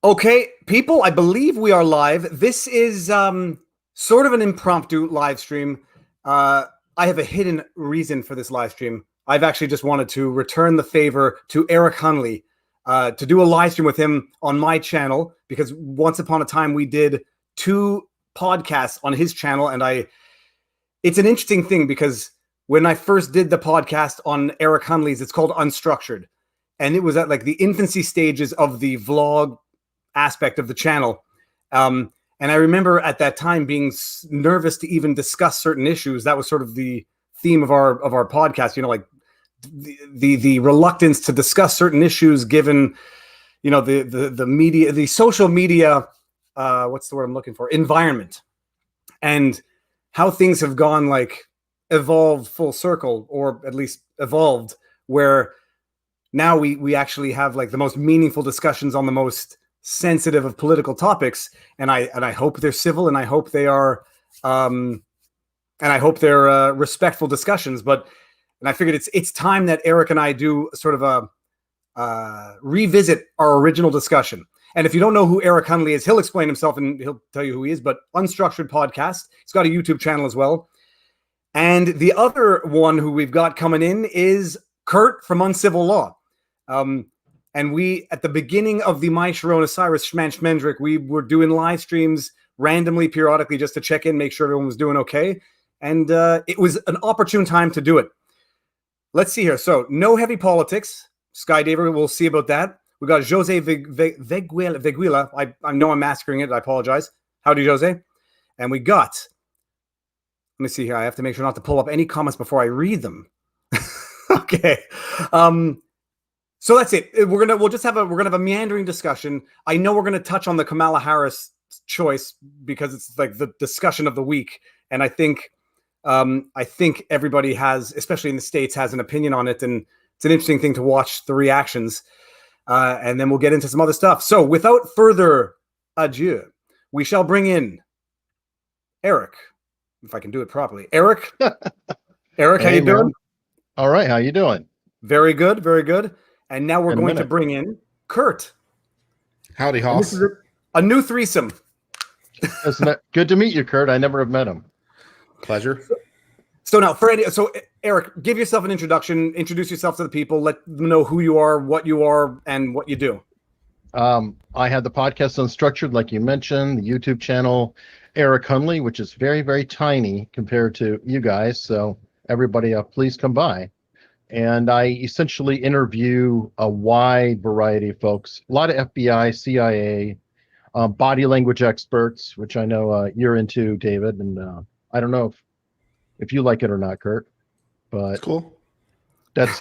Okay, people, I believe we are live. This is sort of an impromptu live stream. I have a hidden reason for this live stream. I've actually just wanted to return the favor to Eric Hunley to do a live stream with him on my channel, because once upon a time we did 2 podcasts on his channel, and it's an interesting thing because when I first did the podcast on Eric Hunley's, it's called Unstructured, and it was at like the infancy stages of the vlog aspect of the channel. And I remember at that time being nervous to even discuss certain issues. That was sort of the theme of our podcast, like the reluctance to discuss certain issues given, the media, the social media, what's the word I'm looking for? Environment, and how things have gone, like evolved full circle, or at least evolved, where now we actually have like the most meaningful discussions on the most sensitive of political topics, and I hope they're civil, and I hope they are respectful discussions. And I figured it's time that Eric and I do sort of a revisit our original discussion. And if you don't know who Eric Hunley is, he'll explain himself and he'll tell you who he is. But Unstructured Podcast, he's got a YouTube channel as well. And the other one who we've got coming in is Kurt from Uncivil Law. And we, at the beginning of the My Sharona Cyrus Schman Schmendrick, we were doing live streams randomly, periodically, just to check in, make sure everyone was doing okay. And it was an opportune time to do it. Let's see here. So, no heavy politics. Skydiver, we'll see about that. We got Jose Veguila. I know I'm massacring it. I apologize. Howdy, Jose. And we got, let me see here. I have to make sure not to pull up any comments before I read them. Okay. So that's it. We're gonna have a meandering discussion. I know we're gonna touch on the Kamala Harris choice because it's like the discussion of the week, and I think everybody has, especially in the States, has an opinion on it, and it's an interesting thing to watch the reactions. And then we'll get into some other stuff. So without further ado, we shall bring in Eric, if I can do it properly. Eric, Eric, how you doing? All right, how you doing? Very good, very good. And now we're going to bring in Kurt. Howdy, Hoss. This is a new threesome. Isn't it good to meet you, Kurt? I never have met him. Pleasure. So now, Eric, give yourself an introduction. Introduce yourself to the people. Let them know who you are, and what you do. I had the podcast Unstructured, like you mentioned, the YouTube channel Eric Hunley, which is very, very tiny compared to you guys. So everybody, please come by. And I essentially interview a wide variety of folks, a lot of FBI, CIA, body language experts, which I know you're into, David. And I don't know if you like it or not, Kurt, but it's cool. That's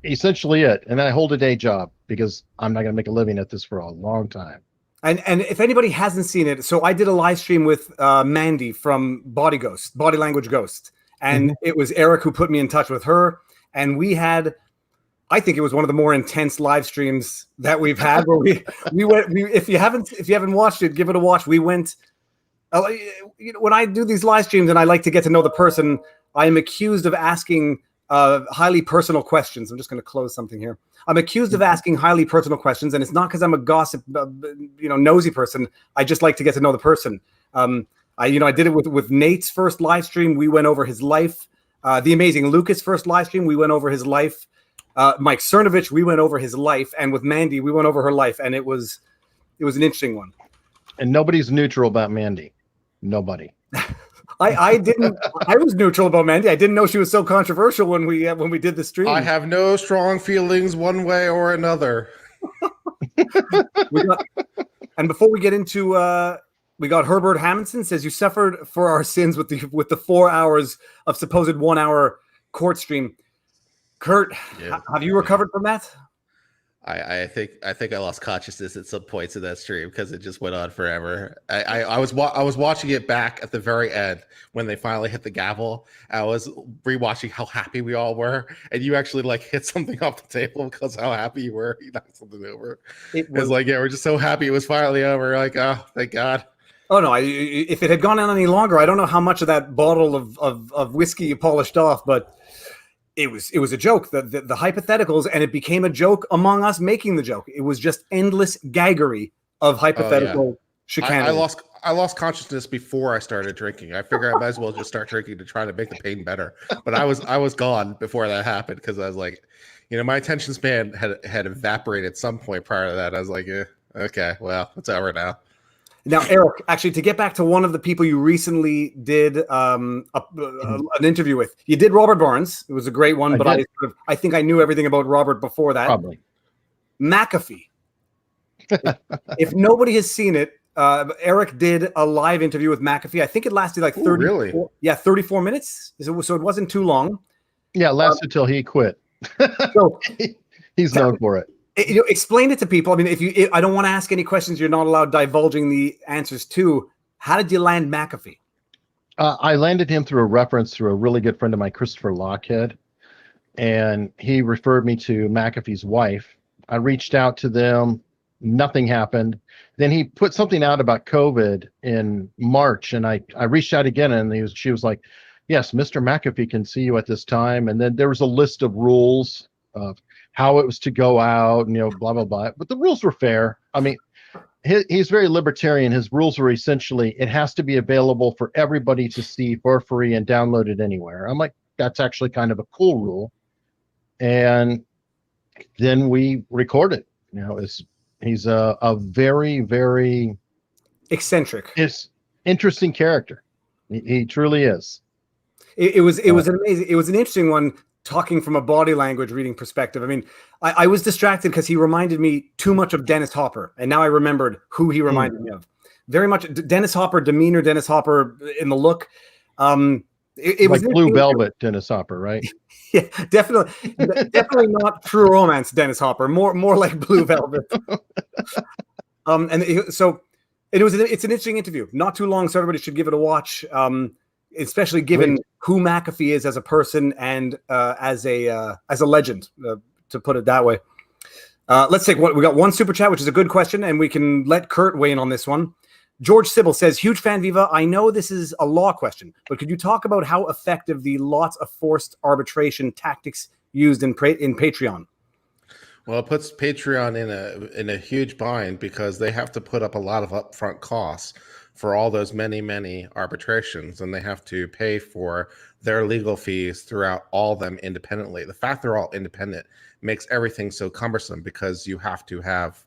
essentially it. And I hold a day job because I'm not going to make a living at this for a long time. And if anybody hasn't seen it, so I did a live stream with Mandy from Body Language Ghost. And It was Eric who put me in touch with her. And we had, I think it was one of the more intense live streams that we've had, where we went. If you haven't watched it, give it a watch. We went. When I do these live streams and I like to get to know the person, I am accused of asking highly personal questions. I'm just going to close something here. I'm accused of asking highly personal questions, and it's not because I'm a gossip, nosy person. I just like to get to know the person. I did it with Nate's first live stream. We went over his life. The amazing Lucas first live stream, we went over his life. Mike Cernovich, we went over his life, and with Mandy, we went over her life, and it was an interesting one. And nobody's neutral about Mandy. Nobody. I was neutral about Mandy. I didn't know she was so controversial when we did the stream. I have no strong feelings one way or another. And before we get into we got Herbert Hamilton says, you suffered for our sins with the 4 hours of supposed 1 hour court stream. Kurt, have you recovered from that? I think I lost consciousness at some points in that stream because it just went on forever. I was watching it back at the very end when they finally hit the gavel. I was rewatching how happy we all were, and you actually like hit something off the table because how happy you were. You knocked something over. It was like, we're just so happy it was finally over. Like, oh, thank God. Oh no! If it had gone on any longer, I don't know how much of that bottle of whiskey you polished off, but it was a joke. The hypotheticals, and it became a joke among us making the joke. It was just endless gaggery of hypothetical chicanery. I lost consciousness before I started drinking. I figured I might as well just start drinking to try to make the pain better. But I was gone before that happened because I was like, my attention span had evaporated at some point prior to that. I was like, okay, well, it's over now. Now, Eric, actually, to get back to one of the people you recently did an interview with, you did Robert Barnes. It was a great one, but I think I knew everything about Robert before that. Probably. McAfee. If nobody has seen it, Eric did a live interview with McAfee. I think it lasted like 34 minutes. So it wasn't too long. Yeah, it lasted until he quit. So he's known for it. Explain it to people. I mean, I don't want to ask any questions you're not allowed divulging the answers to. How did you land McAfee? I landed him through a reference through a really good friend of mine, Christopher Lockhead, and he referred me to McAfee's wife. I reached out to them. Nothing happened. Then he put something out about COVID in March, and I reached out again, and she was like, yes, Mr. McAfee can see you at this time. And then there was a list of rules of how it was to go out, and blah, blah, blah. But the rules were fair. I mean, he's very libertarian. His rules were essentially, it has to be available for everybody to see for free and download it anywhere. I'm like, that's actually kind of a cool rule. And then we recorded. He's a very, very eccentric, interesting character. He truly is. It was amazing. It was an interesting one, talking from a body language reading perspective. I mean, I was distracted because he reminded me too much of Dennis Hopper, and now I remembered who he reminded me of. Very much Dennis Hopper demeanor, Dennis Hopper in the look. It was like Blue Velvet Dennis Hopper, right? Yeah, definitely not True Romance Dennis Hopper. More like Blue Velvet. It's an interesting interview. Not too long, so everybody should give it a watch. Especially given who McAfee is as a person and as a legend, to put it that way. Let's take we got one super chat, which is a good question, and we can let Kurt weigh in on this one. George Sybil says, huge fan, Viva. I know this is a law question, but could you talk about how effective the lots of forced arbitration tactics used in Patreon? Well, it puts Patreon in a huge bind because they have to put up a lot of upfront costs for all those many arbitrations, and they have to pay for their legal fees throughout all of them independently. The fact they're all independent makes everything so cumbersome because you have to have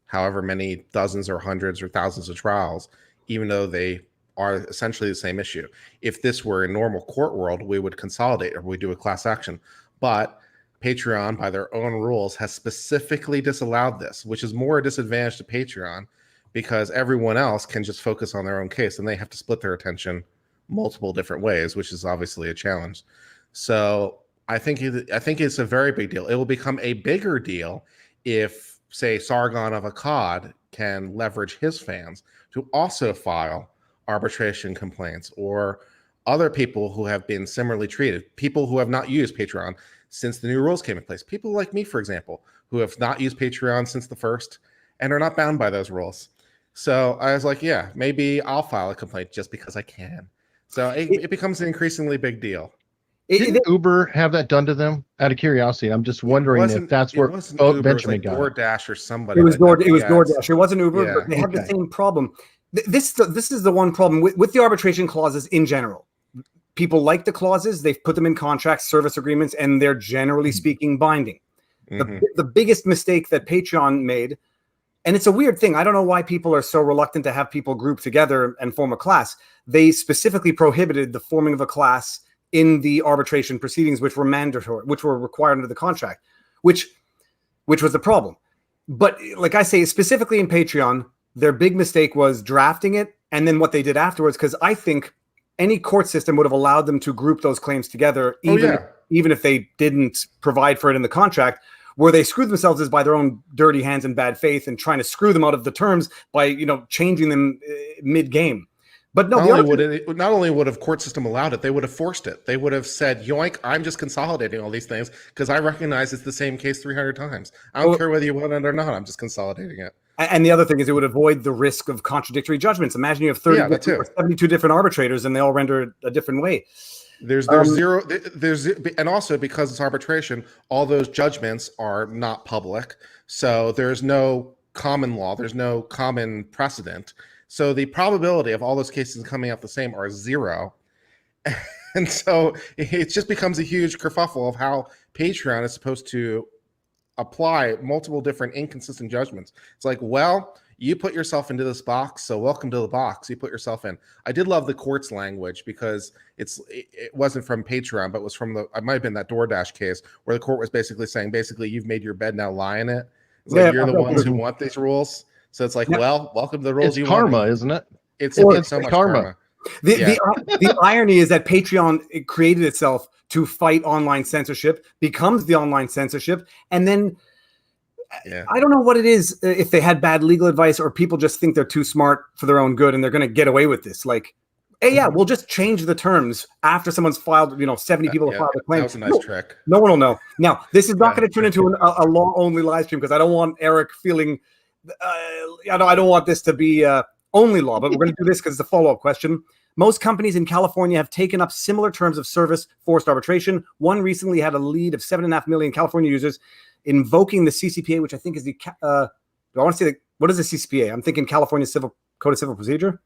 however many dozens or hundreds or thousands of trials, even though they are essentially the same issue. If this were a normal court world, we would consolidate or we do a class action. But Patreon, by their own rules, has specifically disallowed this, which is more a disadvantage to Patreon because everyone else can just focus on their own case and they have to split their attention multiple different ways, which is obviously a challenge. So I think it's a very big deal. It will become a bigger deal if, say, Sargon of Akkad can leverage his fans to also file arbitration complaints, or other people who have been similarly treated, people who have not used Patreon since the new rules came in place, people like me, for example, who have not used Patreon since the first and are not bound by those rules. So I was like, yeah, maybe I'll file a complaint just because I can. So it becomes an increasingly big deal. Didn't Uber have that done to them? Out of curiosity, I'm just wondering if that's where Benjamin got it. DoorDash or somebody. It was DoorDash. It wasn't Uber, Yeah, but they had the same problem. This is the one problem with the arbitration clauses in general. People like the clauses. They've put them in contracts, service agreements, and they're generally speaking binding. The biggest mistake that Patreon made, and it's a weird thing. I don't know why people are so reluctant to have people group together and form a class. They specifically prohibited the forming of a class in the arbitration proceedings, which were mandatory, which were required under the contract, which was the problem. But like I say, specifically in Patreon, their big mistake was drafting it and then what they did afterwards, because I think any court system would have allowed them to group those claims together, even if they didn't provide for it in the contract. Where they screwed themselves is by their own dirty hands and bad faith and trying to screw them out of the terms by changing them mid-game. But no, not only would have court system allowed it, they would have forced it. They would have said, yoink, I'm just consolidating all these things because I recognize it's the same case 300 times. I don't care whether you want it or not. I'm just consolidating it. And the other thing is it would avoid the risk of contradictory judgments. Imagine you have 30 or 72 different arbitrators and they all render it a different way. There's and also because it's arbitration, all those judgments are not public. So there's no common law. There's no common precedent. So the probability of all those cases coming out the same are zero. And so it just becomes a huge kerfuffle of how Patreon is supposed to apply multiple different inconsistent judgments. It's like, well, you put yourself into this box, so welcome to the box you put yourself in. I did love the court's language because it wasn't from Patreon, but was from it might have been that DoorDash case where the court was basically saying, you've made your bed, now lie in it. It's like, you're the ones who want these rules. So it's like, well, welcome to the rules. It's karma, isn't it? It's so much karma. The irony is that Patreon created itself to fight online censorship, becomes the online censorship, and then I don't know what it is, if they had bad legal advice or people just think they're too smart for their own good and they're going to get away with this. Like, hey, we'll just change the terms after someone's filed, 70 people have filed a claim. That was a nice trick. No one will know. Now, this is not going to turn into a law-only live stream because I don't want Eric feeling, I don't want this to be only law, but we're going to do this because it's a follow-up question. Most companies in California have taken up similar terms of service forced arbitration. One recently had a lead of 7.5 million California users invoking the CCPA, which I think is the, I want to say, what is the CCPA? I'm thinking California Code of Civil Procedure.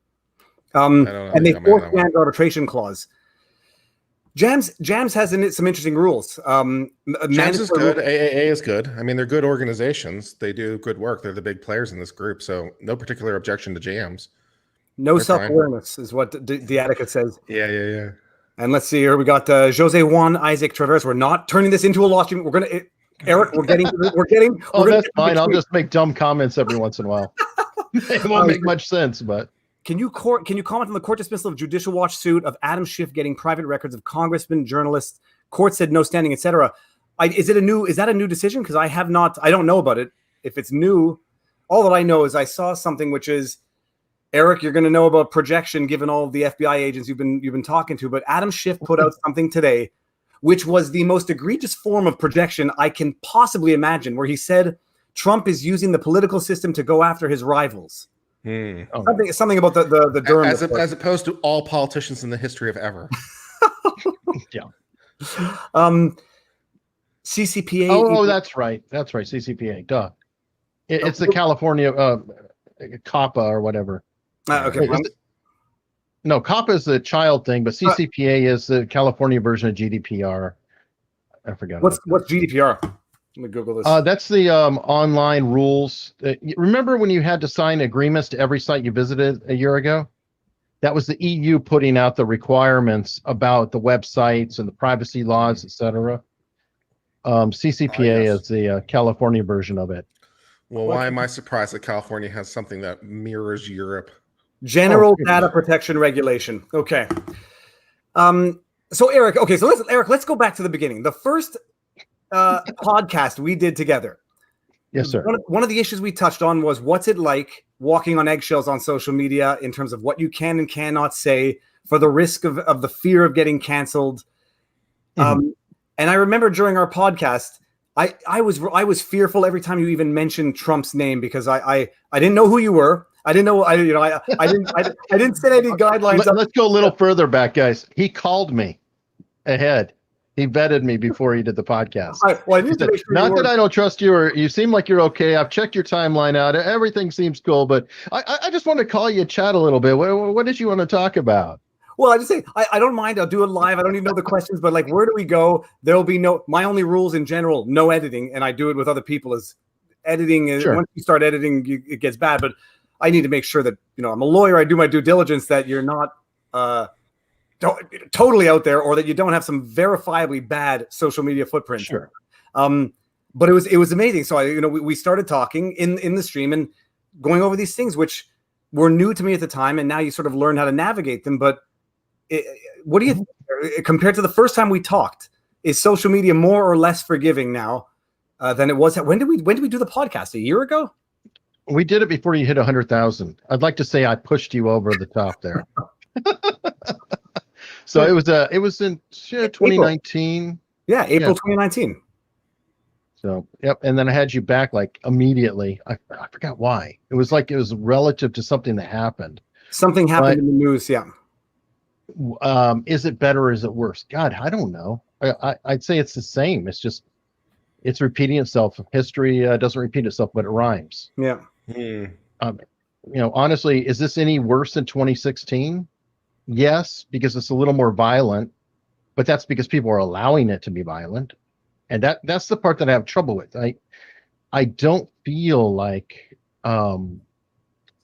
And they forced the arbitration clause. Jams has in it some interesting rules. Jams is good. AAA is good. I mean, they're good organizations. They do good work. They're the big players in this group. So no particular objection to Jams. No self-awareness is what the Attica says. Yeah. And let's see here. We got Jose Juan Isaac Travers. We're not turning this into a law stream. We're going to, Eric, that's fine. I'll just make dumb comments every once in a while. It won't make much sense, but. Can you comment on the court dismissal of Judicial Watch suit of Adam Schiff getting private records of congressmen, journalists? Court said no standing, etc. Is that a new decision? Because I don't know about it. If it's new, all that I know is I saw something which is, Eric, you're going to know about projection given all of the FBI agents you've been talking to. But Adam Schiff put out something today, which was the most egregious form of projection I can possibly imagine, where he said Trump is using the political system to go after his rivals. Something about the Durham as opposed to all politicians in the history of ever. Yeah. CCPA. Oh, that's right. CCPA. Duh. It's the California COPPA or whatever. Okay. No, COPPA is the child thing, but CCPA is the California version of GDPR. I forgot. What's GDPR? Let me Google this. That's the online rules. Remember when you had to sign agreements to every site you visited a year ago? That was the EU putting out the requirements about the websites and the privacy laws, etc. CCPA is the California version of it. Well, why am I surprised that California has something that mirrors Europe? General Data Protection Regulation. Okay. So Eric, let's go back to the beginning. The first podcast we did together. Yes, sir. One of the issues we touched on was what's it like walking on eggshells on social media in terms of what you can and cannot say for the risk of the fear of getting canceled. Mm-hmm. And I remember during our podcast, I was fearful every time you even mentioned Trump's name because I didn't know who you were. I didn't know. I didn't set any guidelines. Let's go a little further back, guys. He called me ahead. He vetted me before he did the podcast. He said, not that I don't trust you, or you seem like you're okay. I've checked your timeline out. Everything seems cool, but I just want to call you and chat a little bit. What did you want to talk about? Well, I just say I don't mind. I'll do it live. I don't even know the questions, but like, where do we go? There will be my only rules in general, no editing, and I do it with other people. Is editing is once you start editing, it gets bad. But I need to make sure that I'm a lawyer. I do my due diligence that you're not totally out there, or that you don't have some verifiably bad social media footprint. Sure. But it was amazing. So we started talking in the stream and going over these things which were new to me at the time, and now you sort of learn how to navigate them. But what do you think, compared to the first time we talked? Is social media more or less forgiving now than it was? When did we do the podcast? A year ago? We did it before you hit 100,000. I'd like to say I pushed you over the top there. So it was in 2019. Yeah, April 2019. So yep, and then I had you back like immediately. I forgot why. It was relative to something that happened. Something happened in the news. Yeah. Is it better or is it worse? God, I don't know. I'd say it's the same. It's repeating itself. History doesn't repeat itself, but it rhymes. Yeah. Hmm. Honestly, is this any worse than 2016? Yes, because it's a little more violent, but that's because people are allowing it to be violent. And that's the part that I have trouble with. I don't feel like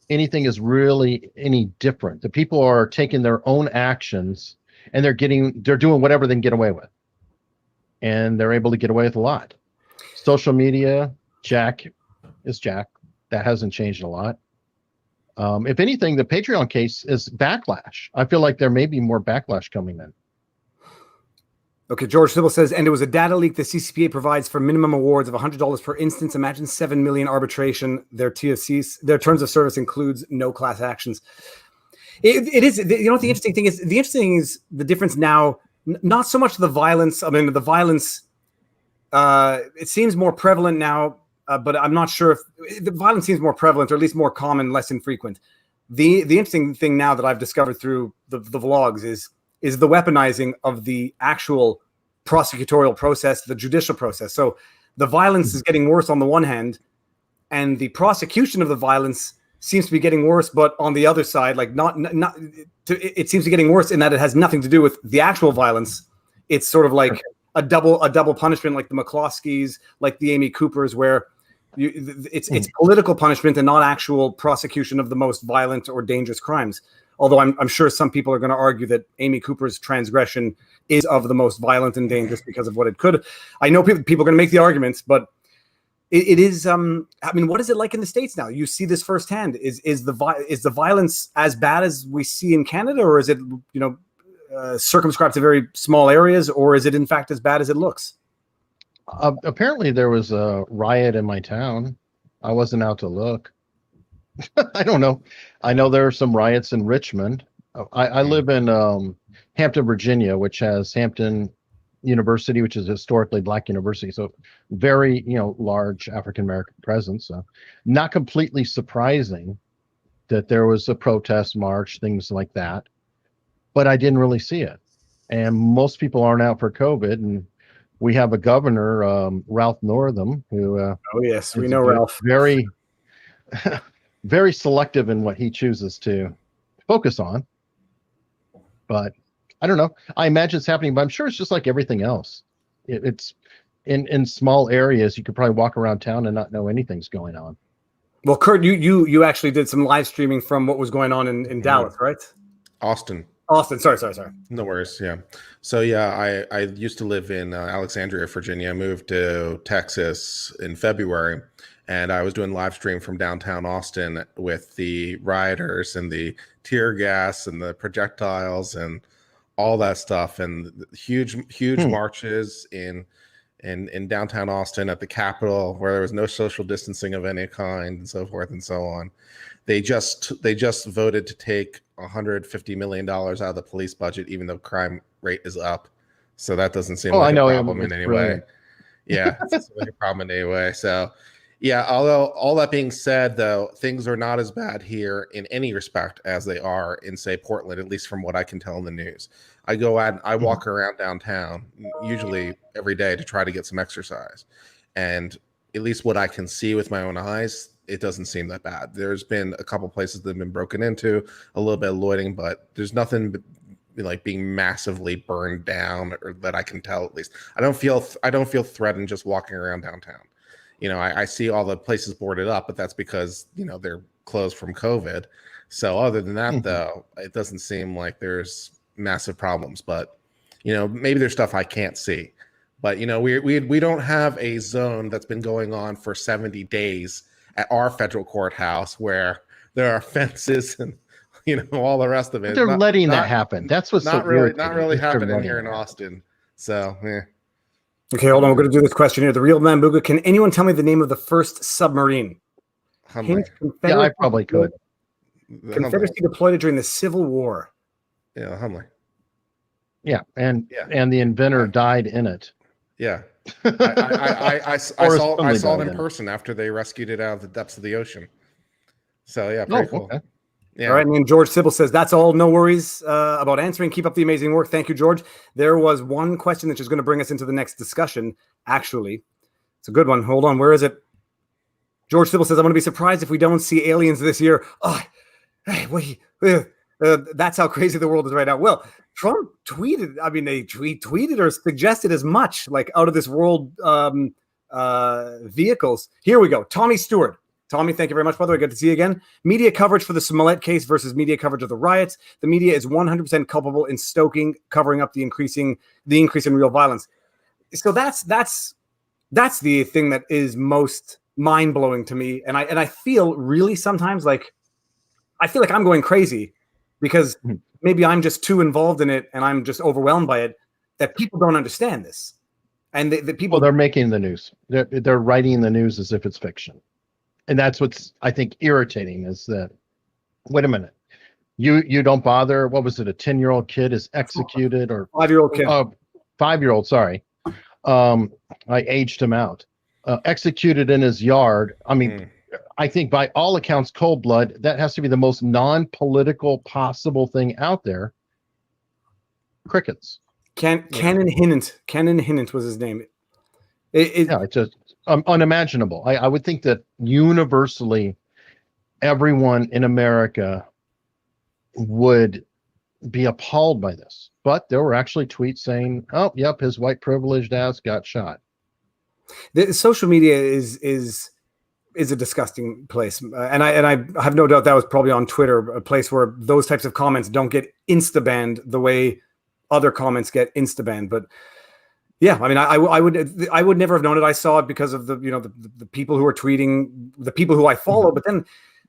anything is really any different. The people are taking their own actions and they're doing whatever they can get away with. And they're able to get away with a lot. Social media, Jack is Jack. That hasn't changed a lot. If anything, the Patreon case is backlash. I feel like there may be more backlash coming in. Okay, George Sybil says, and it was a data leak the CCPA provides for minimum awards of $100 per instance. Imagine 7 million arbitration. Their TFCs, their terms of service includes no class actions. It is, you know what the interesting thing is? The interesting thing is the difference now, not so much the violence. I mean, the violence, it seems more prevalent now, but I'm not sure if the violence seems more prevalent or at least more common, less infrequent. The interesting thing now that I've discovered through the vlogs is the weaponizing of the actual prosecutorial process, the judicial process. So the violence is getting worse on the one hand, and the prosecution of the violence seems to be getting worse. But on the other side, like it seems to be getting worse in that it has nothing to do with the actual violence. It's sort of like a double punishment, like the McCloskeys, like the Amy Coopers, where it's political punishment and not actual prosecution of the most violent or dangerous crimes. Although I'm sure some people are going to argue that Amy Cooper's transgression is of the most violent and dangerous because of what it could. I know people are going to make the arguments, but it is. I mean, what is it like in the States now? You see this firsthand. Is the violence as bad as we see in Canada, or is it circumscribed to very small areas, or is it in fact as bad as it looks? Apparently, there was a riot in my town. I wasn't out to look. I don't know. I know there are some riots in Richmond. I live in Hampton, Virginia, which has Hampton University, which is a historically Black university. So very, large African-American presence. So not completely surprising that there was a protest march, things like that. But I didn't really see it. And most people aren't out for COVID. And we have a governor, Ralph Northam, who oh yes, we know Ralph. Very very selective in what he chooses to focus on. But I don't know. I imagine it's happening, but I'm sure it's just like everything else. It's in small areas. You could probably walk around town and not know anything's going on. Well, Kurt, you actually did some live streaming from what was going on in Dallas, right? Austin. Sorry. No worries. Yeah. So yeah, I used to live in Alexandria, Virginia. I moved to Texas in February, and I was doing live stream from downtown Austin with the rioters and the tear gas and the projectiles and all that stuff, and huge marches in downtown Austin at the Capitol, where there was no social distancing of any kind and so forth and so on. They just voted to take $150 million out of the police budget, even though crime rate is up. So that doesn't seem like a problem in any way. Yeah, it's like a problem in any way. So yeah, although all that being said, though, things are not as bad here in any respect as they are in, say, Portland, at least from what I can tell in the news. I go out and I walk around downtown usually every day to try to get some exercise. And at least what I can see with my own eyes, it doesn't seem that bad. There's been a couple places that have been broken into, a little bit of looting, but there's nothing like being massively burned down, or that I can tell. At least I don't feel threatened just walking around downtown. I see all the places boarded up, but that's because they're closed from COVID. So other than that, though, it doesn't seem like there's massive problems. But maybe there's stuff I can't see. But we don't have a zone that's been going on for 70 days at our federal courthouse where there are fences and all the rest of it. They're letting that happen. That's what's not really happening here in Austin. So yeah. Okay, hold on. We're going to do this question here. The real Mambuga. Can anyone tell me the name of the first submarine? Yeah, I probably could. Confederacy deployed it during the Civil War. Yeah, Hunley. Yeah, and the inventor died in it. Yeah, I saw it in person after they rescued it out of the depths of the ocean. So yeah, pretty cool. Okay. Yeah. All right, and then George Sybil says, that's all. No worries about answering. Keep up the amazing work. Thank you, George. There was one question that's just going to bring us into the next discussion, actually. It's a good one. Hold on. Where is it? George Sybil says, I'm going to be surprised if we don't see aliens this year. Oh, hey, that's how crazy the world is right now. Well, Trump tweeted, I mean, they tweeted or suggested as much, like out of this world vehicles. Here we go. Tommy Stewart. Tommy, thank you very much, by the way. Good to see you again. Media coverage for the Smollett case versus media coverage of the riots. The media is 100% culpable in covering up the increase in real violence. So that's the thing that is most mind-blowing to me. And I feel really sometimes like I'm going crazy because maybe I'm just too involved in it and I'm just overwhelmed by it, that people don't understand this. And the people, well, they're making the news. They're writing the news as if it's fiction. And that's what's, I think, irritating is that, wait a minute, you don't bother. What was it? A 10-year-old kid is executed, or 5-year-old kid. 5-year-old, sorry. I aged him out. Executed in his yard. I mean, I think by all accounts, cold blood, that has to be the most non-political possible thing out there. Crickets. Cannon Hinnant was his name. It's just unimaginable. I would think that universally everyone in America would be appalled by this. But there were actually tweets saying, oh, yep, his white privileged ass got shot. The social media is a disgusting place. And I have no doubt that was probably on Twitter, a place where those types of comments don't get insta-banned the way other comments get insta-banned. But yeah, I mean, I would never have known it. I saw it because of the people who are tweeting, the people who I follow. But then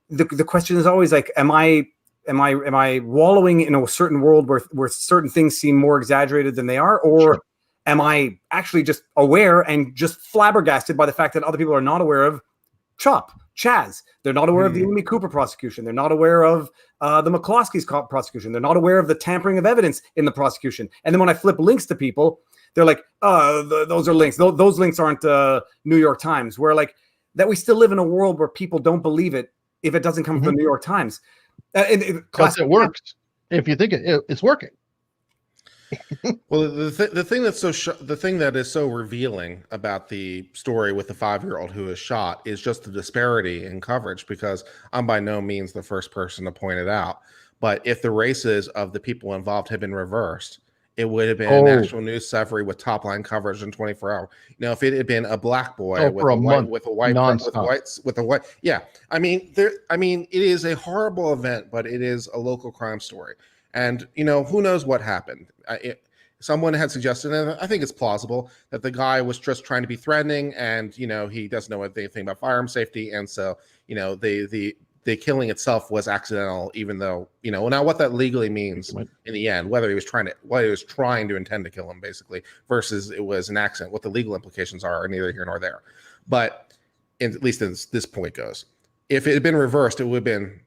the question is always like, am I wallowing in a certain world where certain things seem more exaggerated than they are, or am I actually just aware and just flabbergasted by the fact that other people are not aware of Chaz? They're not aware of the Amy Cooper prosecution. They're not aware of the McCloskey's prosecution. They're not aware of the tampering of evidence in the prosecution. And then when I flip links to people, they're like, those are links. Those links aren't New York Times. Where like that we still live in a world where people don't believe it if it doesn't come from the New York Times. Because it works. If you think it's working. Well, the thing that is so revealing about the story with the 5-year-old who is shot is just the disparity in coverage, because I'm by no means the first person to point it out. But if the races of the people involved had been reversed, it would have been an actual news summary with top line coverage in 24 hours. Now, if it had been a black boy with a white, yeah. I mean, it is a horrible event, but it is a local crime story. And, who knows what happened? Someone had suggested, and I think it's plausible, that the guy was just trying to be threatening, and, he doesn't know anything about firearm safety. And so, the killing itself was accidental, even though, now what that legally means in the end, whether he was trying to intend to kill him, basically, versus it was an accident, what the legal implications are neither here nor there. But at least as this point goes, if it had been reversed, it would have been,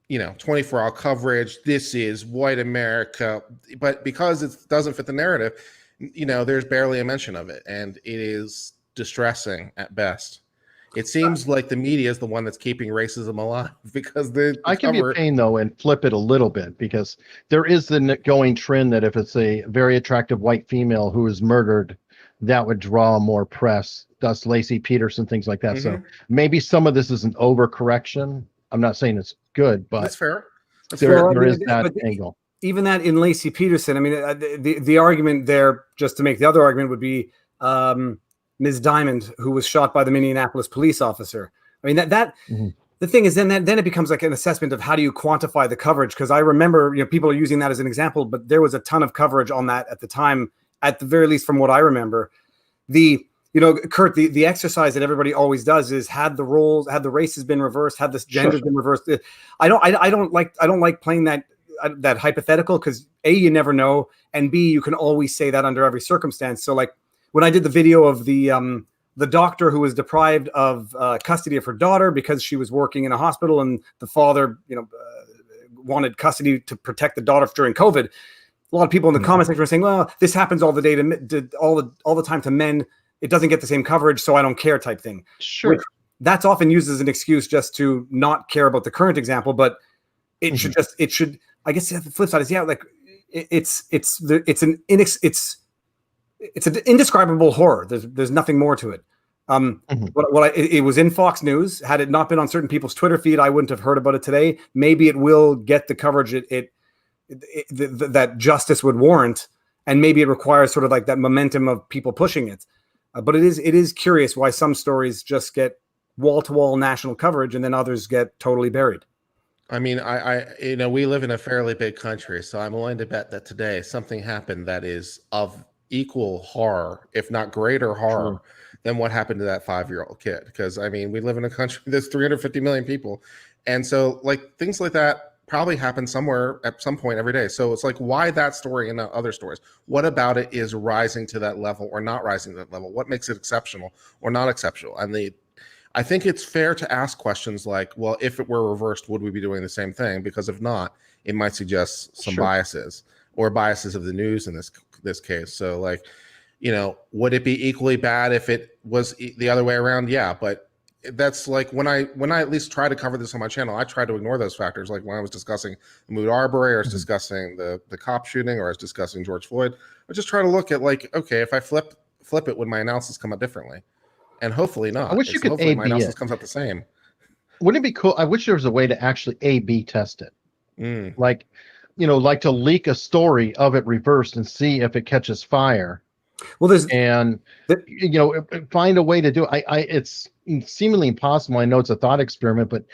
24-hour coverage. This is white America. But because it doesn't fit the narrative, there's barely a mention of it. And it is distressing at best. It seems like the media is the one that's keeping racism alive, because I can be a pain, though, and flip it a little bit, because there is the going trend that if it's a very attractive white female who is murdered, that would draw more press, thus Lacey Peterson, things like that. Mm-hmm. So maybe some of this is an overcorrection. I'm not saying it's good, but that's fair. There is that angle. Even that in Lacey Peterson, I mean, the argument there, just to make the other argument, would be Ms. Diamond, who was shot by the Minneapolis police officer. I mean, the thing is, then it becomes like an assessment of how do you quantify the coverage? Because I remember, people are using that as an example, but there was a ton of coverage on that at the time, at the very least from what I remember. Kurt, the exercise that everybody always does is had the races been reversed, had the genders been reversed. I don't like playing that hypothetical, because A, you never know, and B, you can always say that under every circumstance. So like when I did the video of the doctor who was deprived of custody of her daughter because she was working in a hospital, and the father, wanted custody to protect the daughter during COVID. A lot of people in the comment section were saying, "Well, this happens all the time to men. It doesn't get the same coverage, so I don't care," type thing. Sure. Which, that's often used as an excuse just to not care about the current example, but it should. I guess the flip side is, like it's an indescribable horror. There's nothing more to it. Mhm. It was in Fox News. Had it not been on certain people's Twitter feed, I wouldn't have heard about it today. Maybe it will get the coverage that justice would warrant, and maybe it requires sort of like that momentum of people pushing it. But it is curious why some stories just get wall-to-wall national coverage and then others get totally buried. I mean, we live in a fairly big country, so I'm willing to bet that today something happened that is of equal horror, if not greater horror, than what happened to that 5-year-old kid. Because I mean, we live in a country that's 350 million people, and so like things like that probably happen somewhere at some point every day. So it's like, why that story and not other stories? What about it is rising to that level or not rising to that level? What makes it exceptional or not exceptional? And I think it's fair to ask questions like, well, if it were reversed, would we be doing the same thing? Because if not, it might suggest some biases or biases of the news in this case. So like, would it be equally bad if it was the other way around? Yeah, but that's like when I at least try to cover this on my channel, I try to ignore those factors. Like when I was discussing Mahmoud Arbery, or I was discussing the cop shooting, or I was discussing George Floyd, I just try to look at like, okay, if I flip it, would my analysis come out differently? And hopefully not. I wish you could hopefully A/B my analysis it. comes out the same. Wouldn't it be cool? I wish there was a way to actually A/B test it. Like, like to leak a story of it reversed and see if it catches fire. Well, Find a way to do it. It's seemingly impossible. I know it's a thought experiment, but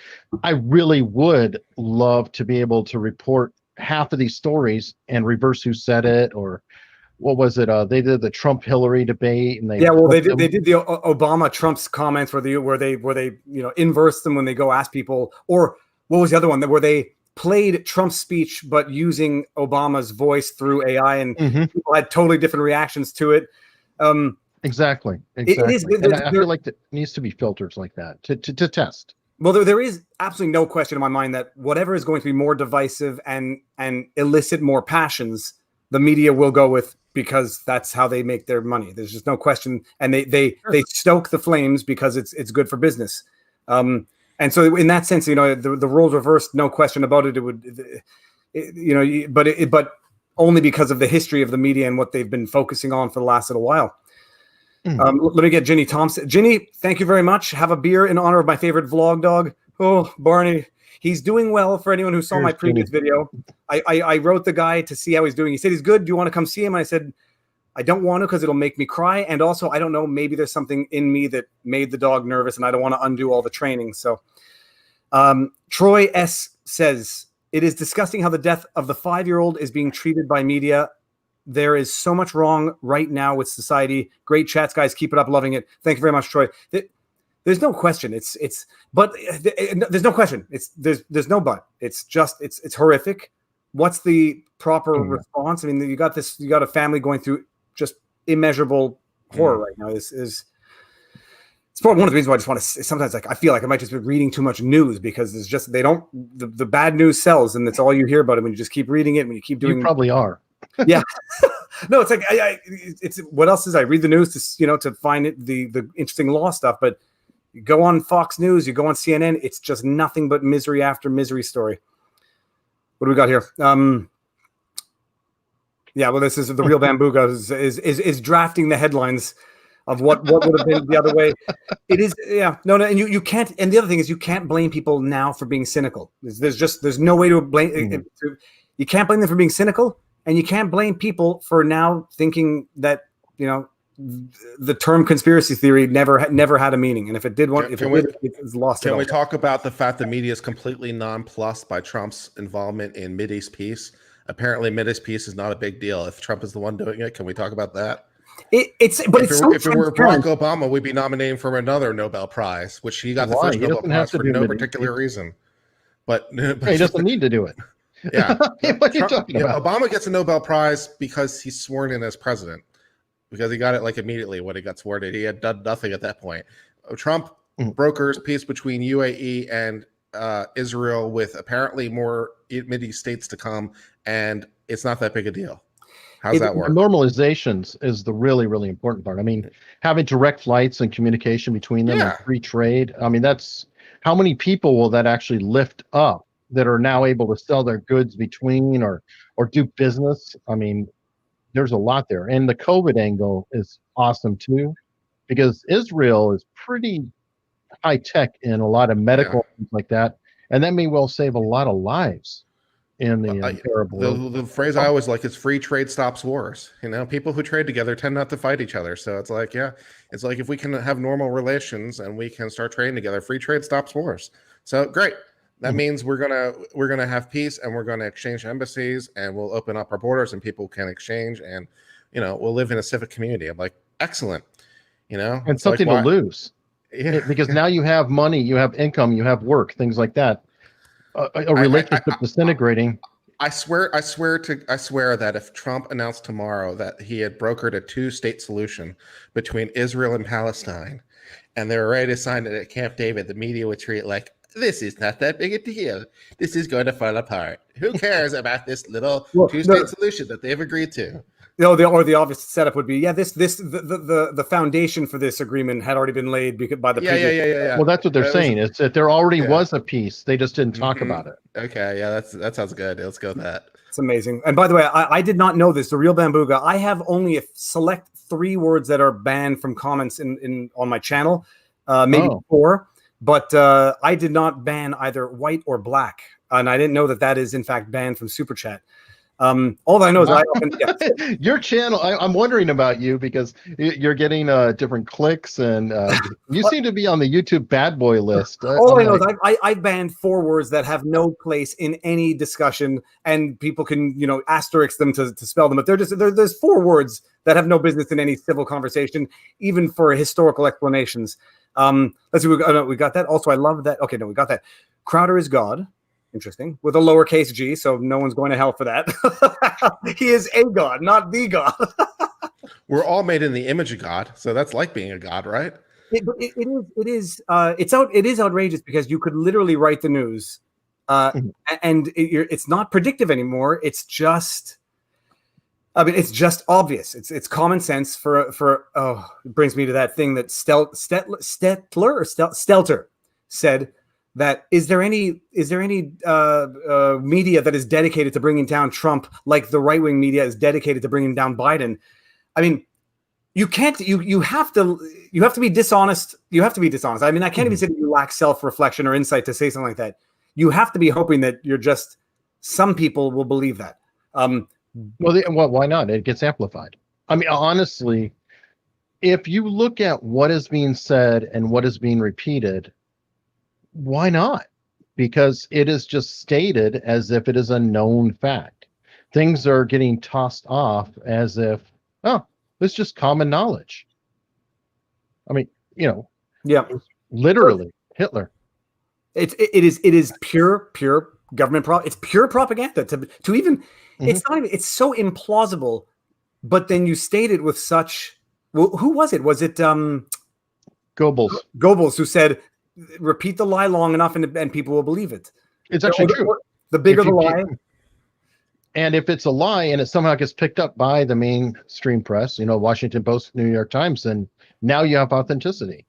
I really would love to be able to report half of these stories and reverse who said it, or what was it? They did the Trump Hillary debate, and they did the Obama Trump's comments where they inverse them when they go ask people, or what was the other one where they played Trump's speech but using Obama's voice through AI, and people had totally different reactions to it. Exactly. And I feel like it needs to be filters like that to test. Well, there is absolutely no question in my mind that whatever is going to be more divisive and elicit more passions, the media will go with, because that's how they make their money. There's just no question, and they stoke the flames because it's good for business. And so in that sense, the roles reversed, no question about it. It would, but only because of the history of the media and what they've been focusing on for the last little while. Let me get Ginny Thompson. Ginny, thank you very much. Have a beer in honor of my favorite vlog dog. Oh, Barney. He's doing well. For anyone who saw my previous video, I wrote the guy to see how he's doing. He said he's good. Do you want to come see him? And I said, I don't want to, because it'll make me cry. And also, I don't know, maybe there's something in me that made the dog nervous, and I don't want to undo all the training. So Troy S. says, it is disgusting how the death of the 5-year-old is being treated by media. There is so much wrong right now with society. Great chats, guys. Keep it up. Loving it. Thank you very much, Troy. There's no question. There's no question. There's no but. It's just, it's horrific. What's the proper response? I mean, you got a family going through just immeasurable horror right now. It's probably one of the reasons why I just want to, sometimes I feel like I might just be reading too much news, because it's just, the bad news sells, and that's all you hear about it when you just keep reading it, when you keep doing. You probably are. Yeah. No, it's like, it's what else is I read the news to find the interesting law stuff, but you go on Fox News, you go on CNN, it's just nothing but misery after misery story. What do we got here? Yeah, well, this is the real Bambuga is drafting the headlines of what would have been the other way. It is, yeah, no, and you can't. And the other thing is, you can't blame people now for being cynical. There's no way to blame. You can't blame them for being cynical, and you can't blame people for now thinking that the term conspiracy theory never had a meaning, and if it did it's lost. Can we talk about the fact that media is completely nonplussed by Trump's involvement in Mideast peace? Apparently, Mideast peace is not a big deal. If Trump is the one doing it, can we talk about that? If it were Barack Obama, we'd be nominating for another Nobel Prize, which he got the first Nobel Prize for no particular reason. But he doesn't need to do it. Yeah, what are you talking about? Obama gets a Nobel Prize because he's sworn in as president, because he got it like immediately when he got sworn in. He had done nothing at that point. Trump brokers peace between UAE and Israel, with apparently more Mideast states to come, and it's not that big a deal. How's that work? Normalizations is the really, really important part. I mean, having direct flights and communication between them and free trade. I mean, that's how many people will that actually lift up that are now able to sell their goods between or do business. I mean, there's a lot there. And the COVID angle is awesome too. because Israel is pretty high tech in a lot of medical things like that, and that may well save a lot of lives in the Arab world. The phrase I always like is "free trade stops wars." You know, people who trade together tend not to fight each other. So it's like, it's like if we can have normal relations and we can start trading together, free trade stops wars. So great. That means we're gonna have peace, and we're gonna exchange embassies, and we'll open up our borders, and people can exchange, and we'll live in a civic community. I'm like, excellent. And something to lose. Yeah. Because now you have money, you have income, you have work, things like that. A relationship disintegrating. I swear that if Trump announced tomorrow that he had brokered a 2-state solution between Israel and Palestine, and they were ready to sign it at Camp David, the media would treat it like, this is not that big a deal. This is going to fall apart. Who cares about this little 2-state solution that they've agreed to? The obvious setup would be, the foundation for this agreement had already been laid by the previous. Well, that's what they're saying. It's that there already was a peace. They just didn't talk about it. Okay, that sounds good. Let's go with that. It's amazing. And by the way, I did not know this. The Real Bambuga. I have only a select 3 words that are banned from comments on my channel, maybe 4. But I did not ban either white or black, and I didn't know that is in fact banned from Super Chat. All I know is your channel. I'm wondering about you because you're getting different clicks, and you seem to be on the YouTube bad boy list. All I know is I banned 4 words that have no place in any discussion, and people can asterisk them to spell them. But there's 4 words that have no business in any civil conversation, even for historical explanations. Let's see. We got that. Also, I love that. Okay, no, we got that. Crowder is God. Interesting. With a lowercase g, so no one's going to hell for that. He is a god, not the god. We're all made in the image of God, so that's like being a god, right? It is outrageous because you could literally write the news, and it's not predictive anymore. It's just. It's just obvious. It's common sense for it brings me to that thing that Stelter said, that is there any media that is dedicated to bringing down Trump like the right-wing media is dedicated to bringing down Biden? I mean, you can't. You have to be dishonest. You have to be dishonest. I mean, I can't even say that you lack self-reflection or insight to say something like that. You have to be hoping that some people will believe that. Well, why not? It gets amplified. I mean, honestly, if you look at what is being said and what is being repeated, why not? Because it is just stated as if it is a known fact. Things are getting tossed off as if, it's just common knowledge. I mean, literally Hitler. It is pure government it's pure propaganda to even. It's not even. It's so implausible, but then you state it with such. Well, who was it? Was it Goebbels? Goebbels, who said, "Repeat the lie long enough, and people will believe it." It's actually true. The bigger the lie, and if it's a lie, and it somehow gets picked up by the mainstream press, Washington Post, New York Times, and now you have authenticity.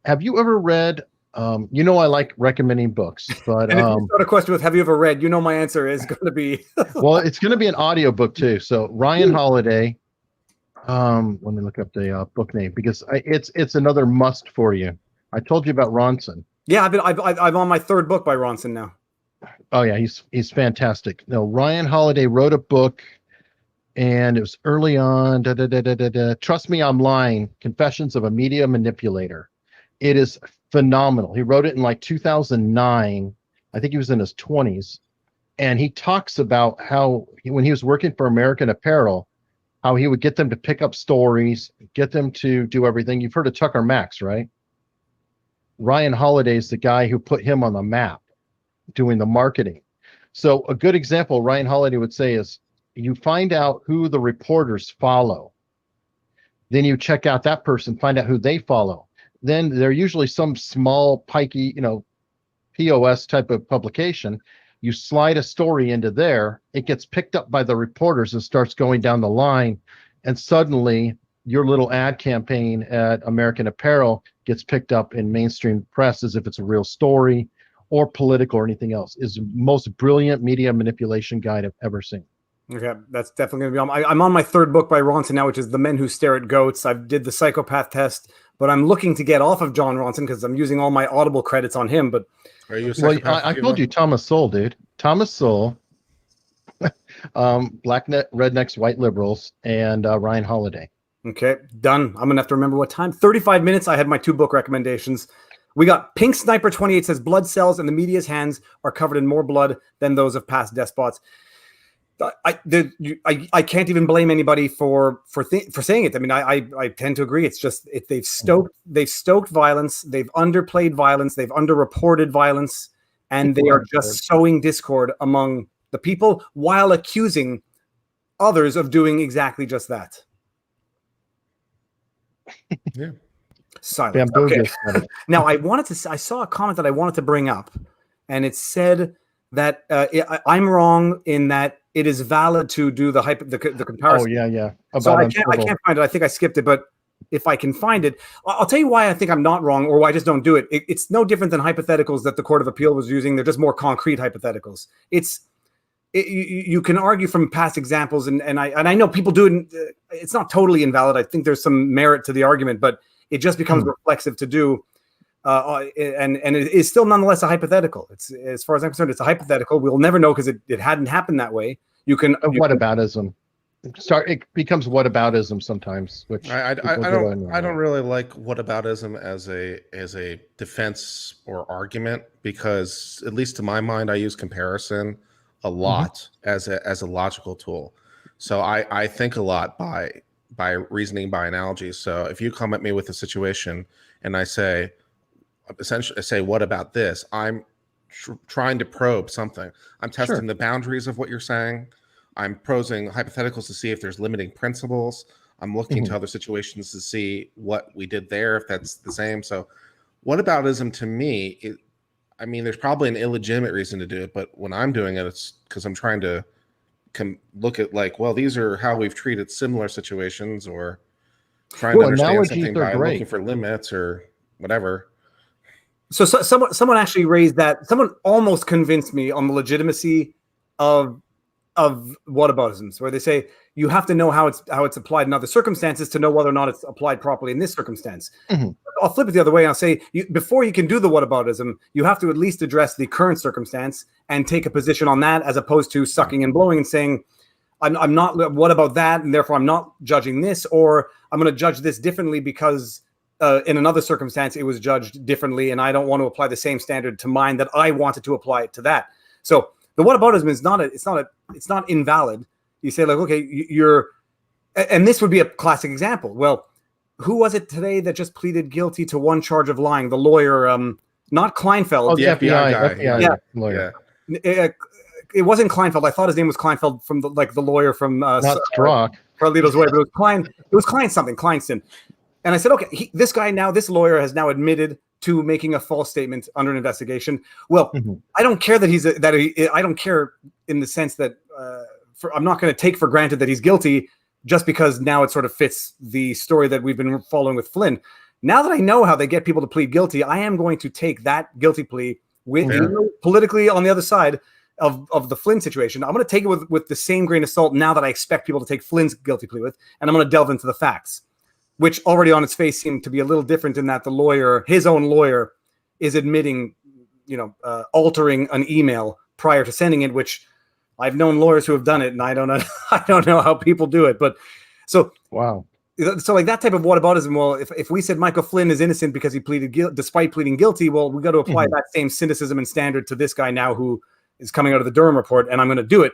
Have you ever read? I like recommending books, but and if you start a question with "Have you ever read?" my answer is going to be well, it's going to be an audio book too. So Ryan Holiday, let me look up the book name because it's another must for you. I told you about Ronson. Yeah, I'm on my 3rd book by Ronson now. Oh yeah, he's fantastic. No, Ryan Holiday wrote a book, and it was early on. Trust Me, I'm Lying: Confessions of a Media Manipulator. It is phenomenal. He wrote it in like 2009. I think he was in his 20s. And he talks about how when he was working for American Apparel, how he would get them to pick up stories, get them to do everything. You've heard of Tucker Max, right? Ryan Holiday is the guy who put him on the map doing the marketing. So a good example Ryan Holiday would say is you find out who the reporters follow. Then you check out that person, find out who they follow. Then they're usually some small pikey, POS type of publication. You slide a story into there, it gets picked up by the reporters and starts going down the line. And suddenly your little ad campaign at American Apparel gets picked up in mainstream press as if it's a real story or political or anything else. Is the most brilliant media manipulation guide I've ever seen. Okay, that's definitely going to be on. I'm on my 3rd book by Ronson now, which is The Men Who Stare at Goats. I did the psychopath test. but I'm looking to get off of John Ronson because I'm using all my Audible credits on him. But Are you a Well, psychopath? I told you Thomas Sowell, dude. Thomas Sowell, Black Rednecks, White Liberals, and Ryan Holiday. okay, done. I'm gonna have to remember what time. 35 minutes. I had my 2 book recommendations. We got Pink Sniper 28 says blood cells in the media's hands are covered in more blood than those of past despots. I can't even blame anybody for saying it. I mean, I tend to agree. It's just they've stoked violence, they've underplayed violence, they've underreported violence, and they are just sowing discord among the people while accusing others of doing exactly just that. Yeah. Silence. Okay. Now I saw a comment that I wanted to bring up, and it said that I'm wrong in that it is valid to do the comparison. Oh yeah. So I can't find it. I think I skipped it, but if I can find it, I'll tell you why I think I'm not wrong, or why I just don't do it. It's no different than hypotheticals that the Court of Appeal was using. They're just more concrete hypotheticals. You can argue from past examples, and I know people do it. It's not totally invalid. I think there's some merit to the argument, but it just becomes reflexive to do. And it is still nonetheless a hypothetical. It's, as far as I'm concerned, it's a hypothetical. We'll never know because it hadn't happened that way. Whataboutism. It becomes whataboutism sometimes, which I don't really like whataboutism as a defense or argument, because at least to my mind, I use comparison a lot as a logical tool. So I think a lot by reasoning, by analogy. So if you come at me with a situation and I say, what about this? I'm trying to probe something. I'm testing the boundaries of what you're saying. I'm posing hypotheticals to see if there's limiting principles. I'm looking to other situations to see what we did there, if that's the same. So whataboutism to me, there's probably an illegitimate reason to do it, but when I'm doing it, it's because I'm trying to look at these are how we've treated similar situations, or trying to understand something by looking for limits or whatever. So someone actually raised that. Someone almost convinced me on the legitimacy of whataboutisms, where they say you have to know how it's applied in other circumstances to know whether or not it's applied properly in this circumstance. I'll flip it the other way. I'll say before you can do the whataboutism, you have to at least address the current circumstance and take a position on that, as opposed to sucking and blowing and saying, I'm not, what about that? And therefore I'm not judging this, or I'm going to judge this differently because in another circumstance it was judged differently, and I don't want to apply the same standard to mine that I wanted to apply it to that. So the whataboutism is it's not invalid. You say okay, and this would be a classic example. Well, who was it today that just pleaded guilty to one charge of lying? The lawyer, not Kleinfeld. Oh, the FBI guy. Lawyer. It wasn't Kleinfeld. I thought his name was Kleinfeld, from the lawyer from not Strzok. Carlito's Way, but it was Kleinston. And I said, okay, this lawyer has now admitted to making a false statement under an investigation. Well, I don't care that I don't care in the sense that I'm not going to take for granted that he's guilty just because now it sort of fits the story that we've been following with Flynn. Now that I know how they get people to plead guilty, I am going to take that guilty plea with politically on the other side of the Flynn situation. I'm going to take it with the same grain of salt now that I expect people to take Flynn's guilty plea with, and I'm going to delve into the facts, which already on its face seem to be a little different in that the lawyer, his own lawyer, is admitting, altering an email prior to sending it, which I've known lawyers who have done it, and I don't know how people do it. But wow. So like that type of whataboutism. Well, if we said Michael Flynn is innocent because he pleaded despite pleading guilty, well, we got to apply that same cynicism and standard to this guy now who is coming out of the Durham report, and I'm going to do it,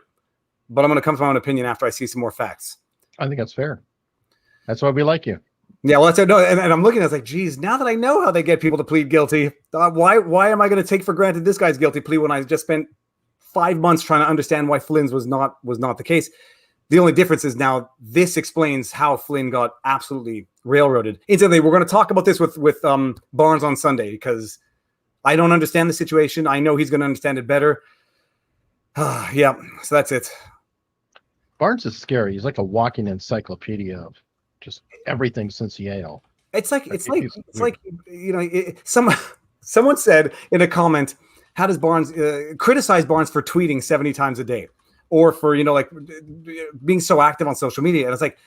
but I'm going to come to my own opinion after I see some more facts. I think that's fair. That's why we like you. Yeah, well, that's no, and I'm looking at it, like, geez, now that I know how they get people to plead guilty, why am I going to take for granted this guy's guilty plea when I just spent 5 months trying to understand why Flynn's was not the case? The only difference is now this explains how Flynn got absolutely railroaded. Incidentally, we're going to talk about this with Barnes on Sunday, because I don't understand the situation. I know he's going to understand it better. Yeah, so that's it. Barnes is scary. He's like a walking encyclopedia of just everything since Yale. It's like someone said in a comment, how does Barnes criticize Barnes for tweeting 70 times a day, or for being so active on social media? And it's like,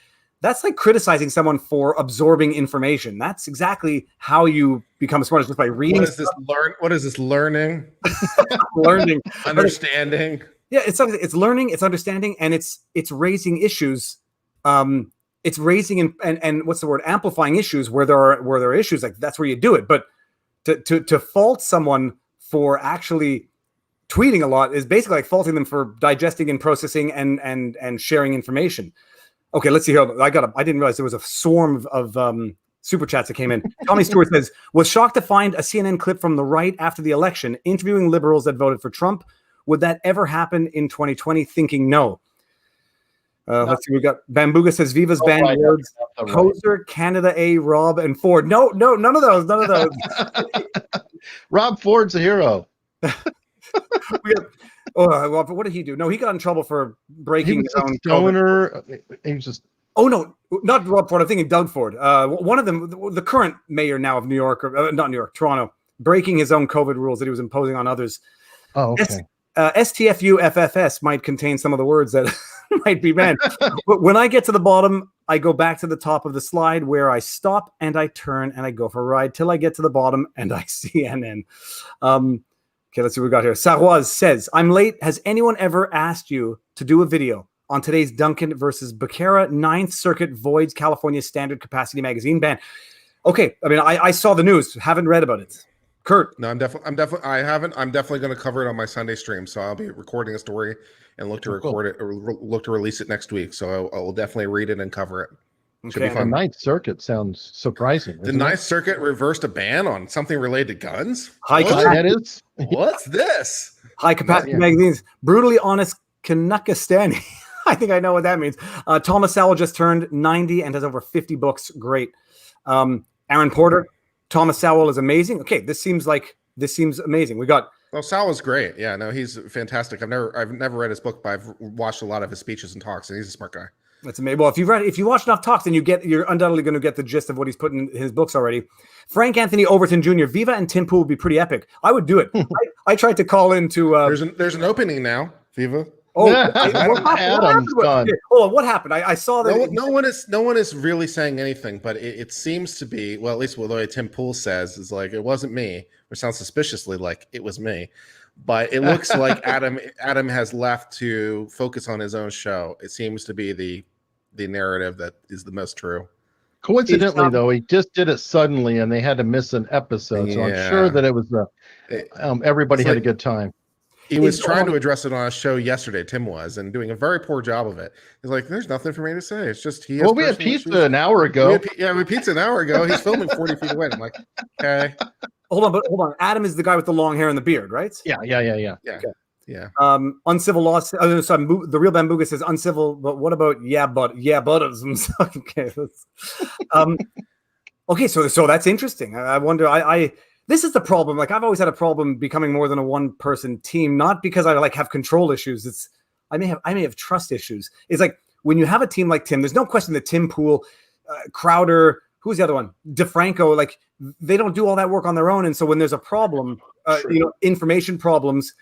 that's like criticizing someone for absorbing information. That's exactly how you become smart, is just by reading. What is this learning? Learning, Understanding. Yeah, it's learning, it's understanding, and it's raising issues. It's raising and what's the word? Amplifying issues where there are issues. Like, that's where you do it. But to fault someone for actually tweeting a lot is basically like faulting them for digesting and processing and sharing information. Okay, let's see here. I didn't realize there was a swarm of super chats that came in. Tommy Stewart says, was shocked to find a CNN clip from the right after the election interviewing liberals that voted for Trump. Would that ever happen in 2020? Thinking no. Let's see. We got Bambuga says Viva's banned words. Poser, Canada A, Rob, and Ford. No, none of those. None of those. Rob Ford's a hero. What did he do? No, he got in trouble for breaking his own stoner. He was just. Oh no, not Rob Ford. I'm thinking Doug Ford. One of them, the current mayor now of New York, or not New York, Toronto, breaking his own COVID rules that he was imposing on others. Oh, okay. STFU FFS might contain some of the words that might be banned. But when I get to the bottom, I go back to the top of the slide where I stop and I turn and I go for a ride till I get to the bottom and I CNN. Okay, let's see what we got here. Sarwaz says, I'm late. Has anyone ever asked you to do a video on today's Duncan versus Becerra 9th Circuit voids California Standard Capacity Magazine ban? Okay, I mean, I saw the news, haven't read about it. Kurt. No, I'm definitely going to cover it on my Sunday stream. So I'll be recording a story and look to record it or look to release it next week. So I will definitely read it and cover it. Should be fun. The Ninth Circuit sounds surprising. The Ninth Circuit reversed a ban on something related to guns. What's this? High capacity magazines. Brutally honest Kanakistani. I think I know what that means. Thomas Sowell just turned 90 and has over 50 books. Great. Aaron Porter. Thomas Sowell is amazing. Okay, this seems amazing. We got. Well, Sowell's great. Yeah, no, he's fantastic. I've never read his book, but I've watched a lot of his speeches and talks, and he's a smart guy. That's amazing. Well, if you watch enough talks, then you're undoubtedly going to get the gist of what he's put in his books already. Frank Anthony Overton Jr., Viva and Tim Pool would be pretty epic. I would do it. I tried to call into. There's an opening now, Viva. Oh, what happened? I saw that. No one is really saying anything, but it seems to be, well, at least what the way Tim Pool says is like, it wasn't me, which sounds suspiciously like it was me. But it looks like Adam has left to focus on his own show. It seems to be the narrative that is the most true. Coincidentally, though, he just did it suddenly, and they had to miss an episode. So I'm sure that it was everybody had a good time. He was trying to address it on a show yesterday, Tim was, and doing a very poor job of it. He's like, there's nothing for me to say. It's just he. Well, we had pizza an hour ago. We had pizza an hour ago. He's filming 40 feet away. I'm like, okay. Hold on. Adam is the guy with the long hair and the beard, right? Yeah. Okay. Yeah. Uncivil law. The real Bambuga says uncivil, but what about buttisms? Okay. Okay. So that's interesting. I wonder. This is the problem. Like, I've always had a problem becoming more than a one-person team, not because I have control issues. I may have trust issues. It's like when you have a team like Tim, there's no question that Tim Pool, Crowder, who's the other one? DeFranco, like, they don't do all that work on their own. And so when there's a problem, information problems,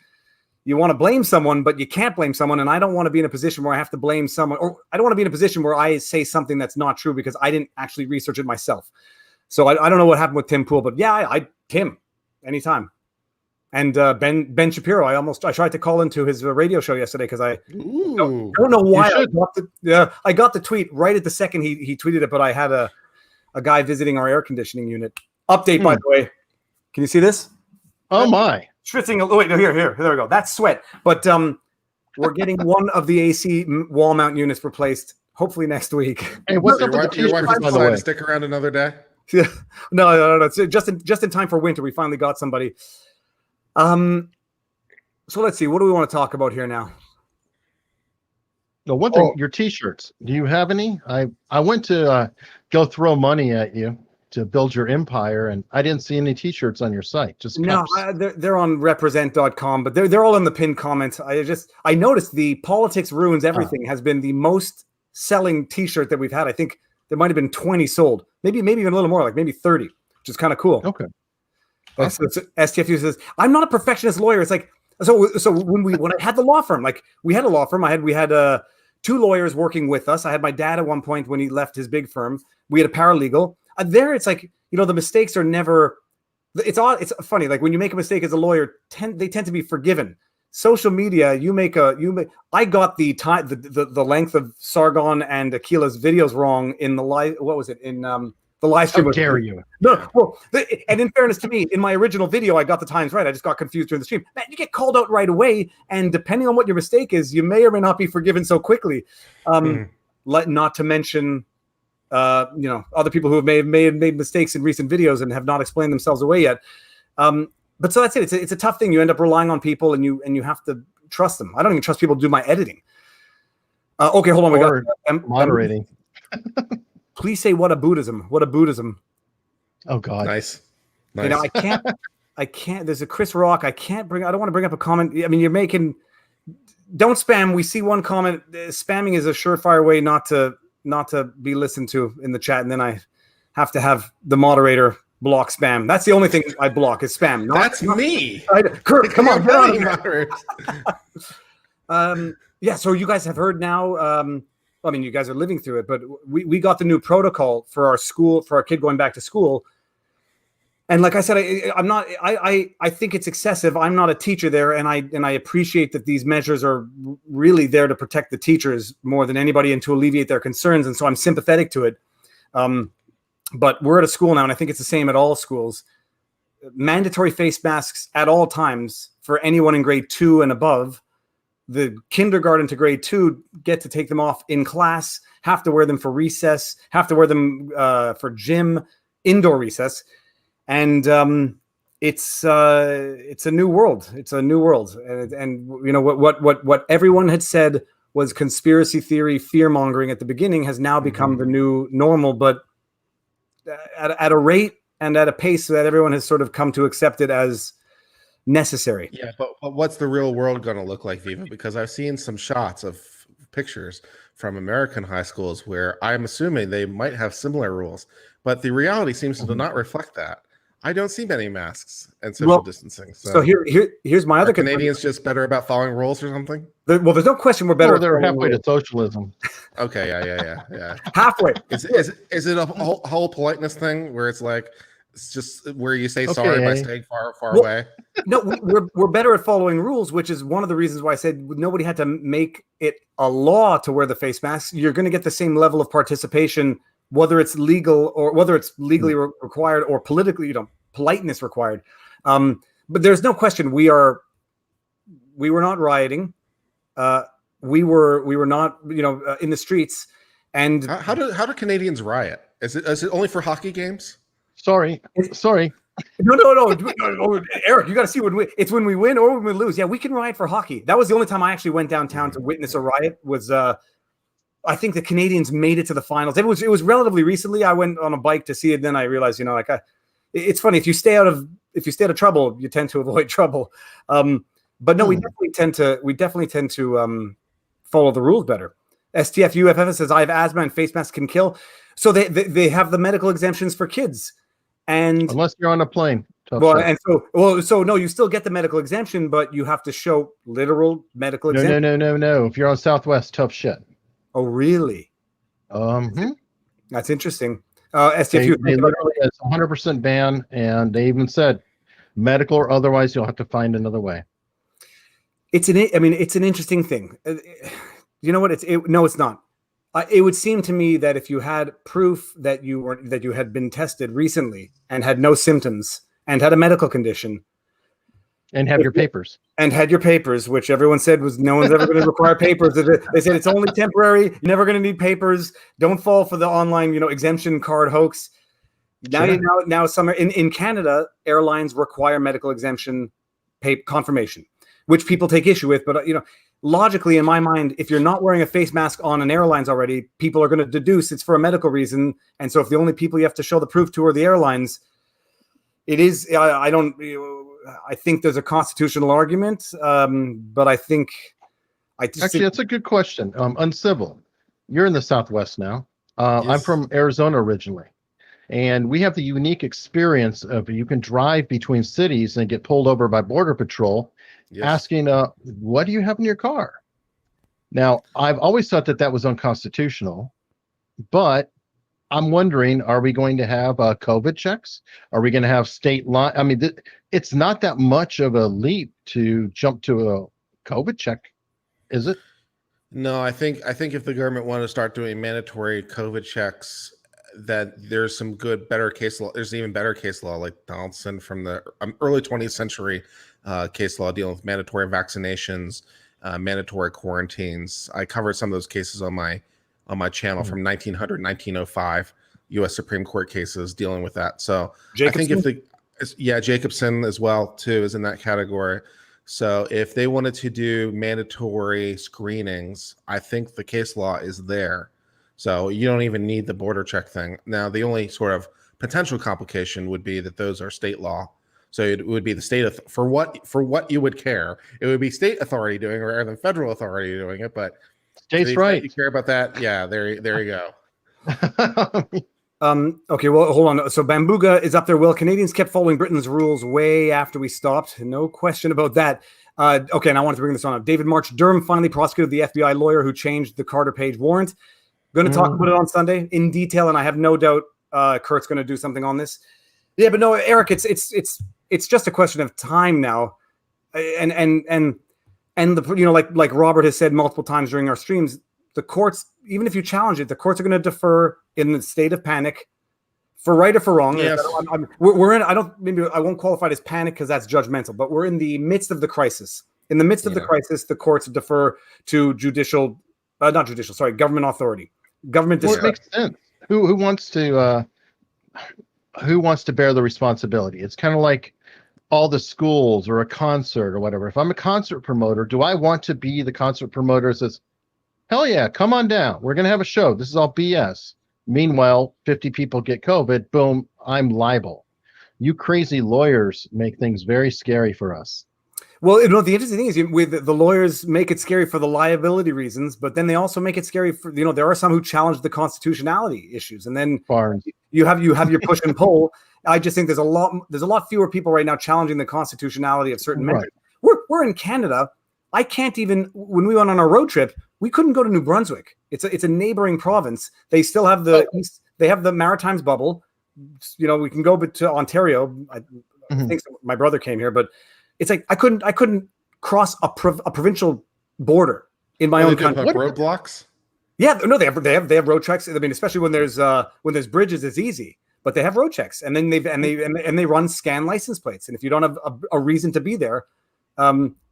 you want to blame someone, but you can't blame someone. And I don't want to be in a position where I have to blame someone, or I don't want to be in a position where I say something that's not true because I didn't actually research it myself. So I don't know what happened with Tim Pool, but yeah, Tim, anytime. And Ben Shapiro, I tried to call into his radio show yesterday because I don't know why I got the tweet right at the second he tweeted it, but I had a guy visiting our air conditioning unit. Update, by the way. Can you see this? Oh my! Schwitzing. Oh wait, no, here, there we go. That's sweat. But we're getting one of the AC wall mount units replaced. Hopefully next week. Hey, what's up with your wife decided to stick around another day? Yeah. No. It's just in time for winter. We finally got somebody. So let's see. What do we want to talk about here now? No, one thing, your T-shirts. Do you have any? I went to go throw money at you to build your empire, and I didn't see any T-shirts on your site. Just cups. No, they're on represent.com, but they're all in the pinned comments. I noticed the Politics Ruins Everything has been the most selling T-shirt that we've had. I think there might have been 20 sold, maybe even a little more, like maybe 30, which is kind of cool. Okay. That's STFU says, I'm not a perfectionist lawyer. It's like, so when I had the law firm, like we had a law firm, we had two lawyers working with us. I had my dad at one point when he left his big firm. We had a paralegal. There, it's like, the mistakes are never. It's odd. It's funny. Like when you make a mistake as a lawyer, they tend to be forgiven. Social media, I got the length of Sargon and Akila's videos wrong in the live. What was it in the live stream? How dare you? No, well, and in fairness to me, in my original video, I got the times right. I just got confused during the stream. Man, you get called out right away, and depending on what your mistake is, you may or may not be forgiven so quickly. Not to mention, other people who have made mistakes in recent videos and have not explained themselves away yet. But so that's it. It's a tough thing. You end up relying on people, and you have to trust them. I don't even trust people to do my editing. Okay, hold on. We got moderating. Please say what a Buddhism. What a Buddhism. Oh God. Nice. I can't. There's a Chris Rock. I don't want to bring up a comment. I mean, don't spam. We see one comment. Spamming is a surefire way not to be listened to in the chat, and then I have to have the moderator block spam. That's the only thing I block is spam. That's me. Kurt, come on. Yeah. So you guys have heard now. You guys are living through it, but we got the new protocol for our school, for our kid going back to school. And like I said, I think it's excessive. I'm not a teacher there, and I appreciate that these measures are really there to protect the teachers more than anybody and to alleviate their concerns. And so I'm sympathetic to it. But we're at a school now, and I think it's the same at all schools. Mandatory face masks at all times for anyone in grade 2 and above. The kindergarten to grade 2 get to take them off in class, have to wear them for recess, have to wear them for gym, indoor recess. And it's a new world. It's a new world. And what everyone had said was conspiracy theory, fear mongering at the beginning has now become the new normal, but at a rate and at a pace that everyone has sort of come to accept it as necessary. Yeah, but what's the real world going to look like, Viva? Because I've seen some shots of pictures from American high schools where I'm assuming they might have similar rules, but the reality seems to not reflect that. I don't see many masks and social distancing. So here's my other concern. Canadians just better about following rules or something? There's no question we're better. They're halfway to socialism. Okay, yeah. Halfway. Is it a whole politeness thing where it's like it's just where you say sorry by staying far away? No, we're better at following rules, which is one of the reasons why I said nobody had to make it a law to wear the face mask. You're going to get the same level of participation, whether it's legal or whether it's legally required or politically, politeness required. But there's no question we were not rioting. We were not, in the streets. And how do Canadians riot? Is it only for hockey games? Sorry. No. Eric, you got to see it's when we win or when we lose. Yeah, we can riot for hockey. That was the only time I actually went downtown to witness a riot. Was I think the Canadians made it to the finals. It was relatively recently. I went on a bike to see it. Then I realized, it's funny if you stay out of trouble, you tend to avoid trouble. But no, we definitely tend to follow the rules better. STF UFF says I have asthma and face masks can kill. So they have the medical exemptions for kids, and unless you're on a plane. So no, you still get the medical exemption, but you have to show literal medical exemption. No. If you're on Southwest, tough shit. Oh, really? That's interesting. STF they literally it's 100% ban, and they even said medical or otherwise, you'll have to find another way. It's an interesting thing. You know what? No, it's not. It would seem to me that if you had proof that you had been tested recently and had no symptoms and had a medical condition and have your papers which everyone said was no one's ever going to require papers. They said it's only temporary. You're never going to need papers. Don't fall for the online, exemption card hoax. Now somewhere in Canada, airlines require medical exemption confirmation, which people take issue with. But logically, in my mind, if you're not wearing a face mask on an airlines already, people are going to deduce it's for a medical reason. And so if the only people you have to show the proof to are the airlines, it is. I think there's a constitutional argument, but I think that's a good question. Uncivil, you're in the Southwest now. Yes. I'm from Arizona originally, and we have the unique experience of you can drive between cities and get pulled over by Border Patrol. Yes. Asking, what do you have in your car? Now, I've always thought that that was unconstitutional, but I'm wondering, are we going to have COVID checks? Are we going to have state line? I mean, it's not that much of a leap to jump to a COVID check, is it? No, I think if the government wanted to start doing mandatory COVID checks, that there's some good, better case law. There's even better case law like Donaldson from the early 20th century case law dealing with mandatory vaccinations, mandatory quarantines. I covered some of those cases on my channel from 1900, 1905 U.S. Supreme Court cases dealing with that. So Jacobson? I think Jacobson as well too is in that category. So if they wanted to do mandatory screenings, I think the case law is there. So you don't even need the border check thing. Now, the only sort of potential complication would be that those are state law. So it would be the state for what you would care. It would be state authority doing it rather than federal authority doing it. But States' right. You care about that? Yeah, there you go. Okay, well, hold on. So Bambuga is up there. Well, Canadians kept following Britain's rules way after we stopped. No question about that. Okay, and I wanted to bring this on. David March Durham finally prosecuted the FBI lawyer who changed the Carter Page warrant. Going to talk about it on Sunday in detail, and I have no doubt Kurt's going to do something on this. Yeah, but no, Eric, it's just a question of time now, and the like Robert has said multiple times during our streams, the courts, even if you challenge it, the courts are going to defer in the state of panic, for right or for wrong. Yes. We're in. I won't qualify it as panic because that's judgmental, but we're in the midst of the crisis. In the midst of the crisis, the courts defer to government authority. Government. Well, it makes sense. Who wants to bear the responsibility? It's kind of like all the schools or a concert or whatever. If I'm a concert promoter, do I want to be the concert promoter that says, hell yeah, come on down. We're going to have a show. This is all BS. Meanwhile, 50 people get COVID. Boom, I'm liable. You crazy lawyers make things very scary for us. Well, the interesting thing is with the lawyers make it scary for the liability reasons, but then they also make it scary for, there are some who challenge the constitutionality issues. And then Barnes. you have your push and pull. I just think there's a lot fewer people right now challenging the constitutionality of certain measures. We're in Canada. I can't even, when we went on our road trip, we couldn't go to New Brunswick. It's a neighboring province. They still have they have the Maritimes bubble. We can go to Ontario. I think my brother came here, but it's like I couldn't cross a provincial border in my own country. Like roadblocks? Yeah, no, they have road checks. I mean, especially when there's bridges, it's easy. But they have road checks, and then they run scan license plates. And if you don't have a reason to be there,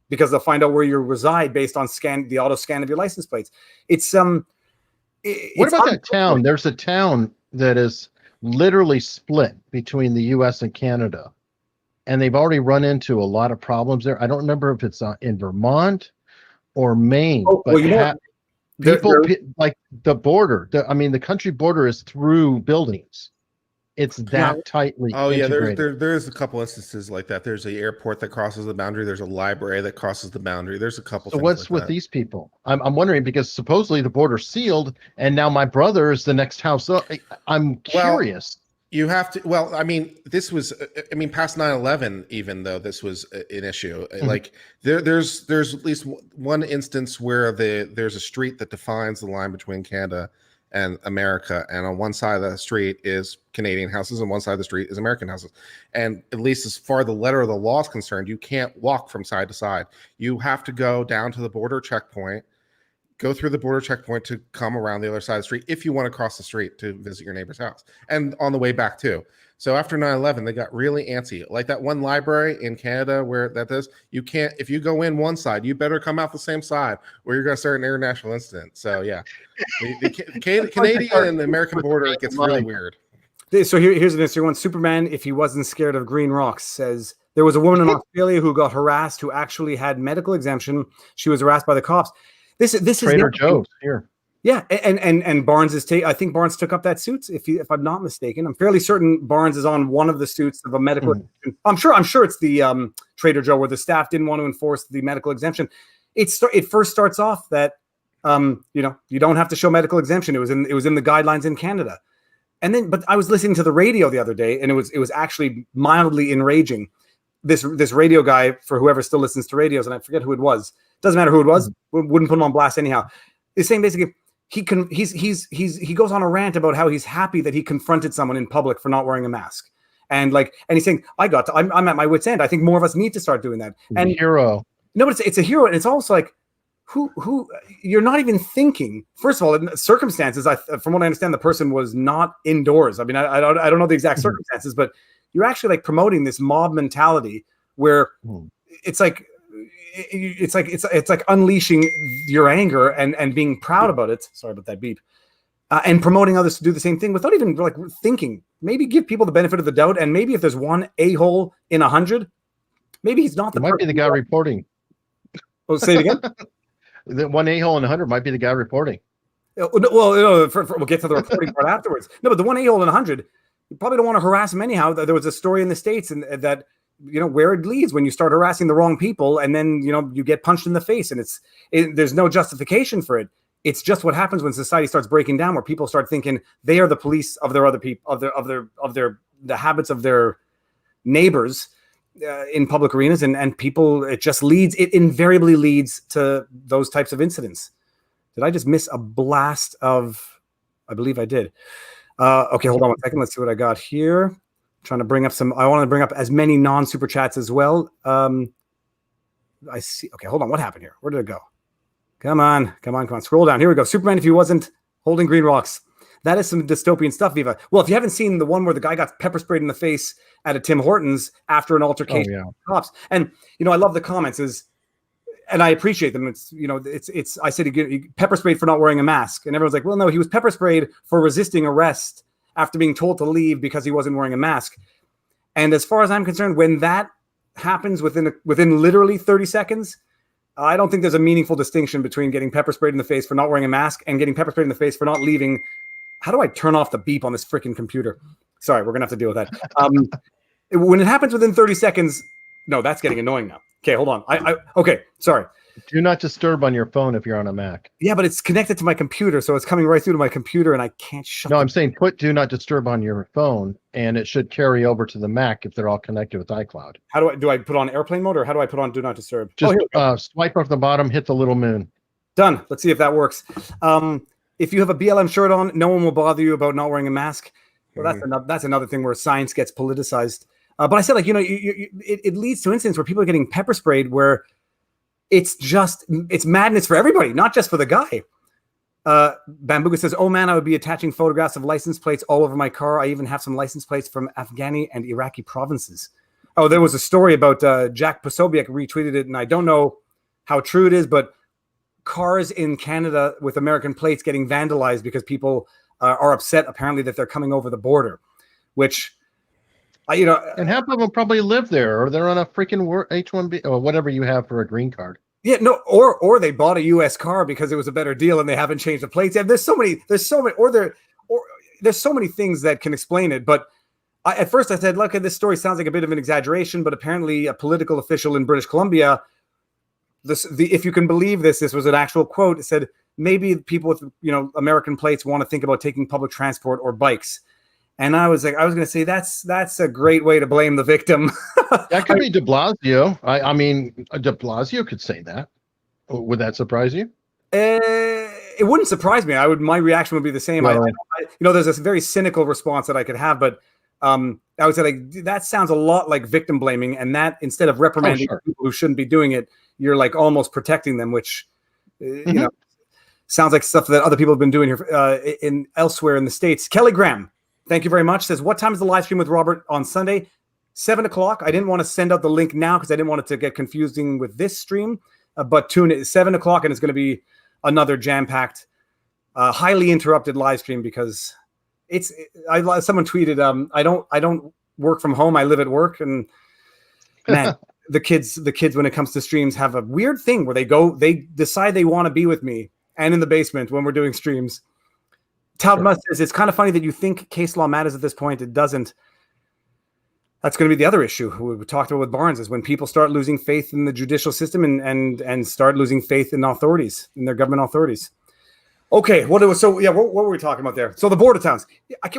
because they'll find out where you reside based on the auto scan of your license plates. What about that town? There's a town that is literally split between the U.S. and Canada, and they've already run into a lot of problems there. I don't remember if it's in Vermont or Maine, but people like the border. The country border is through buildings. It's that tightly integrated. There's a couple instances like that. There's the airport that crosses the boundary. There's a library that crosses the boundary. There's a couple. So what's with these people? I'm wondering, because supposedly the border's sealed, and now my brother is the next house up. I'm curious. You have to. Well, this was. Past 9/11, even though this was an issue, like there's at least one instance where there's a street that defines the line between Canada and America, and on one side of the street is Canadian houses and one side of the street is American houses. And at least as far the letter of the law is concerned, you can't walk from side to side. You have to go down to the border checkpoint, go through the border checkpoint to come around the other side of the street if you want to cross the street to visit your neighbor's house, and on the way back too. So after 9/11, they got really antsy. Like that one library in Canada where that does, you can't, if you go in one side, you better come out the same side or you're going to start an international incident. So yeah, the Canadian and the American border, it gets really weird. So here's an interesting one. Superman, if he wasn't scared of green rocks, says there was a woman in Australia who got harassed, who actually had medical exemption. She was harassed by the cops. This is Trader Joe's here. Yeah, and Barnes is I think Barnes took up that suit, if I'm not mistaken. I'm fairly certain Barnes is on one of the suits of a medical exemption. I'm sure it's the Trader Joe where the staff didn't want to enforce the medical exemption. It first starts off that you don't have to show medical exemption. It was in the guidelines in Canada. And then, but I was listening to the radio the other day, and it was actually mildly enraging. This radio guy, for whoever still listens to radios, and I forget who it was, Doesn't matter who it was. Wouldn't put him on blast anyhow. He's saying basically he goes on a rant about how he's happy that he confronted someone in public for not wearing a mask. And he's saying, I'm at my wit's end. I think more of us need to start doing that. And hero. No, but it's a hero. And it's also like, who you're not even thinking. First of all, in circumstances, from what I understand, the person was not indoors. I mean, I don't know the exact circumstances, but you're actually like promoting this mob mentality where it's like unleashing your anger and being proud about it. Sorry about that beep. And promoting others to do the same thing without even like thinking. Maybe give people the benefit of the doubt, and maybe if there's one a-hole in 100, maybe he's not the. It might be the guy reporting. Oh, say it again. The one a-hole in 100 might be the guy reporting. Well, we'll get to the reporting part afterwards. No, but the one a-hole in 100, you probably don't want to harass him anyhow. There was a story in the States and that where it leads when you start harassing the wrong people, and then you get punched in the face, and there's no justification for it. It's just what happens when society starts breaking down, where people start thinking they are the police of their other people, of the habits of their neighbors in public arenas, and people. It invariably leads to those types of incidents. Did I just miss a blast of? I believe I did. Okay, hold on 1 second. Let's see what I got here. I'm trying to bring up some. I want to bring up as many non-super chats as well. I see. Okay, hold on. What happened here? Where did it go? Come on. Scroll down. Here we go. Superman, if he wasn't holding green rocks. That is some dystopian stuff, Viva. Well, if you haven't seen the one where the guy got pepper sprayed in the face at a Tim Hortons after an altercation with cops. And, I love the comments and I appreciate them. I said he pepper sprayed for not wearing a mask. And everyone's like, well, no, he was pepper sprayed for resisting arrest after being told to leave because he wasn't wearing a mask. And as far as I'm concerned, when that happens within literally 30 seconds, I don't think there's a meaningful distinction between getting pepper sprayed in the face for not wearing a mask and getting pepper sprayed in the face for not leaving. How do I turn off the beep on this freaking computer? Sorry, we're going to have to deal with that. When it happens within 30 seconds, no, that's getting annoying now. Okay, hold on. Okay, sorry. Do not disturb on your phone if you're on a Mac. Yeah, but it's connected to my computer, so it's coming right through to my computer, and I can't shut it. No, I'm saying put do not disturb on your phone, and it should carry over to the Mac if they're all connected with iCloud. How do I put on airplane mode, or how do I put on do not disturb? Just swipe up the bottom, hit the little moon. Done. Let's see if that works. If you have a BLM shirt on, no one will bother you about not wearing a mask. Well, that's another thing where science gets politicized. But I said, it leads to incidents where people are getting pepper sprayed where it's madness for everybody, not just for the guy. Bambuga says, oh man, I would be attaching photographs of license plates all over my car. I even have some license plates from Afghani and Iraqi provinces. Oh, there was a story about Jack Posobiec retweeted it, and I don't know how true it is, but cars in Canada with American plates getting vandalized because people are upset apparently that they're coming over the border, which and half of them probably live there, or they're on a freaking H-1B or whatever you have for a green card. Yeah, no, or they bought a U.S. car because it was a better deal and they haven't changed the plates. And there's so many things that can explain it. But at first I said, look, this story sounds like a bit of an exaggeration, but apparently a political official in British Columbia, if you can believe this was an actual quote. It said maybe people with American plates want to think about taking public transport or bikes. And I was going to say that's a great way to blame the victim. That could be de Blasio. I mean, de Blasio could say that. Would that surprise you? It wouldn't surprise me. My reaction would be the same. Well, there's this very cynical response that I could have, but I would say that sounds a lot like victim blaming, and that instead of reprimanding people who shouldn't be doing it, you're like almost protecting them, which sounds like stuff that other people have been doing here elsewhere in the States. Kelly Graham, thank you very much. Says, what time is the live stream with Robert on Sunday? 7:00. I didn't want to send out the link now because I didn't want it to get confusing with this stream. But tune in 7:00, and it's going to be another jam-packed, highly interrupted live stream because someone tweeted, I don't work from home. I live at work, and man, the kids when it comes to streams have a weird thing where they decide they want to be with me and in the basement when we're doing streams. Talbot says, it's kind of funny that you think case law matters at this point. It doesn't. That's going to be the other issue we talked about with Barnes, is when people start losing faith in the judicial system and start losing faith in authorities, in their government authorities. Okay, what were we talking about there? So the border towns.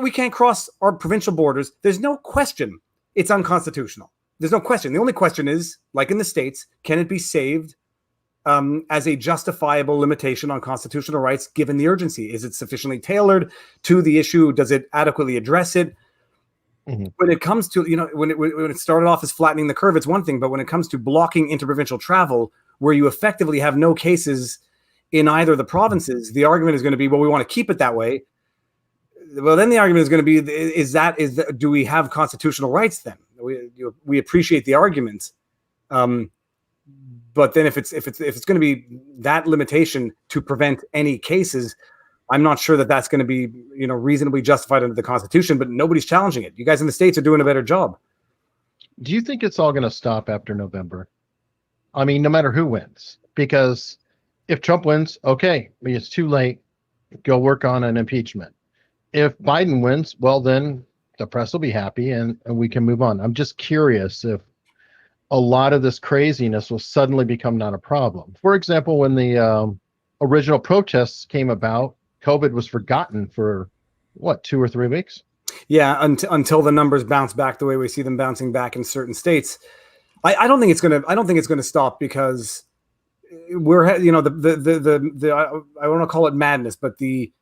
We can't cross our provincial borders. There's no question it's unconstitutional. There's no question. The only question is, like in the States, can it be saved as a justifiable limitation on constitutional rights given the urgency? Is it sufficiently tailored to the issue? Does it adequately address it? When it comes to, when it started off as flattening the curve, it's one thing, but when it comes to blocking interprovincial travel, where you effectively have no cases in either of the provinces, the argument is going to be, well, we want to keep it that way. Well, then the argument is going to be, do we have constitutional rights then? We appreciate the argument. But then if it's going to be that limitation to prevent any cases, I'm not sure that that's going to be, reasonably justified under the Constitution, but nobody's challenging it. You guys in the States are doing a better job. Do you think it's all going to stop after November? I mean, no matter who wins, because if Trump wins, okay, it's too late. Go work on an impeachment. If Biden wins, well, then the press will be happy and we can move on. I'm just curious if a lot of this craziness will suddenly become not a problem. For example, when the original protests came about, COVID was forgotten for 2 or 3 weeks. Yeah, until the numbers bounce back the way we see them bouncing back in certain states. I don't think it's gonna stop, because we're, I want to call it madness, but the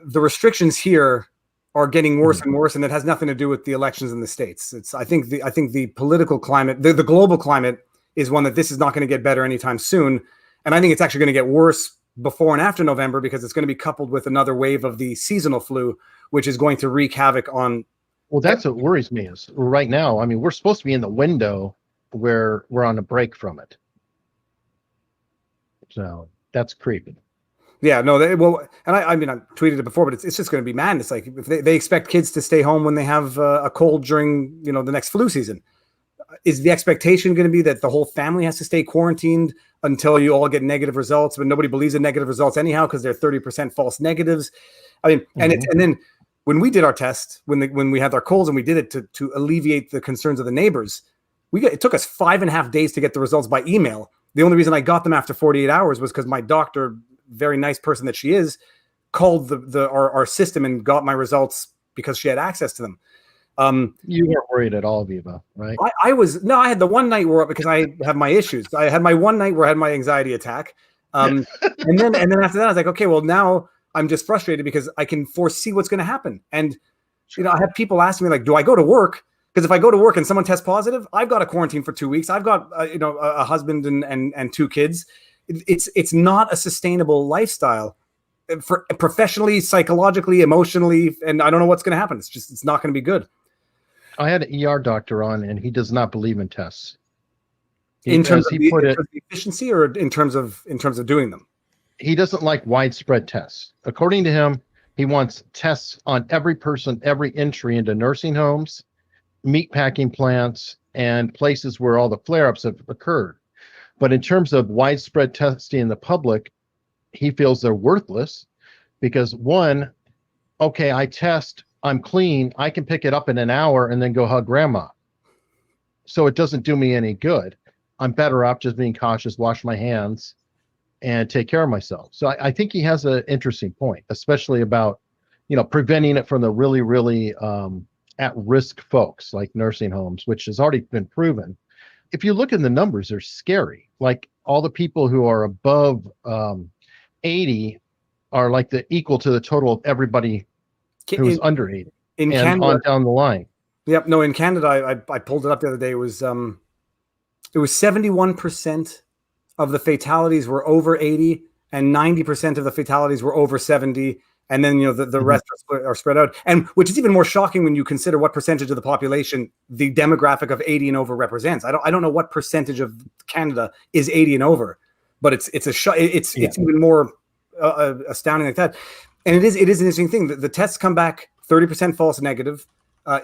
restrictions here are getting worse and worse, and it has nothing to do with the elections in the States. I think the political climate, the global climate, is one that this is not going to get better anytime soon, and I think it's actually going to get worse before and after November, because it's going to be coupled with another wave of the seasonal flu, which is going to wreak havoc on. Well, that's what worries me is right now. I mean, we're supposed to be in the window where we're on a break from it. So that's creepy. Yeah, no, and I mean, I tweeted it before, but it's just going to be madness. Like, if they expect kids to stay home when they have a cold during, the next flu season. Is the expectation going to be that the whole family has to stay quarantined until you all get negative results, but nobody believes in negative results anyhow because they're 30% false negatives? I mean, and then when we did our test, when we had our colds and we did it to alleviate the concerns of the neighbors, it took us 5.5 days to get the results by email. The only reason I got them after 48 hours was because my doctor, very nice person that she is, called our system and got my results because she had access to them. You weren't worried at all, Viva, right? I had the one night where, because I have my issues. I had my one night where I had my anxiety attack. And then after that, I was like, okay, well, now I'm just frustrated because I can foresee what's going to happen. And, I have people asking me, like, do I go to work? Because if I go to work and someone tests positive, I've got to quarantine for 2 weeks. I've got, a husband and 2 kids. It's not a sustainable lifestyle for professionally, psychologically, emotionally. And I don't know what's going to happen. It's not going to be good. I had an ER doctor on, and he does not believe in tests. In terms of the efficiency, or in terms of doing them? He doesn't like widespread tests. According to him, he wants tests on every person, every entry into nursing homes, meatpacking plants, and places where all the flare-ups have occurred. But in terms of widespread testing in the public, he feels they're worthless because, one, okay, I test, I'm clean, I can pick it up in an hour and then go hug grandma. So it doesn't do me any good. I'm better off just being cautious, wash my hands, and take care of myself. So I think he has an interesting point, especially about, preventing it from the really, really at-risk folks like nursing homes, which has already been proven. If you look at the numbers, they're scary. Like, all the people who are above 80 are like equal to the total of everybody who's under 80 in and Canada, on down the line. Yep. No, in Canada, I pulled it up the other day. It was 71% of the fatalities were over 80, and 90% of the fatalities were over 70. And then, the rest are spread out. And which is even more shocking when you consider what percentage of the population the demographic of 80 and over represents. I don't know what percentage of Canada is 80 and over, but it's even more astounding like that. And it is an interesting thing. The tests come back 30% false negative.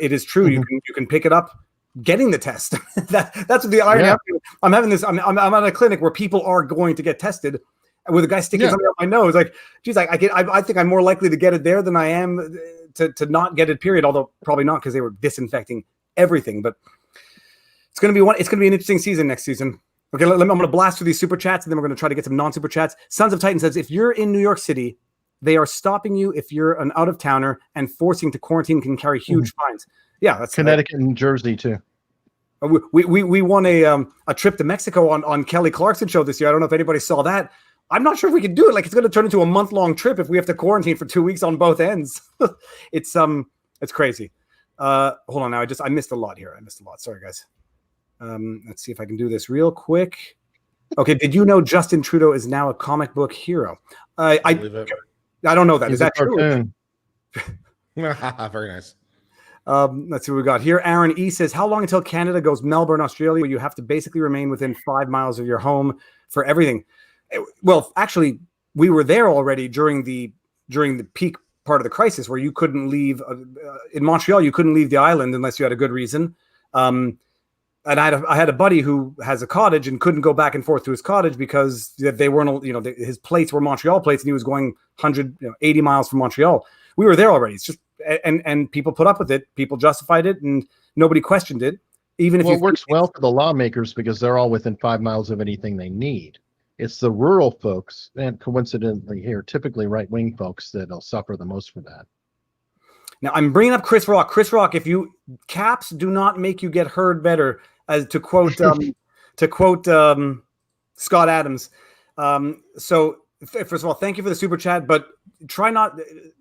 It is true. You can pick it up getting the test. That's what the irony. Yeah. I'm having this. I'm at a clinic where people are going to get tested, with a guy sticking something up my nose. Like, geez, I think I'm more likely to get it there than I am to not get it. Period. Although probably not, because they were disinfecting everything. But it's going to be an interesting season next season. Okay, I'm going to blast through these super chats, and then we're going to try to get some non-super chats. Sons of Titan says, if you're in New York City, they are stopping you if you're an out-of-towner, and forcing to quarantine can carry huge fines. Yeah, that's Connecticut and Jersey too. We won a trip to Mexico on Kelly Clarkson show this year. I don't know if anybody saw that. I'm not sure if we can do it. Like, it's going to turn into a month-long trip if we have to quarantine for 2 weeks on both ends. It's crazy. Hold on now. I missed a lot here. Sorry, guys. Let's see if I can do this real quick. Okay. Did you know Justin Trudeau is now a comic book hero? I don't know that. Is that true? Very nice. Let's see what we got here. Aaron E says, how long until Canada goes Melbourne, Australia, where you have to basically remain within 5 miles of your home for everything? Well, actually, we were there already during the peak part of the crisis, where you couldn't leave in Montreal. You couldn't leave the island unless you had a good reason. And I had a buddy who has a cottage and couldn't go back and forth to his cottage because they weren't, his plates were Montreal plates, and he was going 80 miles from Montreal. We were there already. It's just, and people put up with it. People justified it, and nobody questioned it. Even if it works well for the lawmakers because they're all within 5 miles of anything they need. It's the rural folks, and coincidentally here, typically right-wing folks, that'll suffer the most for that. Now, I'm bringing up Chris Rock. Chris Rock, if you caps do not make you get heard better, as to quote Scott Adams. So first of all, thank you for the super chat, but try not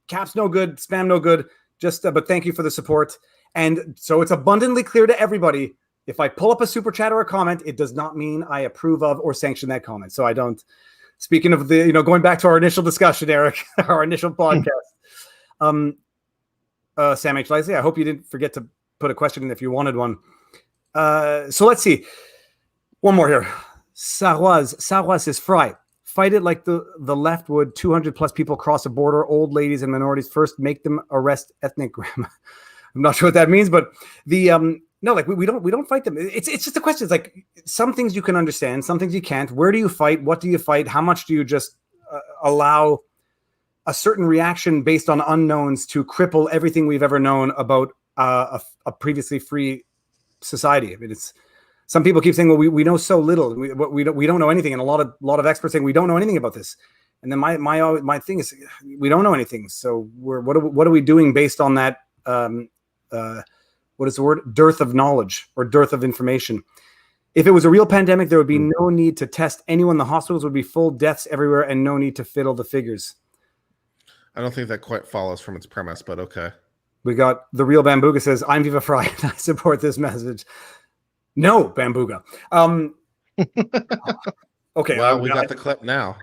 caps no good, spam no good. Just but thank you for the support. And so it's abundantly clear to everybody. If I pull up a super chat or a comment, it does not mean I approve of or sanction that comment. So I don't. Speaking of going back to our initial discussion, Eric, our initial podcast. Sam H. Leslie, I hope you didn't forget to put a question in if you wanted one. So let's see. One more here. Sarwaz is fry. Fight it like the left would. 200 plus people cross a border. Old ladies and minorities first. Make them arrest ethnic grandma. I'm not sure what that means, but the no, like we don't fight them. It's just a question. It's like some things you can understand, some things you can't. Where do you fight? What do you fight? How much do you just allow a certain reaction based on unknowns to cripple everything we've ever known about a previously free society? I mean, it's some people keep saying, well, we know so little. We don't know anything, and a lot of experts saying we don't know anything about this. And then my thing is we don't know anything. So what are we doing based on that? What is the word? Dearth of knowledge or dearth of information. If it was a real pandemic, there would be no need to test anyone. The hospitals would be full, deaths everywhere, and no need to fiddle the figures. I don't think that quite follows from its premise, but okay. We got the real Bambuga says, I'm Viva Fry, and I support this message. No, Bambuga. Okay. Well, we got the clip now.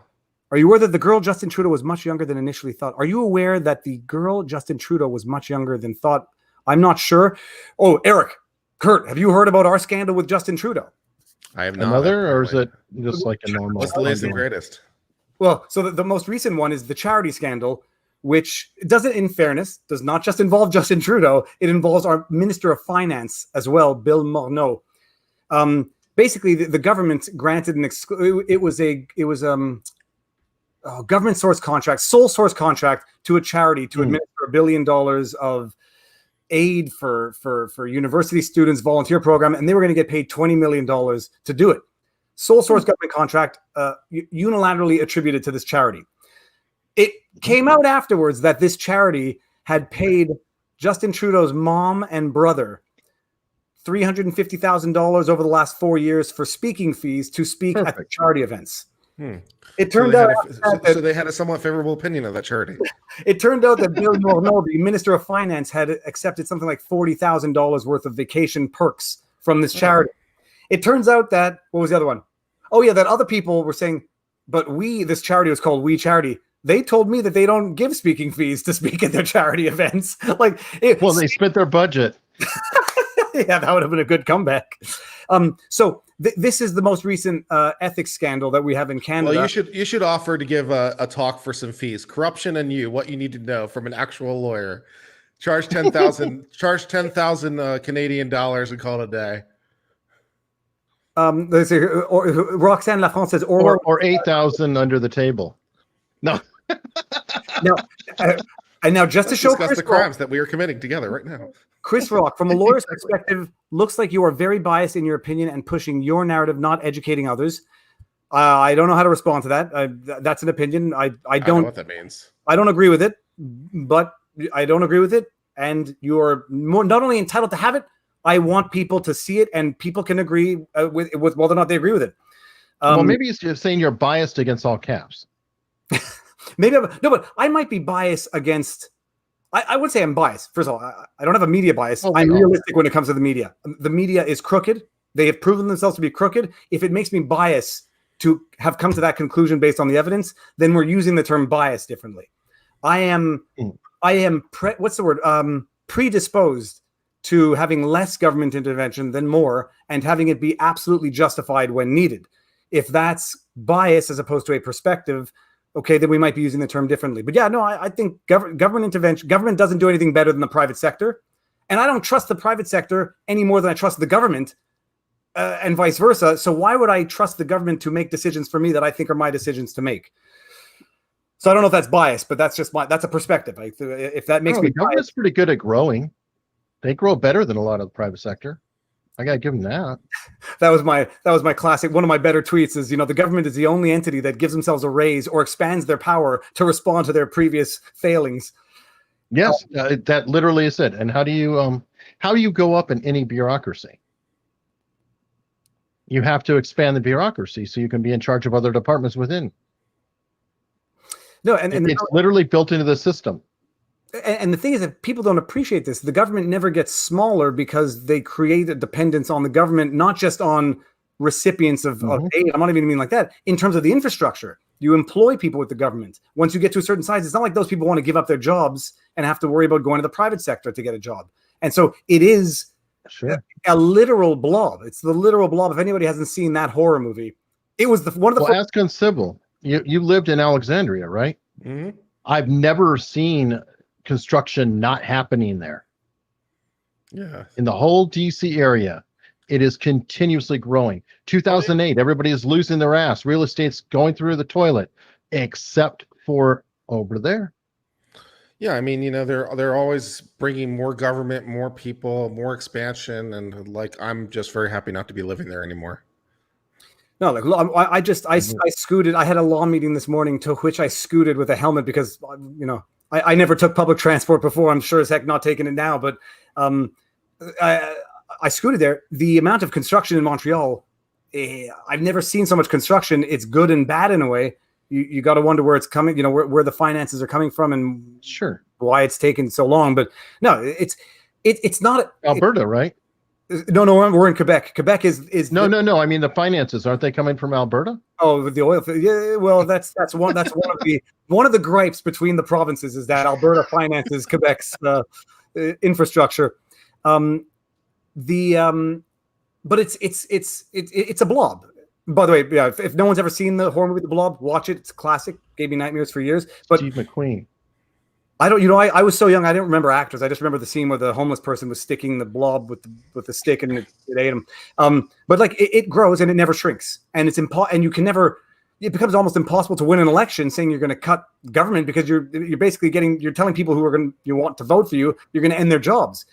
Are you aware that the girl Justin Trudeau was much younger than initially thought? Are you aware that the girl Justin Trudeau was much younger than thought? I'm not sure. Oh, Eric, Kurt, have you heard about our scandal with Justin Trudeau? I have not. Another, or is it just like a normal? What's the latest and greatest? Well, so the most recent one is the charity scandal, which doesn't, in fairness, does not just involve Justin Trudeau. It involves our Minister of Finance as well, Bill Morneau. Basically, the government granted it was a government source contract, sole source contract to a charity to administer $1 billion of aid for university students, volunteer program, and they were going to get paid $20 million to do it. Sole source government contract, unilaterally attributed to this charity. It came out afterwards that this charity had paid Justin Trudeau's mom and brother $350,000 over the last 4 years for speaking fees to speak at the charity events. It turned out so they had a somewhat favorable opinion of that charity. It turned out that Bill Morneau, the Minister of Finance, had accepted something like $40,000 worth of vacation perks from this charity. It turns out that, what was the other one? Oh yeah, that other people were saying, but this charity was called We Charity. They told me that they don't give speaking fees to speak at their charity events. Well, they spent their budget. Yeah, that would have been a good comeback. So this is the most recent ethics scandal that we have in Canada. Well, you should offer to give a talk for some fees. Corruption and what you need to know from an actual lawyer. Charge 10,000. Charge 10,000 Canadian dollars and call it a day. Let's see. Roxanne Lafrance says, or 8,000 under the table. No. No. And now, just to show discuss the crimes that we are committing together right now. Chris Rock, from a lawyer's perspective, looks like you are very biased in your opinion and pushing your narrative, not educating others. I don't know how to respond to that. That's an opinion. I don't know what that means. I don't agree with it, but I don't agree with it. And you are not only entitled to have it, I want people to see it, and people can agree with whether or not they agree with it. Well, maybe you're saying you're biased against all caps. Maybe no, but I might be biased against. I would say I'm biased. First of all, I don't have a media bias. I'm realistic when it comes to the media. The media is crooked. They have proven themselves to be crooked. If it makes me biased to have come to that conclusion based on the evidence, then we're using the term bias differently. I am predisposed to having less government intervention than more, and having it be absolutely justified when needed. If that's bias as opposed to a perspective, okay, then we might be using the term differently. But yeah, no, I think government intervention, government doesn't do anything better than the private sector. And I don't trust the private sector any more than I trust the government, and vice versa. So why would I trust the government to make decisions for me that I think are my decisions to make? So I don't know if that's bias, but that's just that's a perspective. If that makes me, the government's pretty good at growing. They grow better than a lot of the private sector. I gotta give them that. That was my classic. One of my better tweets is, the government is the only entity that gives themselves a raise or expands their power to respond to their previous failings. Yes, that literally is it. And how do you go up in any bureaucracy? You have to expand the bureaucracy so you can be in charge of other departments within. No, and it's literally built into the system. And the thing is that people don't appreciate this. The government never gets smaller because they create a dependence on the government, not just on recipients of aid. I'm not even mean like that. In terms of the infrastructure, you employ people with the government. Once you get to a certain size, it's not like those people want to give up their jobs and have to worry about going to the private sector to get a job. And so it is a literal blob. It's the literal blob. If anybody hasn't seen that horror movie, it was one of the. Well, ask Uncivil. You lived in Alexandria, right? Mm-hmm. I've never seen construction not happening there. Yeah. In the whole DC area, it is continuously growing. 2008, everybody is losing their ass. Real estate's going through the toilet, except for over there. Yeah, I mean, they're always bringing more government, more people, more expansion, and I'm just very happy not to be living there anymore. No, I scooted. I had a law meeting this morning to which I scooted with a helmet because I never took public transport before. I'm sure as heck not taking it now, but I scooted there. The amount of construction in Montreal, I've never seen so much construction. It's good and bad in a way. You got to wonder where it's coming, where the finances are coming from and why it's taken so long. But no, it's not Alberta, right? No, we're in Quebec. Quebec is no. I mean, the finances, aren't they coming from Alberta? Oh, the oil. Yeah, well, that's one of the gripes between the provinces is that Alberta finances Quebec's infrastructure. But it's a blob. By the way, yeah. If no one's ever seen the horror movie The Blob, watch it. It's a classic. Gave me nightmares for years. But Steve McQueen. I was so young, I didn't remember actors. I just remember the scene where the homeless person was sticking the blob with the stick and it ate him. But it grows and it never shrinks, and and you can never. It becomes almost impossible to win an election saying you're going to cut government because you're basically you're telling people who you want to vote for you're going to end their jobs,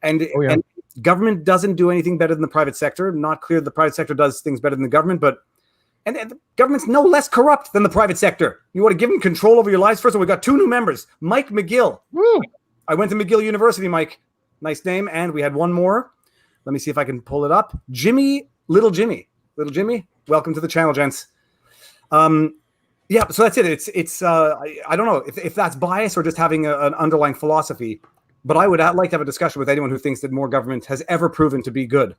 and government doesn't do anything better than the private sector. Not clear the private sector does things better than the government, but. And the government's no less corrupt than the private sector. You want to give them control over your lives? First of all, we got 2 new members. Mike McGill. Woo. I went to McGill University, Mike. Nice name. And we had one more. Let me see if I can pull it up. Little Jimmy. Welcome to the channel, gents. Yeah, so that's it. It's I don't know if that's bias or just having an underlying philosophy. But I would like to have a discussion with anyone who thinks that more government has ever proven to be good.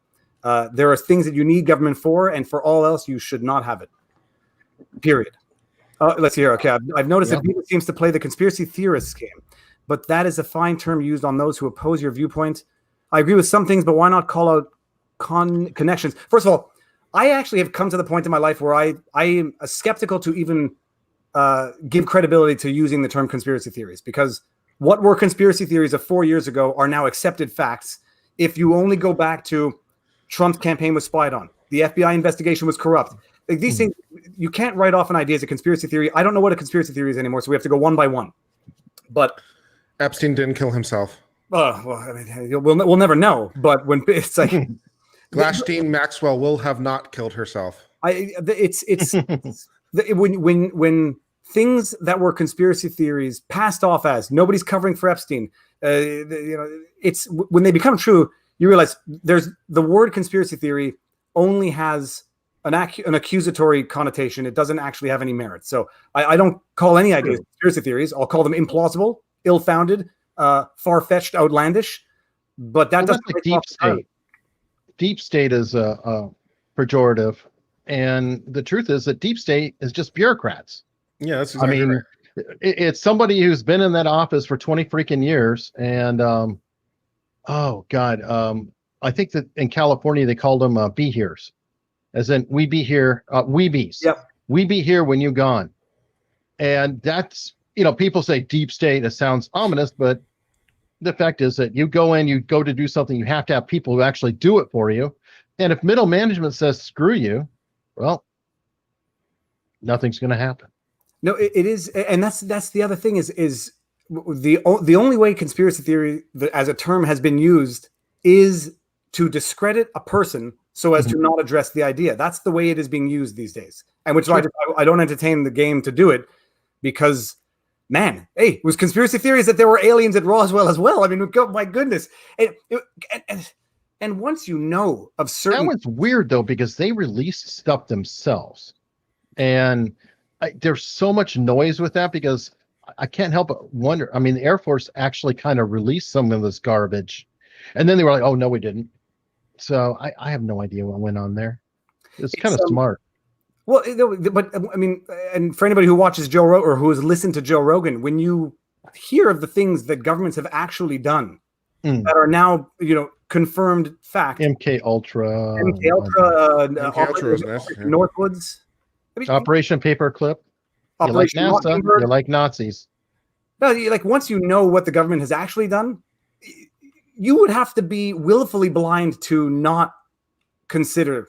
There are things that you need government for, and for all else, you should not have it. Period. Let's hear. Okay, I've noticed that people seems to play the conspiracy theorists game, but that is a fine term used on those who oppose your viewpoint. I agree with some things, but why not call out connections? First of all, I actually have come to the point in my life where I am skeptical to even give credibility to using the term conspiracy theories, because what were conspiracy theories of 4 years ago are now accepted facts. If you only go back to Trump's campaign was spied on, the FBI investigation was corrupt. These things, you can't write off an idea as a conspiracy theory. I don't know what a conspiracy theory is anymore, so we have to go one by one. But Epstein didn't kill himself. Well, I mean, we'll never know. But when it's like Gladstein Maxwell will have not killed herself. When things that were conspiracy theories passed off as nobody's covering for Epstein, it's when they become true. you realize there's the word conspiracy theory only has an accusatory connotation. It doesn't actually have any merit. So I don't call any ideas conspiracy theories. I'll call them implausible, ill-founded, far-fetched, outlandish. But that doesn't like deep state. Deep state is a pejorative, and the truth is that deep state is just bureaucrats. Yeah, that's exactly right. It's somebody who's been in that office for 20 freaking years, and oh god, I think that in California they called them be here's, as in we be here, weebies. Yep. We be here when you gone, and that's, people say deep state. It sounds ominous, but the fact is that you go to do something, you have to have people who actually do it for you. And if middle management says screw you, well, nothing's going to happen. No, it is, and that's the other thing is the only way conspiracy theory as a term has been used is to discredit a person so as to not address the idea. That's the way it is being used these days, and which I don't entertain the game to do it, because man, hey, it was conspiracy theories that there were aliens at Roswell as well. I mean, my goodness, and once you know of certain, that was weird though, because they released stuff themselves, and there's so much noise with that, because I can't help but wonder. I mean, the Air Force actually kind of released some of this garbage, and then they were like, "Oh no, we didn't." So I have no idea what went on there. It's kind of smart. Well, but I mean, and for anybody who watches Joe Rogan or who has listened to Joe Rogan, when you hear of the things that governments have actually done that are now, confirmed fact, MK Ultra, Northwoods, Operation Paperclip. You like NASA? You like Nazis? No, once you know what the government has actually done, you would have to be willfully blind to not consider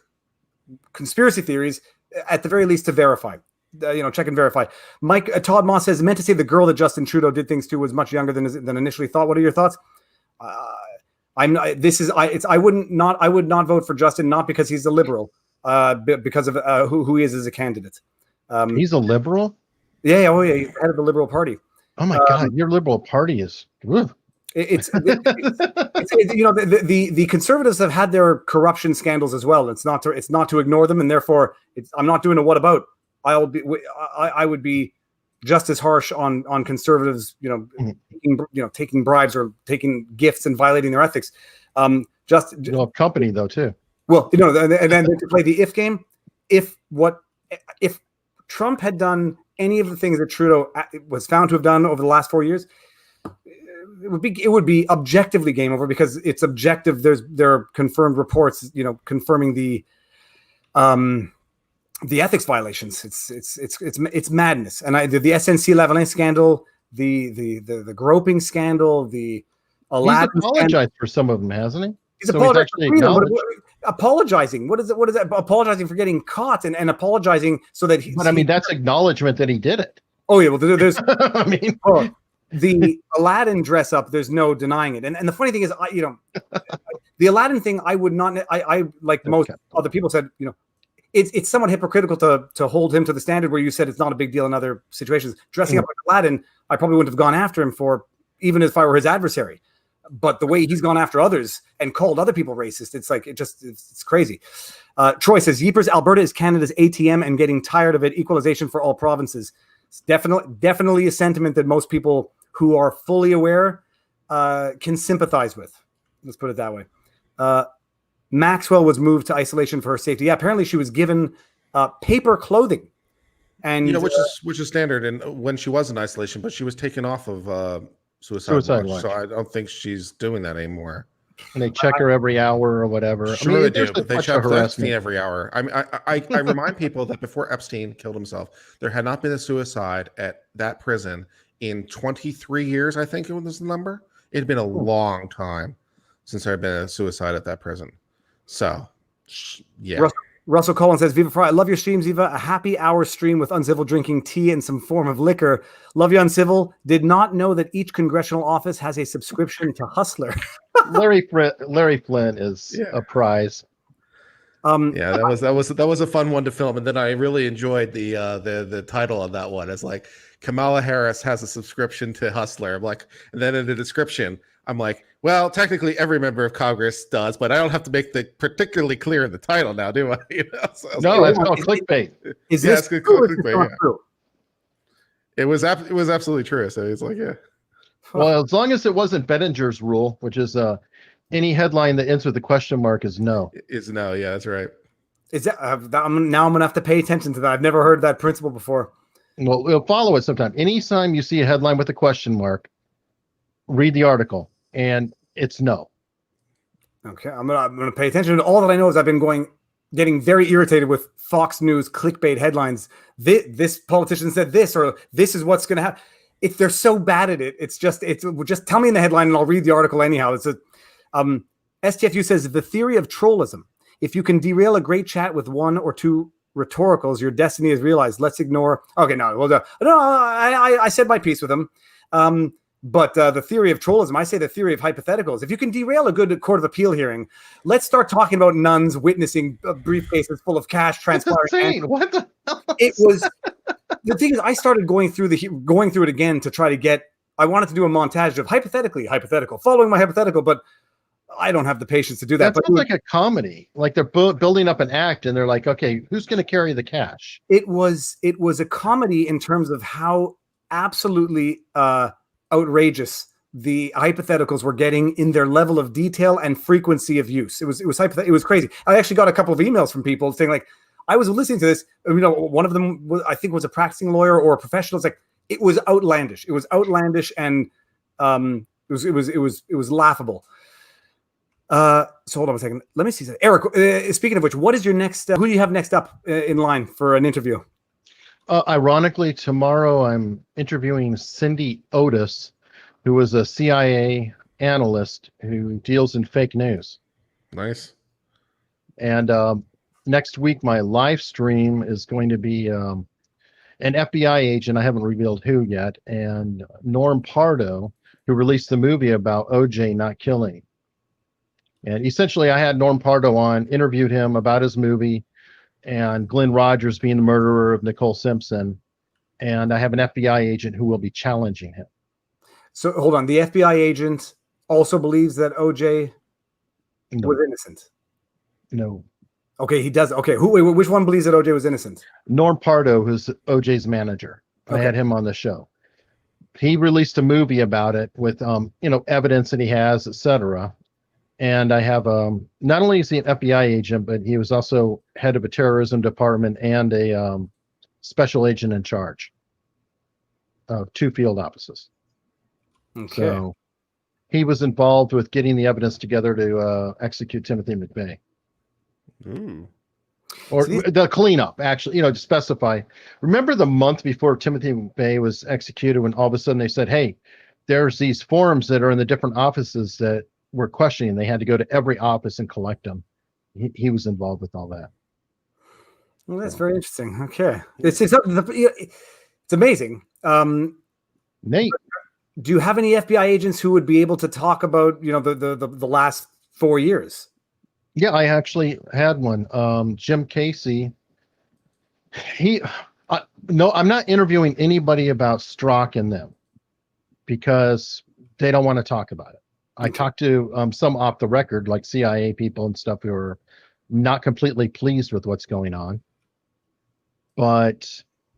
conspiracy theories, at the very least, to verify. Check and verify. Mike Todd Moss says, meant to say the girl that Justin Trudeau did things to was much younger than initially thought. What are your thoughts? I would not vote for Justin, not because he's a liberal, because of who he is as a candidate. He's a liberal? Yeah. Oh yeah, he's head of the Liberal Party. Oh my God, your Liberal Party is. It's the Conservatives have had their corruption scandals as well. It's not to ignore them, and therefore I'm not doing a what about. I would be just as harsh on Conservatives, taking bribes or taking gifts and violating their ethics. Company though too. Well, and then to play the if game. If Trump had done any of the things that Trudeau was found to have done over the last 4 years, it would be objectively game over, because it's objective. There are confirmed reports, confirming the ethics violations. It's madness. And the SNC Lavalin scandal, the groping scandal, the Aladdin. He's apologized for some of them, hasn't he? He's apologizing. What is that? Apologizing for getting caught and apologizing so that he. But I mean, that's acknowledgement that he did it. Oh yeah, well, there's. I mean, the Aladdin dress up. There's no denying it. And the funny thing is, the Aladdin thing, I would not. I like most other people said, it's somewhat hypocritical to hold him to the standard where you said it's not a big deal in other situations. Dressing up like Aladdin, I probably wouldn't have gone after him for, even if I were his adversary. But the way he's gone after others and called other people racist, it's crazy. Troy says, Yeepers, Alberta is Canada's ATM and getting tired of it. Equalization for all provinces. It's definitely a sentiment that most people who are fully aware can sympathize with. Let's put it that way. Maxwell was moved to isolation for her safety. Yeah, apparently she was given paper clothing. And which is standard, and when she was in isolation, but she was taken off of suicide watch, so I don't think she's doing that anymore. And they check her every hour or whatever. Sure, they do, but they check Epstein every hour. I mean, I remind people that before Epstein killed himself, there had not been a suicide at that prison in 23 years. I think it was the number. It had been a long time since there had been a suicide at that prison. So, yeah. Russell Collins says, Viva Fry, I love your streams, Eva. A happy hour stream with Uncivil drinking tea and some form of liquor. Love you, Uncivil. Did not know that each congressional office has a subscription to Hustler. Larry Flynn is a prize. That was a fun one to film, and then I really enjoyed the title of that one. It's like Kamala Harris has a subscription to Hustler. I'm like, and then in the description, I'm like, Well, technically, every member of Congress does, but I don't have to make the particularly clear in the title now, do I? No, that's called clickbait. Is Yeah, this it's good true or is this clickbait, not yeah. true? It was absolutely true. So it's like, yeah, Well, as long as it wasn't Bettinger's rule, which is any headline that ends with a question mark is no. is no, yeah, that's right. Is that now I'm gonna have to pay attention to that. I've never heard that principle before. Well, we'll follow it sometime. Anytime you see a headline with a question mark, read the article, and it's no. Okay, I'm gonna pay attention. And all that I know is I've been getting very irritated with Fox News clickbait headlines. This politician said this, or this is what's gonna happen. They're so bad at it. It's just tell me in the headline and I'll read the article anyhow. It's STFU says the theory of trollism. If you can derail a great chat with one or two rhetoricals, your destiny is realized. Let's ignore. Okay, no, well, no, I said my piece with them. But the theory of trollism, I say the theory of hypotheticals. If you can derail a good court of appeal hearing, let's start talking about nuns witnessing briefcases full of cash transpiring. That's insane. What the hell? It was the thing is, I started going through it again to try to get. I wanted to do a montage of hypothetical, following my hypothetical, but I don't have the patience to do that. That sounds like a comedy. Like they're building up an act, and they're like, okay, who's going to carry the cash? It was a comedy in terms of how absolutely outrageous the hypotheticals were getting in their level of detail and frequency of use. It was crazy. I actually got a couple of emails from people saying like, I was listening to this. One of them I think was a practicing lawyer or a professional. It's like it was outlandish. It was outlandish, and it was laughable. So hold on a second. Let me see. Eric, speaking of which, what is your next? Who do you have next up in line for an interview? Ironically, tomorrow I'm interviewing Cindy Otis, who was a CIA analyst who deals in fake news. Nice. And next week, my live stream is going to be an FBI agent. I haven't revealed who yet. And Norm Pardo, who released the movie about OJ not killing. And essentially, I had Norm Pardo on, interviewed him about his movie, and Glenn Rogers being the murderer of Nicole Simpson. And I have an FBI agent who will be challenging him. So hold on. The FBI agent also believes that OJ was innocent. No. Okay, he does. Okay, which one believes that OJ was innocent? Norm Pardo, who's OJ's manager. Okay. I had him on the show. He released a movie about it with evidence that he has, etc. And I have not only is he an FBI agent, but he was also head of a terrorism department and a special agent in charge of 2 field offices. Okay. So he was involved with getting the evidence together to execute Timothy McVeigh. Ooh. Or the cleanup, actually, to specify. Remember the month before Timothy McVeigh was executed when all of a sudden they said, hey, there's these forms that are in the different offices that were questioning. They had to go to every office and collect them. He was involved with all that. Well, that's very interesting. Okay. It's amazing. Nate, do you have any FBI agents who would be able to talk about, the last 4 years? Yeah, I actually had one. Jim Casey. No, I'm not interviewing anybody about Strzok and them because they don't want to talk about it. I talked to some off the record, like CIA people and stuff, who are not completely pleased with what's going on. But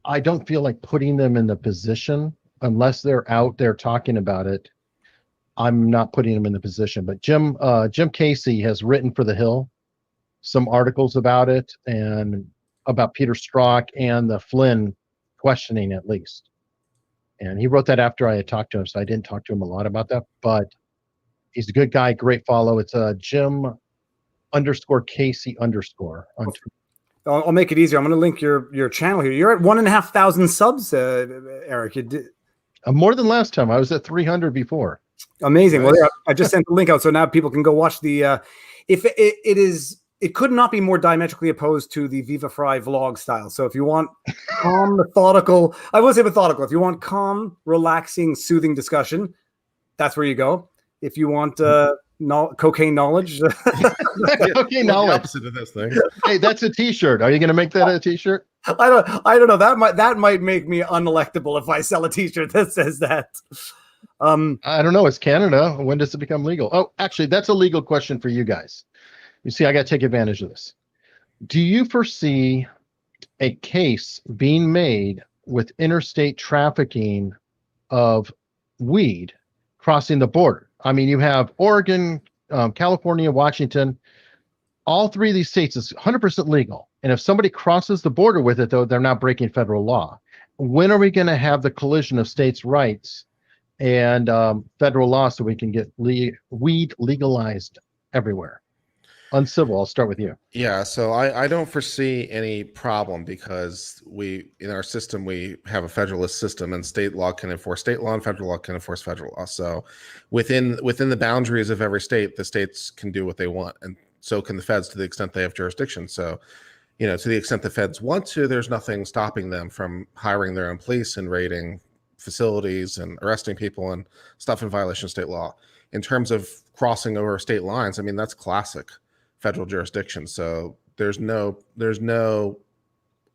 I don't feel like putting them in the position unless they're out there talking about it. I'm not putting them in the position. But Jim Casey has written for The Hill some articles about it and about Peter Strzok and the Flynn questioning, at least. And he wrote that after I had talked to him, so I didn't talk to him a lot about that. But he's a good guy, great follow. It's Jim _Casey_ on Twitter. I'll make it easier. I'm going to link your channel here. You're at 1,500 subs, Eric. You did more than last time. I was at 300 before. Amazing. Nice. Well, I just sent the link out, so now people can go watch the. If it could not be more diametrically opposed to the Viva Fry vlog style. So if you want calm, methodical, I will say methodical. If you want calm, relaxing, soothing discussion, that's where you go. If you want cocaine knowledge, cocaine knowledge. Opposite of this thing. Hey, that's a T-shirt. Are you going to make that a T-shirt? I don't know. That might make me unelectable if I sell a T-shirt that says that. I don't know. It's Canada. When does it become legal? Oh, actually, that's a legal question for you guys. You see, I got to take advantage of this. Do you foresee a case being made with interstate trafficking of weed crossing the border? I mean, you have Oregon, California, Washington. All three of these states is 100% legal. And if somebody crosses the border with it, though, they're not breaking federal law. When are we going to have the collision of states' rights and federal law so we can get weed legalized everywhere? Uncivil, I'll start with you. Yeah, so I don't foresee any problem because in our system, we have a federalist system, and state law can enforce state law and federal law can enforce federal law. So within the boundaries of every state, the states can do what they want, and so can the feds to the extent they have jurisdiction. So, to the extent the feds want to, there's nothing stopping them from hiring their own police and raiding facilities and arresting people and stuff in violation of state law. In terms of crossing over state lines, I mean, that's classic federal jurisdiction. So there's no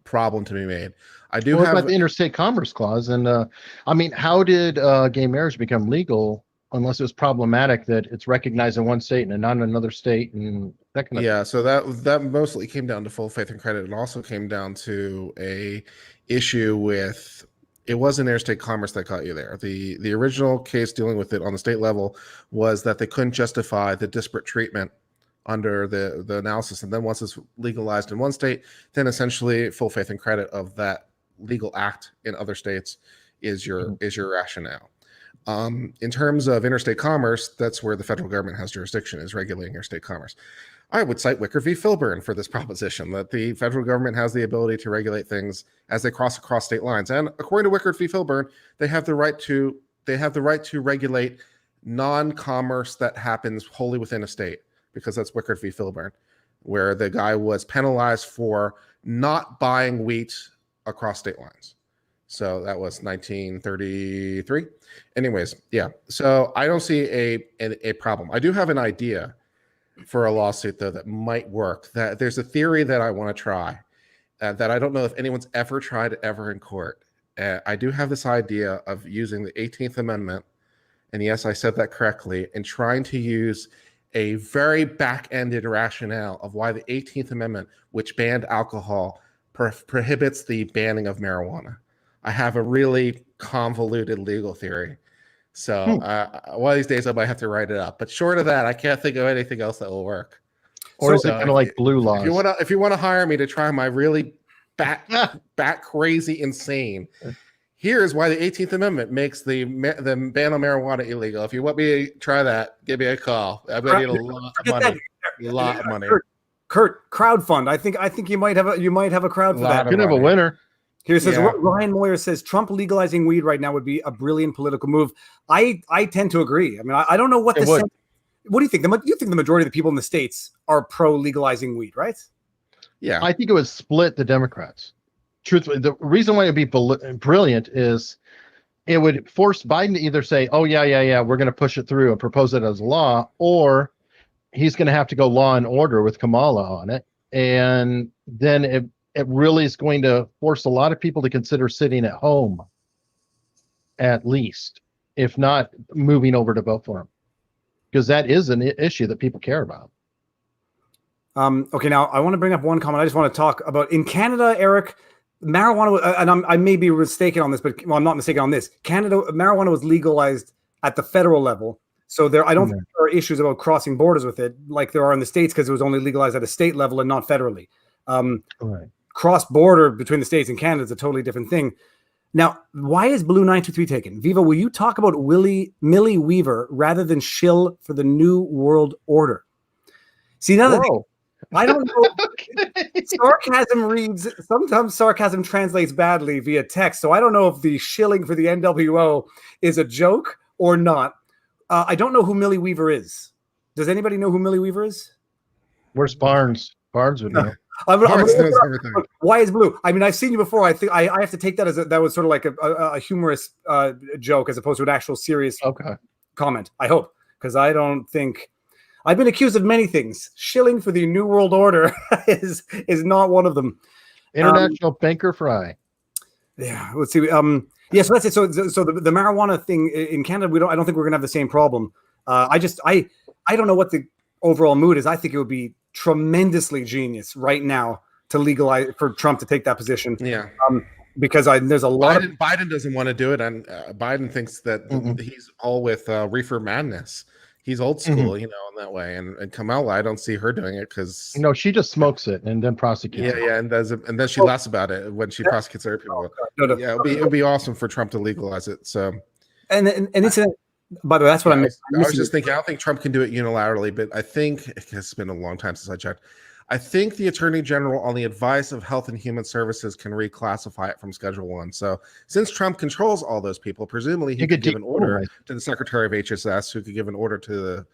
problem to be made. I do have about the interstate commerce clause. And I mean, how did gay marriage become legal unless it was problematic that it's recognized in one state and not in another state and that kind of thing? So that mostly came down to full faith and credit. It also came down to a issue with, it wasn't interstate commerce that got you there. The original case dealing with it on the state level was that they couldn't justify the disparate treatment under the analysis. And then once it's legalized in one state, then essentially full faith and credit of that legal act in other states is your rationale. In terms of interstate commerce, that's where the federal government has jurisdiction, is regulating interstate commerce. I would cite Wickard v. Filburn for this proposition, that the federal government has the ability to regulate things as they cross across state lines. And according to Wickard v. Filburn, they have the right to regulate non-commerce that happens wholly within a state, because that's Wickard v. Filburn, where the guy was penalized for not buying wheat across state lines. So that was 1933. Anyways, yeah. So I don't see a problem. I do have an idea for a lawsuit, though, that might work. That there's a theory that I want to try that I don't know if anyone's ever tried it ever in court. I do have this idea of using the 18th Amendment, and yes, I said that correctly, and trying to use a very back-ended rationale of why the 18th Amendment, which banned alcohol, prohibits the banning of marijuana. I have a really convoluted legal theory. So one of these days I might have to write it up. But short of that, I can't think of anything else that will work. Or is it kind of like blue laws? If you want to hire me to try my really bat crazy insane, here's why the 18th Amendment makes the ban on marijuana illegal. If you want me to try that, give me a call. I bet you a lot of money. Kurt, crowdfund. I think you might have a crowd for that. Could have a winner. Here says Ryan Moyer says Trump legalizing weed right now would be a brilliant political move. I tend to agree. I mean, I don't know what what do you think? You think the majority of the people in the states are pro legalizing weed, right? Yeah, I think it would split the Democrats. Truthfully, the reason why it'd be brilliant is it would force Biden to either say, "Oh yeah, we're going to push it through and propose it as law," or he's going to have to go law and order with Kamala on it, and then it really is going to force a lot of people to consider sitting at home, at least, if not moving over to vote for him, because that is an issue that people care about. Okay, now I want to bring up one comment. I just want to talk about in Canada, Eric, marijuana, and I may be mistaken on this, but I'm not mistaken on this. Canada, marijuana was legalized at the federal level. So I don't think there are issues about crossing borders with it like there are in the States, because it was only legalized at a state level and not federally. Right. Cross-border between the States and Canada is a totally different thing. Now, why is Blue 923 taken? Viva, will you talk about Millie Weaver rather than shill for the New World Order? See, now I don't know. Okay. Sometimes sarcasm translates badly via text. So I don't know if the shilling for the NWO is a joke or not. I don't know who Millie Weaver is. Does anybody know who Millie Weaver is? Where's Barnes? Barnes would know. Why is blue? I mean, I've seen you before. I think I have to take that as that was sort of like a humorous joke as opposed to an actual serious comment. I hope, because I don't think I've been accused of many things. Shilling for the New World Order is not one of them. International Banker Fry. Yeah, let's see. Yeah, so that's it. So the marijuana thing in Canada, I don't think we're gonna have the same problem. I don't know what the overall mood is. I think it would be tremendously genius right now to legalize for Trump to take that position. Yeah. Because there's a lot Biden doesn't want to do it, and Biden thinks that he's all with reefer madness. He's old school, you know, in that way. And Kamala, I don't see her doing it because she just smokes it and then prosecutes it. Yeah, and then she laughs about it when she prosecutes other people. No. Yeah, it'd be awesome for Trump to legalize it. So, and it's by the way, that's what I was just thinking. I don't think Trump can do it unilaterally, but I think it's been a long time since I checked. I think the Attorney General, on the advice of Health and Human Services, can reclassify it from Schedule 1. So since Trump controls all those people, presumably he could give an order to the Secretary of HSS, who could give an order to the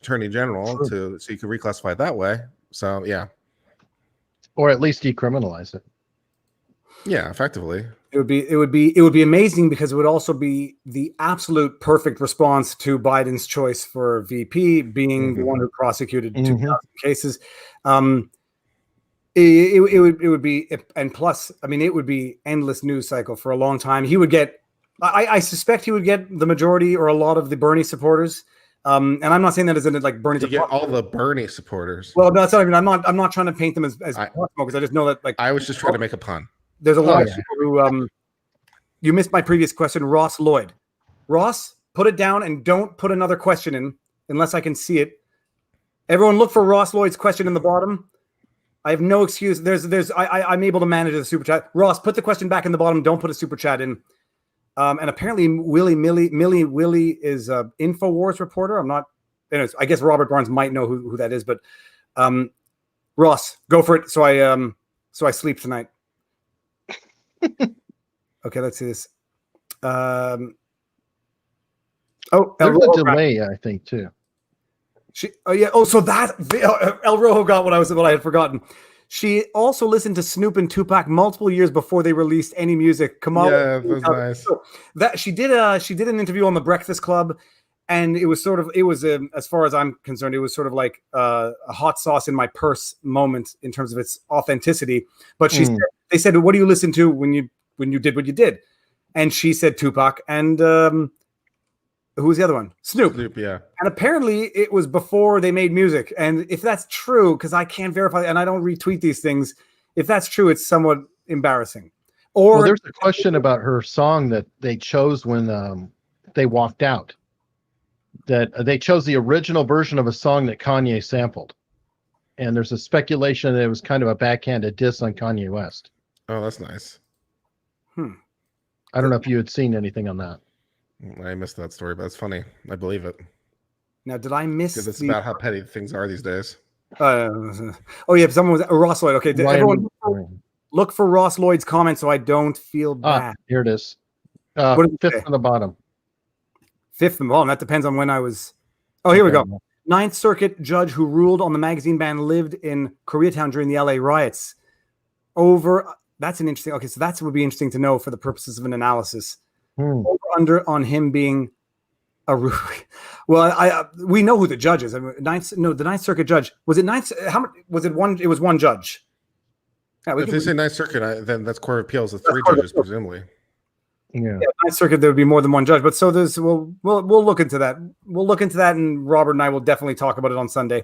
Attorney General so you could reclassify it that way. So, yeah. Or at least decriminalize it. Yeah, effectively. It would be amazing because it would also be the absolute perfect response to Biden's choice for VP, being the one who prosecuted 2,000 cases. It would be, and plus, I mean, it would be endless news cycle for a long time. He would get, I suspect he would get the majority or a lot of the Bernie supporters. And I'm not saying that as in like Bernie. You get all the Bernie supporters. Well, that's what I mean. I'm not trying to paint them as smokers. I just know that, like, I was just trying to make a pun. There's a lot of people who you missed my previous question. Ross Lloyd. Ross, put it down and don't put another question in unless I can see it. Everyone look for Ross Lloyd's question in the bottom. I have no excuse. I'm able to manage the super chat. Ross, put the question back in the bottom. Don't put a super chat in. And apparently Willie is a InfoWars reporter. I'm not, I guess Robert Barnes might know who that is, but Ross, go for it. So I sleep tonight. Okay, let's see this. There's a delay, I think, too. So that El Rojo got what I had forgotten. She also listened to Snoop and Tupac multiple years before they released any music. Kamala, yeah, that was nice. That she did an interview on the Breakfast Club, and it was as far as I'm concerned, it was sort of like a hot sauce in my purse moment in terms of its authenticity. But they said, "What do you listen to when you did what you did?" And she said Tupac and who was the other one? Snoop. Yeah. And apparently it was before they made music. And if that's true, because I can't verify and I don't retweet these things, if that's true, it's somewhat embarrassing. Or there's a question about her song that they chose when they walked out. That they chose the original version of a song that Kanye sampled. And there's a speculation that it was kind of a backhanded diss on Kanye West. Oh, that's nice. I don't know if you had seen anything on that. I missed that story, but it's funny. I believe it. Now, did I miss? Because it's about how petty things are these days. Oh yeah, someone was Ross Lloyd. Okay, everyone look for Ross Lloyd's comment so I don't feel bad. Here it is. Fifth from the bottom. Fifth from the bottom. That depends on when I was. Oh, here we go. Ninth Circuit judge who ruled on the magazine ban lived in Koreatown during the LA riots. That's an interesting. Okay, so that would be interesting to know for the purposes of an analysis. Over under on him being a well, we know who the judge is. I mean, the Ninth Circuit judge was it ninth? How much was it? It was one judge. Yeah, if they say Ninth Circuit, then that's Court of Appeals. The three judges, presumably. Yeah, Ninth Circuit, there would be more than one judge. But so there's we'll look into that. We'll look into that, and Robert and I will definitely talk about it on Sunday.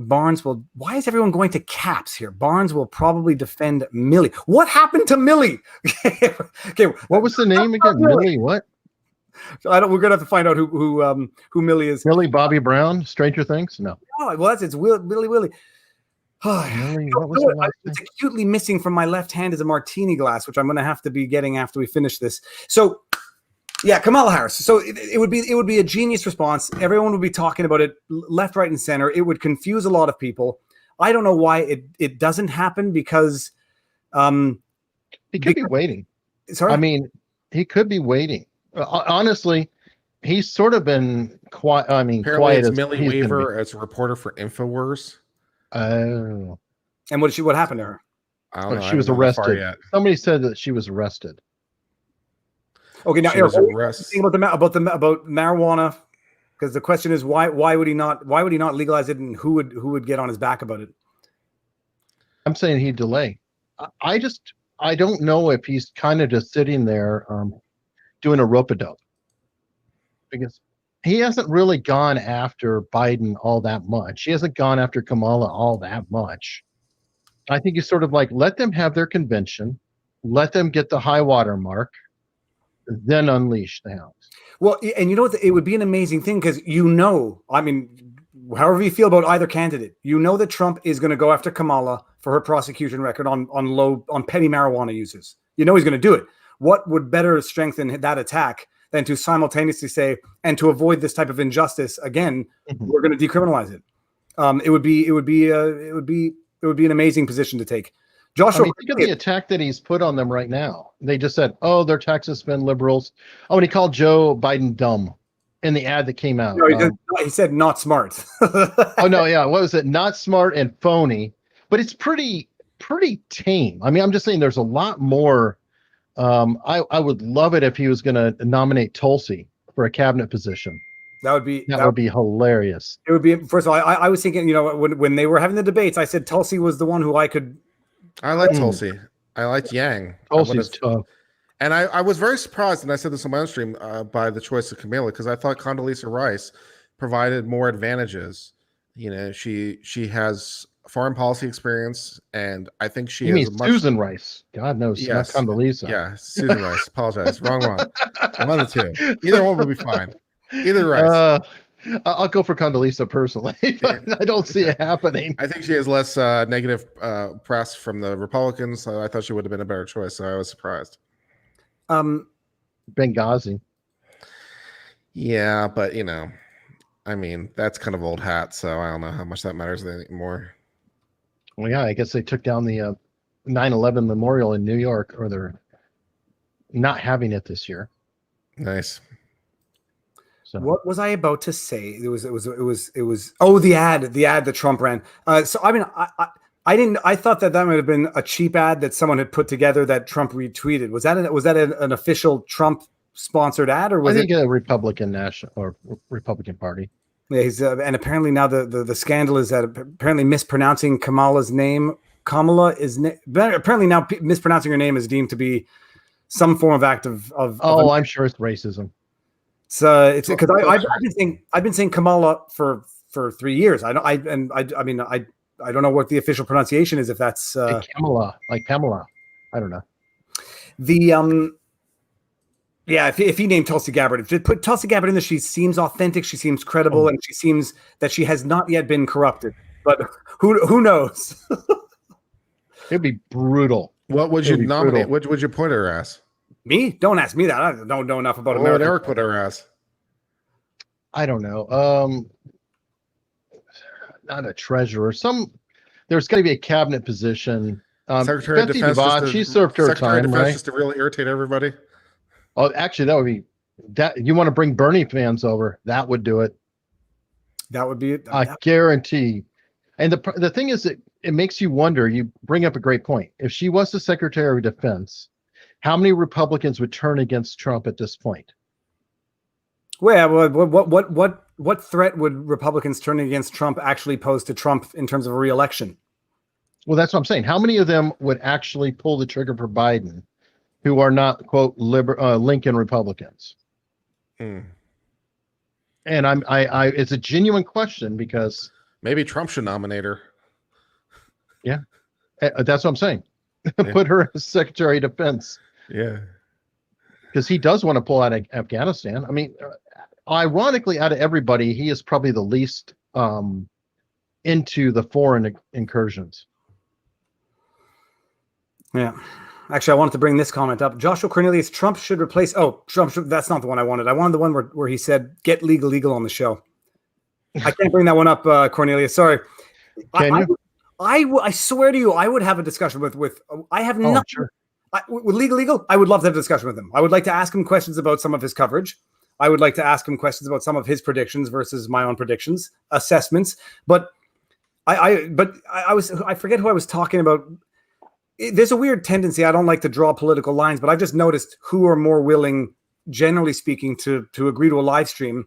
Barnes will. Why is everyone going to caps here? Barnes will probably defend Millie. What happened to Millie? Okay, what was the name again? Millie what? We're gonna have to find out who Millie is. Millie Bobby Brown, Stranger Things. No. Oh well, it's Willie. Millie, what was it's acutely missing from my left hand is a martini glass, which I'm gonna have to be getting after we finish this. So. Yeah, Kamala Harris. So it would be a genius response. Everyone would be talking about it left, right, and center. It would confuse a lot of people. I don't know why it doesn't happen because he could be waiting. Sorry? I mean, he could be waiting. Honestly, he's sort of been quiet. I mean, apparently quiet it's Millie Weaver as a reporter for InfoWars. Oh. And what happened to her? I don't know. She was arrested. Somebody said that she was arrested. Okay, now Eric, about marijuana, because the question is why would he not legalize it, and who would get on his back about it? I'm saying he'd delay. I don't know if he's kind of just sitting there doing a rope-a-dope, because he hasn't really gone after Biden all that much. He hasn't gone after Kamala all that much. I think he's sort of like, let them have their convention, let them get the high water mark, then unleash the hounds. Well, and you know what? It would be an amazing thing because I mean, however you feel about either candidate, that Trump is going to go after Kamala for her prosecution record on petty marijuana users. He's going to do it. What would better strengthen that attack than to simultaneously say, and to avoid this type of injustice again, we're going to decriminalize it. It would be an amazing position to take. Joshua, think of the attack that he's put on them right now. They just said, "Oh, their taxes spend liberals." Oh, and he called Joe Biden dumb in the ad that came out. No, he said not smart. Oh no, yeah, what was it? Not smart and phony, but it's pretty tame. I mean, I'm just saying, there's a lot more. I would love it if he was going to nominate Tulsi for a cabinet position. That would be hilarious. It would be. First of all, I was thinking, when they were having the debates, I said Tulsi was the one who I could. I like Tulsi. I liked Yang. Tulsi's tough. And I was very surprised, and I said this on my own stream, by the choice of Camilla, because I thought Condoleezza Rice provided more advantages. She has foreign policy experience, and I think she is Susan Rice. God knows, yes, not Condoleezza. Yeah, Susan Rice. Apologize. Wrong one. One of the two. Either one would be fine. Either Rice. I'll go for Condoleezza personally, but I don't see it happening. I think she has less negative press from the Republicans, so I thought she would have been a better choice. So I was surprised. Benghazi. Yeah, but I mean, that's kind of old hat, so I don't know how much that matters anymore. Well, yeah, I guess they took down the 9/11 memorial in New York, or they're not having it this year. Nice. So. What was I about to say? It was. Oh, the ad that Trump ran. So I mean, I didn't. I thought that might have been a cheap ad that someone had put together that Trump retweeted. Was that an official Trump sponsored ad, or was it a Republican National or Republican Party? Yeah, he's and apparently now the scandal is that apparently mispronouncing Kamala's name. Kamala is apparently now mispronouncing her name is deemed to be some form of act of. I'm sure it's racism. So it's because I've been saying Kamala for 3 years. I mean I don't know what the official pronunciation is, if that's Kamala, like Pamela. I don't know. The yeah, if he named Tulsi Gabbard, if you put Tulsi Gabbard in there, she seems authentic, she seems credible, and she seems that she has not yet been corrupted. But who knows? It'd be brutal. What would you nominate? What would you put her as? Me? Don't ask me that. I don't know enough about America. What would Eric put her as? I don't know. Not a treasurer. There's got to be a cabinet position. Secretary of Defense. She served her Secretary time, of Defense, right? Just to really irritate everybody. Oh, actually, that would be that. You want to bring Bernie fans over? That would do it. That would be it. I guarantee. And the thing is, it makes you wonder. You bring up a great point. If she was the Secretary of Defense, how many Republicans would turn against Trump at this point? Well, what threat would Republicans turning against Trump actually pose to Trump in terms of a re-election? Well, that's what I'm saying. How many of them would actually pull the trigger for Biden, who are not, quote, Lincoln Republicans? And it's a genuine question, because maybe Trump should nominate her. Yeah, that's what I'm saying. Put her as Secretary of Defense. Yeah, because he does want to pull out of Afghanistan. I mean, ironically, out of everybody, he is probably the least into the foreign incursions. Yeah. Actually, I wanted to bring this comment up. Joshua Cornelius, Trump should replace... Oh, that's not the one I wanted. I wanted the one where he said, get legal on the show. I can't bring that one up, Cornelius. Sorry. Can you? I swear to you, I would have a discussion with I have nothing... Sure. With legal, I would love to have a discussion with him. I would like to ask him questions about some of his coverage. I would like to ask him questions about some of his predictions versus my own predictions, assessments. But I forget who I was talking about. There's a weird tendency. I don't like to draw political lines, but I've just noticed who are more willing, generally speaking, to agree to a live stream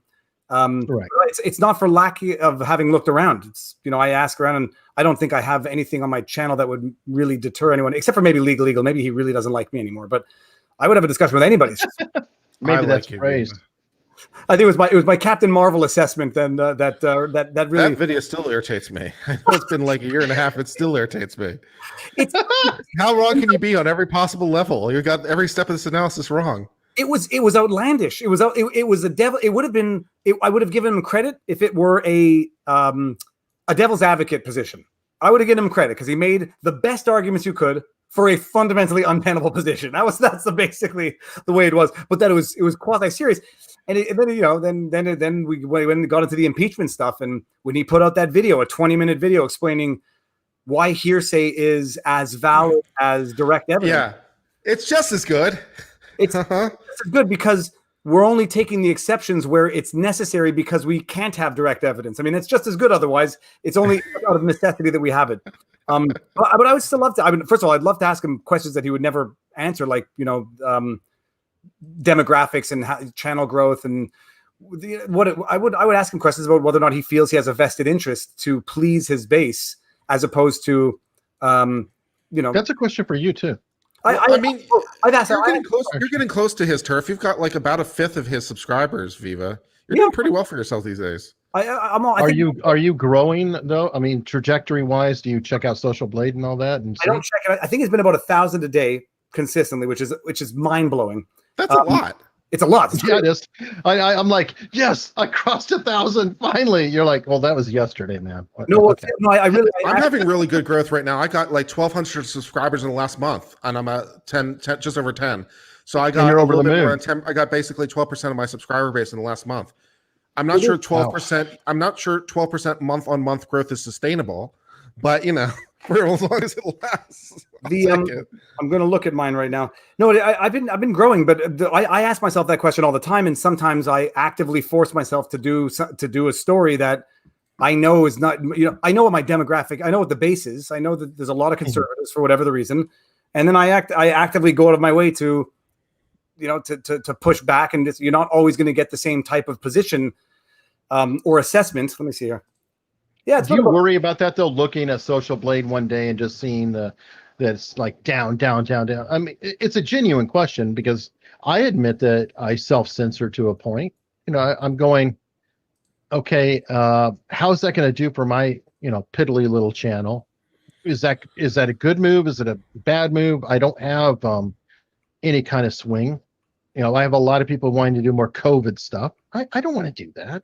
Right. It's not for lack of having looked around. It's, I ask around, and I don't think I have anything on my channel that would really deter anyone, except for maybe Legal. Maybe he really doesn't like me anymore, but I would have a discussion with anybody. Maybe that's praise. I think it was my Captain Marvel assessment. Then that really, that video still irritates me. I know it's been like a year and a half. It still irritates me. How wrong can you be on every possible level? You got every step of this analysis wrong. It was outlandish. It was a devil. It would have been. I would have given him credit if it were a devil's advocate position. I would have given him credit because he made the best arguments you could for a fundamentally untenable position. That's basically the way it was. But that it was quasi serious. And then we got into the impeachment stuff, and when he put out that video, a 20-minute video explaining why hearsay is as valid as direct evidence. Yeah, it's just as good. It's good because we're only taking the exceptions where it's necessary because we can't have direct evidence. I mean, it's just as good otherwise. It's only out of necessity that we have it. But I would still love to. I mean, first of all, I'd love to ask him questions that he would never answer, like demographics and channel growth, and I would ask him questions about whether or not he feels he has a vested interest to please his base, as opposed to That's a question for you too. I mean, you're getting close to his turf. You've got like about a fifth of his subscribers, Viva. You're doing pretty well for yourself these days. Are you growing though? I mean, trajectory wise, do you check out Social Blade and all that? And I don't check it. I think it's been about 1,000 a day consistently, which is mind blowing. That's a lot. It's a lot. It's it is. I'm like, yes, I crossed 1,000 finally. You're like, well, that was yesterday, man. Okay. I'm having really good growth right now. I got like 1,200 subscribers in the last month, and I'm at 10 just over 10. So I got over the moon. I got basically 12% of my subscriber base in the last month. I'm not sure 12%. Wow. I'm not sure 12% month on month growth is sustainable, but for as long as it lasts. I'm going to look at mine right now. No, I've been growing, but I ask myself that question all the time, and sometimes I actively force myself to do a story that I know is not. I know what my demographic. I know what the base is. I know that there's a lot of conservatives for whatever the reason, and then I actively go out of my way to push back, and you're not always going to get the same type of position or assessment. Let me see here. Yeah, do you worry about that though? Looking at Social Blade one day and just seeing that's like down. I mean, it's a genuine question because I admit that I self-censor to a point. I'm going, okay, how's that going to do for my piddly little channel? Is that a good move? Is it a bad move? I don't have any kind of swing. I have a lot of people wanting to do more COVID stuff. I don't want to do that.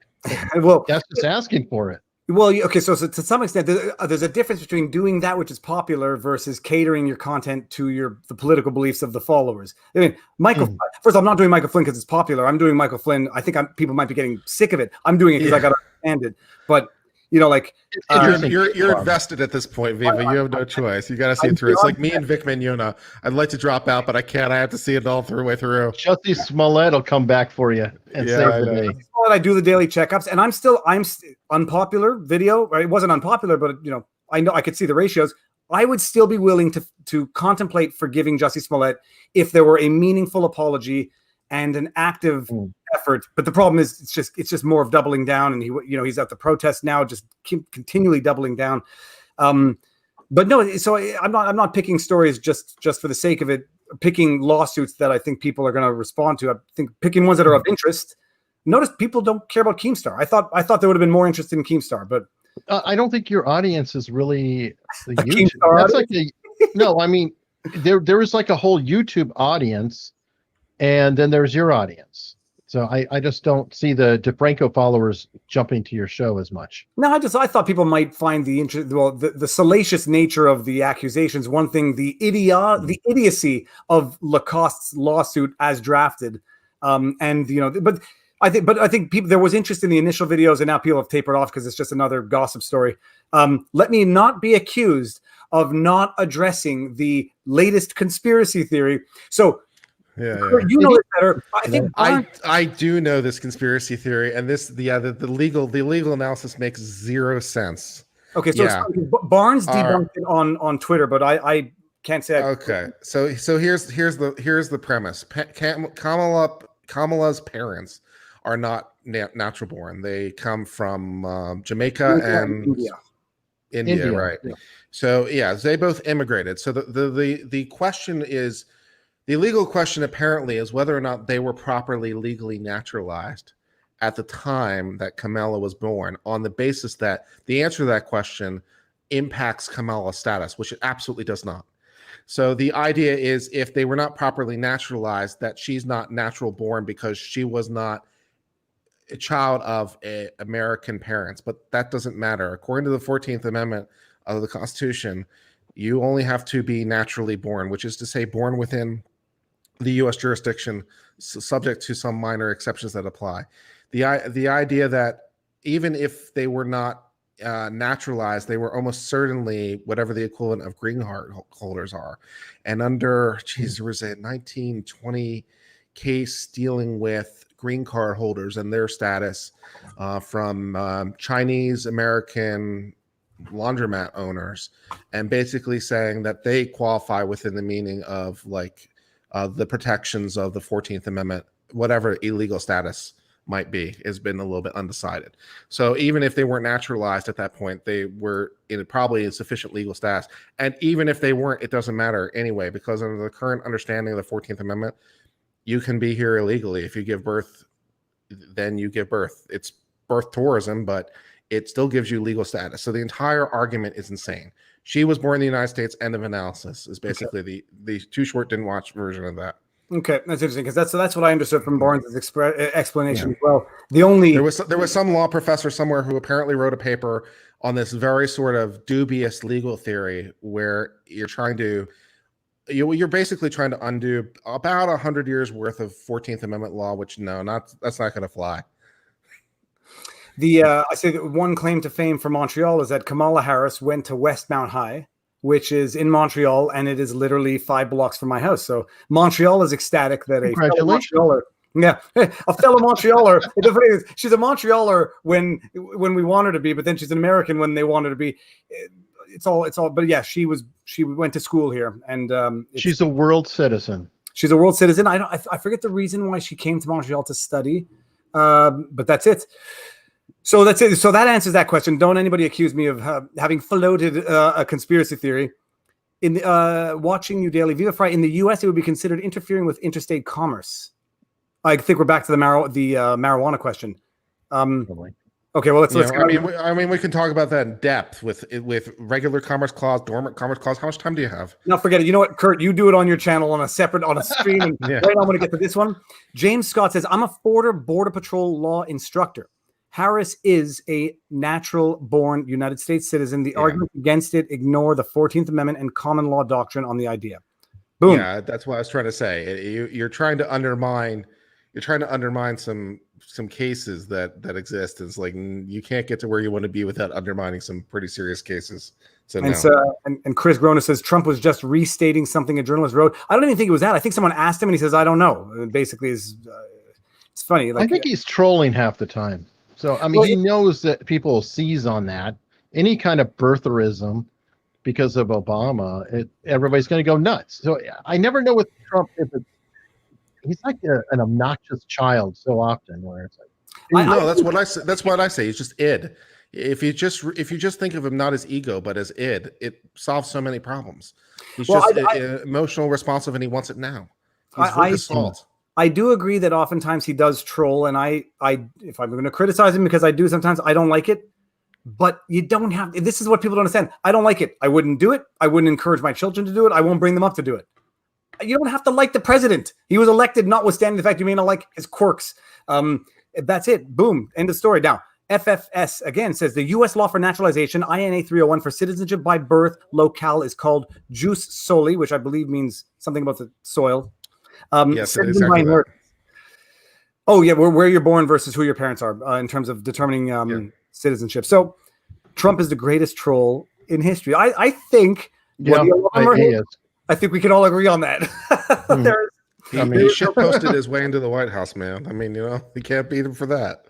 Well, that's just asking for it. Well, okay, so to some extent, there's a difference between doing that which is popular versus catering your content to the political beliefs of the followers. I mean, first of all, I'm not doing Michael Flynn because it's popular. I'm doing Michael Flynn. I think people might be getting sick of it. I'm doing it because I got to understand it. But you're invested at this point, Viva. You have no choice. You got to see it through. It's like me and Vic Mignogna. I'd like to drop out, but I can't. I have to see it all way through. Jussie Smollett will come back for you and save the day. I do the daily checkups, and I'm unpopular video. Right? It wasn't unpopular, but I know I could see the ratios. I would still be willing to contemplate forgiving Jussie Smollett if there were a meaningful apology and an active effort. But the problem is it's just more of doubling down, and he's at the protest now, just continually doubling down. But no, so I'm not picking stories just for the sake of it, picking lawsuits that I think people are going to respond to. I think picking ones that are of interest. Notice people don't care about Keemstar. I thought they would have been more interested in Keemstar, but I don't think your audience is really the YouTube. That's like no, I mean there is like a whole YouTube audience, and then there's your audience. So I just don't see the DeFranco followers jumping to your show as much. No, I thought people might find the salacious nature of the accusations one thing, the idiocy of Lacoste's lawsuit as drafted, but I think people, there was interest in the initial videos, and now people have tapered off because it's just another gossip story. Let me not be accused of not addressing the latest conspiracy theory. So. Yeah. You know it better. I do know this conspiracy theory, and the legal analysis makes zero sense. Okay, so Barnes debunked it on Twitter, but I can't say. Okay, so here's the premise. Kamala's parents are not natural born. They come from Jamaica and India, right? Yeah. So yeah, they both immigrated. So the question is, the legal question apparently is whether or not they were properly legally naturalized at the time that Kamala was born, on the basis that the answer to that question impacts Kamala's status, which it absolutely does not. So the idea is, if they were not properly naturalized, that she's not natural born because she was not a child of American parents. But that doesn't matter. According to the 14th Amendment of the Constitution, you only have to be naturally born, which is to say born within the U.S. jurisdiction, subject to some minor exceptions that apply. The idea that even if they were not naturalized, they were almost certainly whatever the equivalent of green card holders are. And under, there was a 1920 case dealing with green card holders and their status from Chinese American laundromat owners, and basically saying that they qualify within the meaning of the protections of the 14th Amendment, whatever illegal status might be, has been a little bit undecided. So even if they weren't naturalized at that point, they were probably in sufficient legal status. And even if they weren't, it doesn't matter anyway, because under the current understanding of the 14th Amendment, you can be here illegally. If you give birth, then you give birth. It's birth tourism, but it still gives you legal status. So the entire argument is insane. She was born in the United States, end of analysis, is basically the too short didn't watch version of that. Okay, that's interesting, because that's what I understood from Barnes' explanation as well. There was some law professor somewhere who apparently wrote a paper on this very sort of dubious legal theory where you're basically trying to undo about 100 years worth of 14th Amendment law, which that's not going to fly. I say that one claim to fame for Montreal is that Kamala Harris went to Westmount High, which is in Montreal, and it is literally 5 blocks from my house. So Montreal is ecstatic that a fellow Montrealer, a fellow Montrealer. The funny is, she's a Montrealer when we want her to be, but then she's an American when they want her to be. It's all. But yeah, she went to school here, and she's a world citizen. She's a world citizen. I forget the reason why she came to Montreal to study, but that's it. So that's it. So that answers that question. Don't anybody accuse me of having floated a conspiracy theory. In watching you daily, Viva Fry, in the U.S., it would be considered interfering with interstate commerce. I think we're back to the marijuana question. Okay, well let's. I mean, we can talk about that in depth with regular commerce clause, dormant commerce clause. How much time do you have? No, forget it. You know what, Kurt? You do it on your channel on a stream. And right now, I'm going to get to this one. James Scott says, "I'm a Border Patrol law instructor. Harris is a natural-born United States citizen. The argument against it ignore the 14th Amendment and common law doctrine on the idea." Boom. Yeah, that's what I was trying to say. You're trying to undermine. You're trying to undermine some cases that exist. It's like you can't get to where you want to be without undermining some pretty serious cases. So and Chris Grona says Trump was just restating something a journalist wrote. I don't even think it was that. I think someone asked him, and he says, "I don't know." Basically, it's funny. I think he's trolling half the time. So, I mean, he knows that people seize on that. Any kind of birtherism because of Obama, everybody's going to go nuts. So I never know with Trump he's like an obnoxious child so often, where it's like, that's what I say. That's what I say. He's just id. If you just think of him not as ego but as id, it solves so many problems. He's emotional, responsive, and he wants it now. I do agree that oftentimes he does troll, and I if I'm going to criticize him, because I do sometimes, I don't like it. But you don't have. This is what people don't understand. I don't like it. I wouldn't do it. I wouldn't encourage my children to do it. I won't bring them up to do it. You don't have to like the president. He was elected, notwithstanding the fact you may not like his quirks. That's it. Boom. End of story. Now, FFS again says the U.S. law for naturalization, INA 301, for citizenship by birth locale is called jus soli, which I believe means something about the soil. Yes, exactly. Oh yeah, where you're born versus who your parents are in terms of determining citizenship. So Trump is the greatest troll in history. I think. I think we can all agree on that. He shit posted his way into the White House, man. I mean, you can't beat him for that.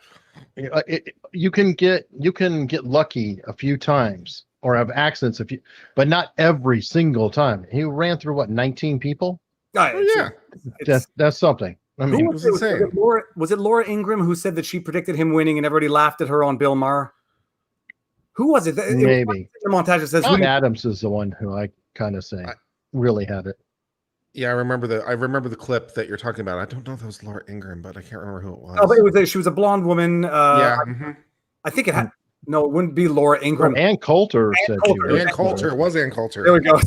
You can get lucky a few times or have accidents but not every single time. He ran through 19 people. Oh, yeah, that's something. I mean, was insane. Was it Laura Ingraham who said that she predicted him winning and everybody laughed at her on Bill Maher? Who was it? maybe The montage that says John Adams is the one who I kind of say really had it. Yeah, I remember the clip that you're talking about. I don't know if that was Laura Ingraham, but I can't remember who it was. Oh, but she was a blonde woman. Yeah. I think it had. No, it wouldn't be Laura Ingraham. Ann Coulter said she was. Ann Coulter. It was Ann Coulter. There we go.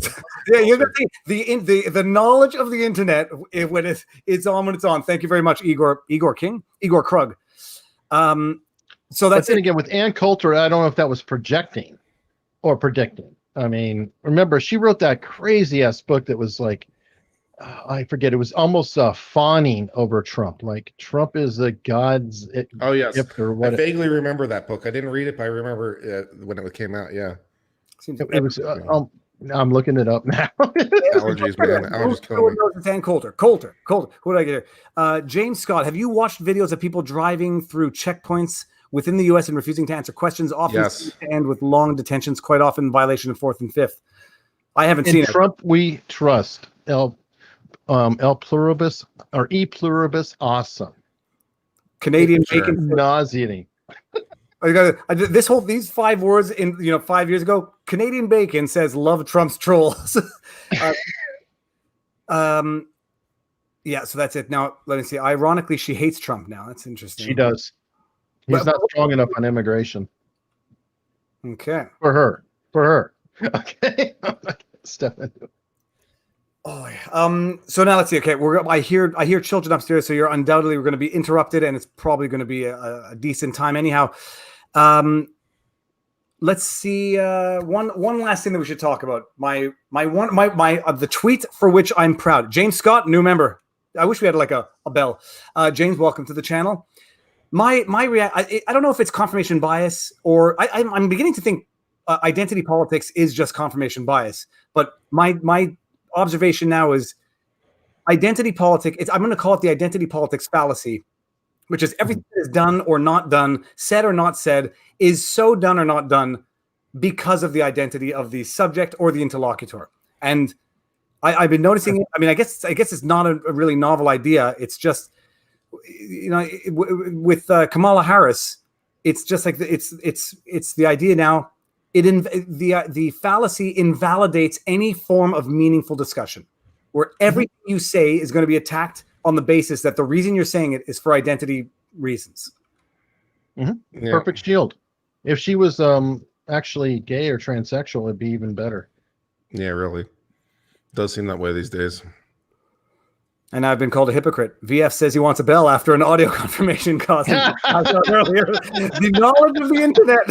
Yeah, you know, the knowledge of the internet when it's on when it's on. Thank you very much, Igor Krug. So that's it again with Ann Coulter. I don't know if that was projecting or predicting. I mean, remember she wrote that crazy ass book that was like, I forget. It was almost fawning over Trump. Like Trump is a god's. Oh yes, or what I vaguely remember that book. I didn't read it, but I remember when it came out. Yeah, it was. I'm looking it up now. Allergies, man. Allergies killing me. It's Ann Coulter. Coulter. Who did I get here? James Scott. Have you watched videos of people driving through checkpoints within the U.S. and refusing to answer questions? Often end with long detentions, quite often in violation of 4th and 5th. I haven't seen Trump, it. We trust. El pluribus or e pluribus awesome. Canadian bacon nauseating. These 5 words in 5 years ago. Canadian bacon says love Trump's trolls. Yeah, so that's it. Now let me see. Ironically, she hates Trump now. That's interesting. She does. He's not strong enough on immigration. Okay. For her. Okay. Step into it. Oh, yeah. So now let's see. Okay, I hear children upstairs, so we're going to be interrupted, and it's probably going to be a decent time anyhow. Let's see. One last thing that we should talk about. The tweet for which I'm proud. James Scott, new member. I wish we had like a bell. James, welcome to the channel. I don't know if it's confirmation bias or I'm beginning to think identity politics is just confirmation bias. But my observation now is identity politics. I'm going to call it the identity politics fallacy, which is everything that is done or not done, said or not said, is so done or not done because of the identity of the subject or the interlocutor. And I've been noticing it. I mean, I guess it's not a really novel idea. It's just, with Kamala Harris, it's just like it's the idea now. The fallacy invalidates any form of meaningful discussion, where everything you say is going to be attacked on the basis that the reason you're saying it is for identity reasons. Mm-hmm. Yeah. Perfect shield. If she was actually gay or transsexual, it'd be even better. Yeah, really. Does seem that way these days. And I've been called a hypocrite. VF says he wants a bell after an audio confirmation cost. Earlier. The knowledge of the internet.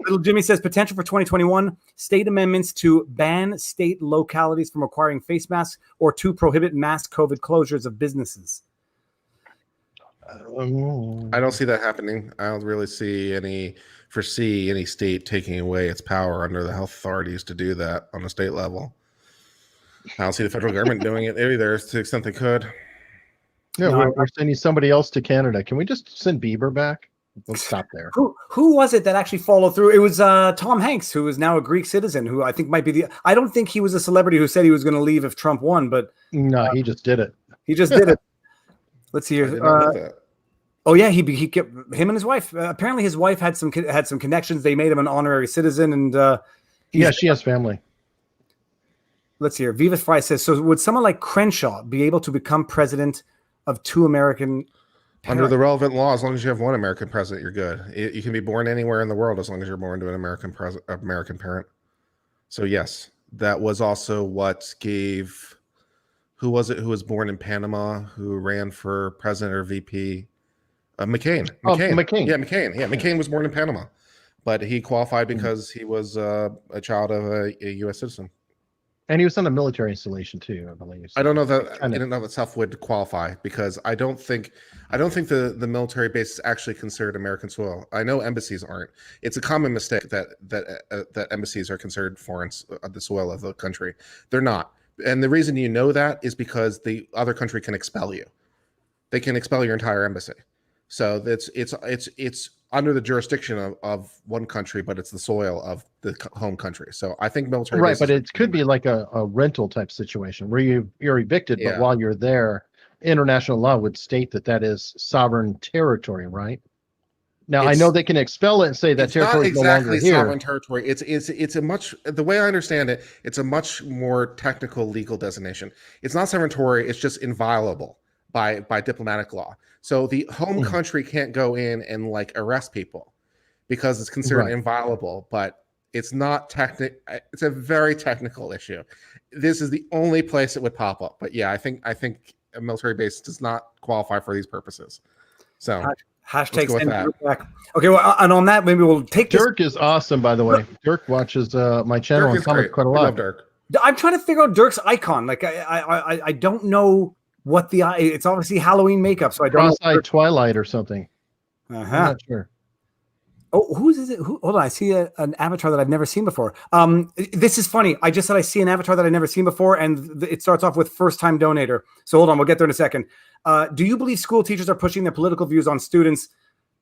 Little Jimmy says potential for 2021 state amendments to ban state localities from requiring face masks or to prohibit mass COVID closures of businesses. I don't see that happening. I don't really foresee any state taking away its power under the health authorities to do that on a state level. I don't see the federal government doing it either to the extent they could. Yeah, we're sending somebody else to Canada. Can we just send Bieber back? Let's stop there. Who was it that actually followed through? It was Tom Hanks, who is now a Greek citizen, who I think might be I don't think he was a celebrity who said he was going to leave if Trump won, but no, he just did it. He just did it. Let's see here. Oh yeah, he kept him and his wife. Apparently, his wife had some connections. They made him an honorary citizen, and she has family. Let's see here. Viva Fry says, so would someone like Crenshaw be able to become president of 2 American under the relevant law? As long as you have 1 American president, you're good. You can be born anywhere in the world as long as you're born to an American parent. So yes, that was also what gave. Who was it who was born in Panama who ran for president or VP? McCain. McCain. Yeah, McCain. Yeah, McCain was born in Panama, but he qualified because he was a child of a U.S. citizen. And he was on a military installation too, I believe. I don't know that in and of itself would qualify because I don't think the military base is actually considered American soil. I know embassies aren't. It's a common mistake that embassies are considered foreign the soil of the country. They're not. And the reason you know that is because the other country can expel you. They can expel your entire embassy. So it's under the jurisdiction of one country, but it's the soil of the home country. So I think military but it could be like a rental type situation where you're evicted, but while you're there, international law would state that that is sovereign territory, right? Now, I It's- know they can expel it and say that It's not territory is no longer exactly here. sovereign territory. It's a much, the way I understand it, it's a much more technical legal designation. It's not sovereign territory. It's just inviolable by diplomatic law. So the home country can't go in and like arrest people because it's considered inviolable. But it's not technical. It's a very technical issue. This is the only place it would pop up. But yeah, I think a military base does not qualify for these purposes. So. Hashtag send Dirk back. Okay, well, and on that, maybe we'll take this. Dirk is awesome, by the way. Dirk watches my channel and comments quite a lot. I love Dirk. I'm trying to figure out Dirk's icon. Like, I don't know what the it's obviously Halloween makeup, so I don't know. Cross-eyed Twilight or something. I'm not sure. Oh, who is it? Hold on, I see an avatar that I've never seen before. This is funny. I just said I see an avatar that I've never seen before, and it starts off with first-time donator. So hold on, we'll get there in a second. Do you believe school teachers are pushing their political views on students?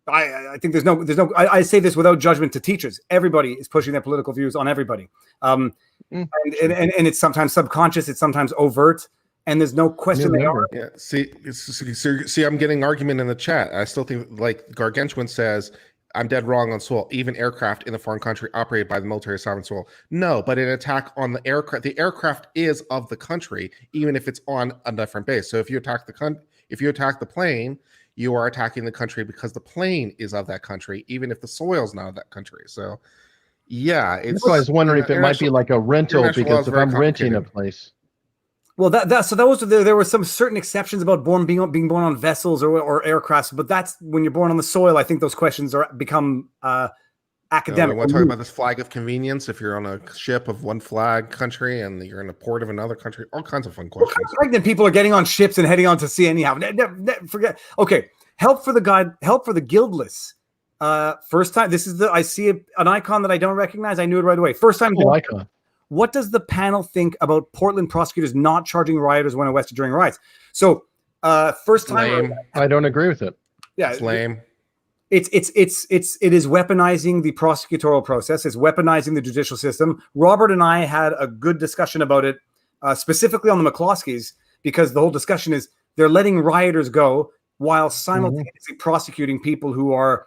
I think there's no. I say this without judgment to teachers. Everybody is pushing their political views on everybody, and it's sometimes subconscious, it's sometimes overt, and there's no question they are. Yeah. See, I'm getting argument in the chat. I still think, like Gargantuan says, I'm dead wrong on soil. Even aircraft in a foreign country operated by the military sovereign soil. No, but an attack on the aircraft is of the country, even if it's on a different base. So if you attack the plane, you are attacking the country because the plane is of that country, even if the soil is not of that country. So, yeah, it's. So I was wondering if it might be like a rental, because if I'm renting a place. Well, there were some certain exceptions about being born on vessels or aircrafts, but that's when you're born on the soil. I think those questions become academic. I want to talk about this flag of convenience. If you're on a ship of one flag country and you're in a port of another country, all kinds of fun questions. Pregnant people are getting on ships and heading on to sea anyhow. Forget. Okay, help for the guildless. First time. I see an icon that I don't recognize. I knew it right away. First time. Cool icon. What does the panel think about Portland prosecutors not charging rioters when arrested during riots? So, first time. I don't agree with it. Yeah, it's lame. It is weaponizing the prosecutorial process. It's weaponizing the judicial system. Robert and I had a good discussion about it, specifically on the McCloskeys, because the whole discussion is they're letting rioters go while simultaneously prosecuting people who are,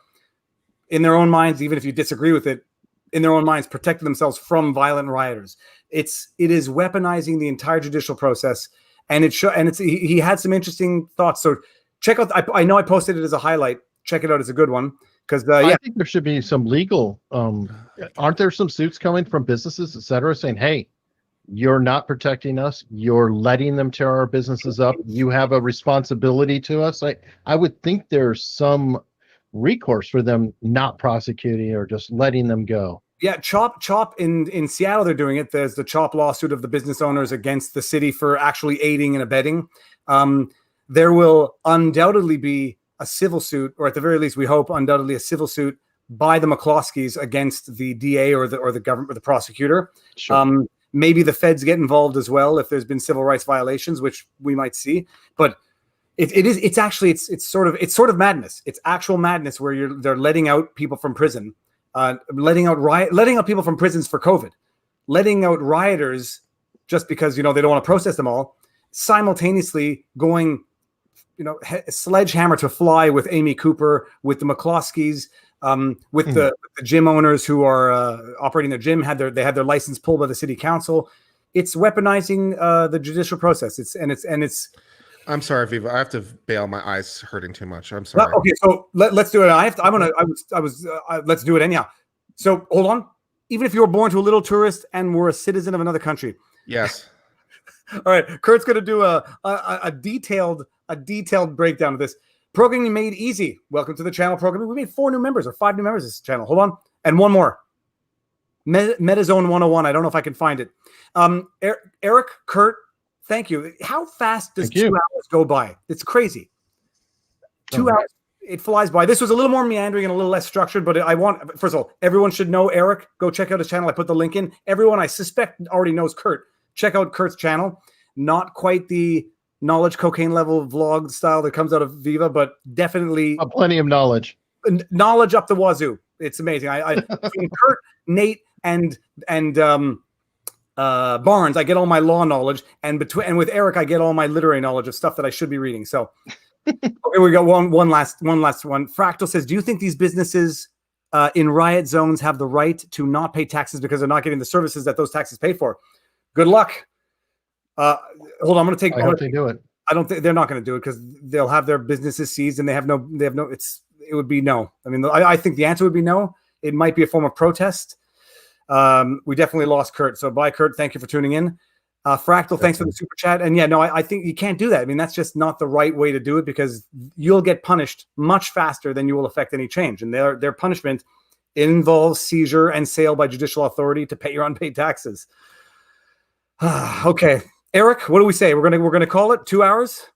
in their own minds, even if you disagree with it, in their own minds, protecting themselves from violent rioters. It is weaponizing the entire judicial process, and he had some interesting thoughts. So check out. I know I posted it as a highlight. Check it out. It's a good one because I think there should be some legal. Aren't there some suits coming from businesses, et cetera, saying, "Hey, you're not protecting us. You're letting them tear our businesses up. You have a responsibility to us." I would think there's some recourse for them not prosecuting or just letting them go. Yeah, Chop in Seattle, they're doing it. There's the Chop lawsuit of the business owners against the city for actually aiding and abetting. There will undoubtedly be a civil suit, or at the very least, we hope undoubtedly a civil suit by the McCloskeys against the DA or the government or the prosecutor. Sure. Maybe the feds get involved as well if there's been civil rights violations, which we might see. But it's sort of madness. It's actual madness where they're letting out people from prison, letting out people from prisons for COVID, letting out rioters just because they don't want to process them all, simultaneously going sledgehammer to fly with Amy Cooper, with the McCloskeys, with the gym owners who are operating their gym they had their license pulled by the city council. It's weaponizing the judicial process. It's. I'm sorry, Viva. I have to bail. My eyes hurting too much. I'm sorry. Okay, so let's do it. Let's do it anyhow. So hold on. Even if you were born to a little tourist and were a citizen of another country. Yes. All right. Kurt's going to do a detailed breakdown of this. Programming made easy. Welcome to the channel. Programming. We made 4 new members or 5 new members of this channel. Hold on. And one more. Metazone 101. I don't know if I can find it. Eric, Kurt, thank you. How fast does 2 hours go by? It's crazy. 2 hours. It flies by. This was a little more meandering and a little less structured, but first of all, everyone should know Eric. Go check out his channel. I put the link in. Everyone I suspect already knows Kurt. Check out Kurt's channel. Not quite the knowledge cocaine level vlog style that comes out of Viva, but definitely plenty of knowledge. Knowledge up the wazoo. It's amazing. I Kurt, Nate, and Barnes, I get all my law knowledge, and with Eric, I get all my literary knowledge of stuff that I should be reading. So, okay, we got one last one. Fractal says, "Do you think these businesses in riot zones have the right to not pay taxes because they're not getting the services that those taxes paid for?" Good luck. Hold on, I'm going to take. I hope they do it. I don't think they're not going to do it because they'll have their businesses seized, and they have no. It would be no. I mean, I think the answer would be no. It might be a form of protest. We definitely lost Kurt. So bye, Kurt. Thank you for tuning in. Fractal, thanks for the super chat. And yeah, no, I think you can't do that. I mean, that's just not the right way to do it because you'll get punished much faster than you will affect any change. And their punishment involves seizure and sale by judicial authority to pay your unpaid taxes. Okay, Eric, what do we say? We're gonna call it 2 hours.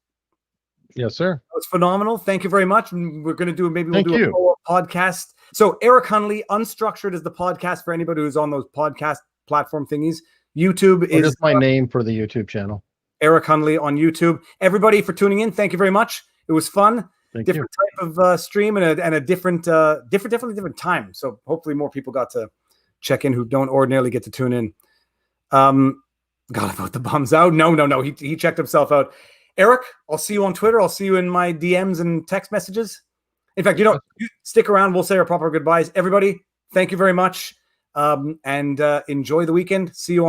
Yes, sir. That was phenomenal. Thank you very much. We're gonna do we'll do you. a follow-up podcast. So Eric Hunley, Unstructured is the podcast for anybody who's on those podcast platform thingies. YouTube is just my name for the YouTube channel. Eric Hunley on YouTube. Everybody for tuning in. Thank you very much. It was fun. Different type of stream and a different different time. So hopefully more people got to check in who don't ordinarily get to tune in. Gotta vote the bums out. No. He checked himself out. Eric, I'll see you on Twitter. I'll see you in my DMs and text messages. In fact, you stick around. We'll say our proper goodbyes. Everybody, thank you very much. And enjoy the weekend. See you on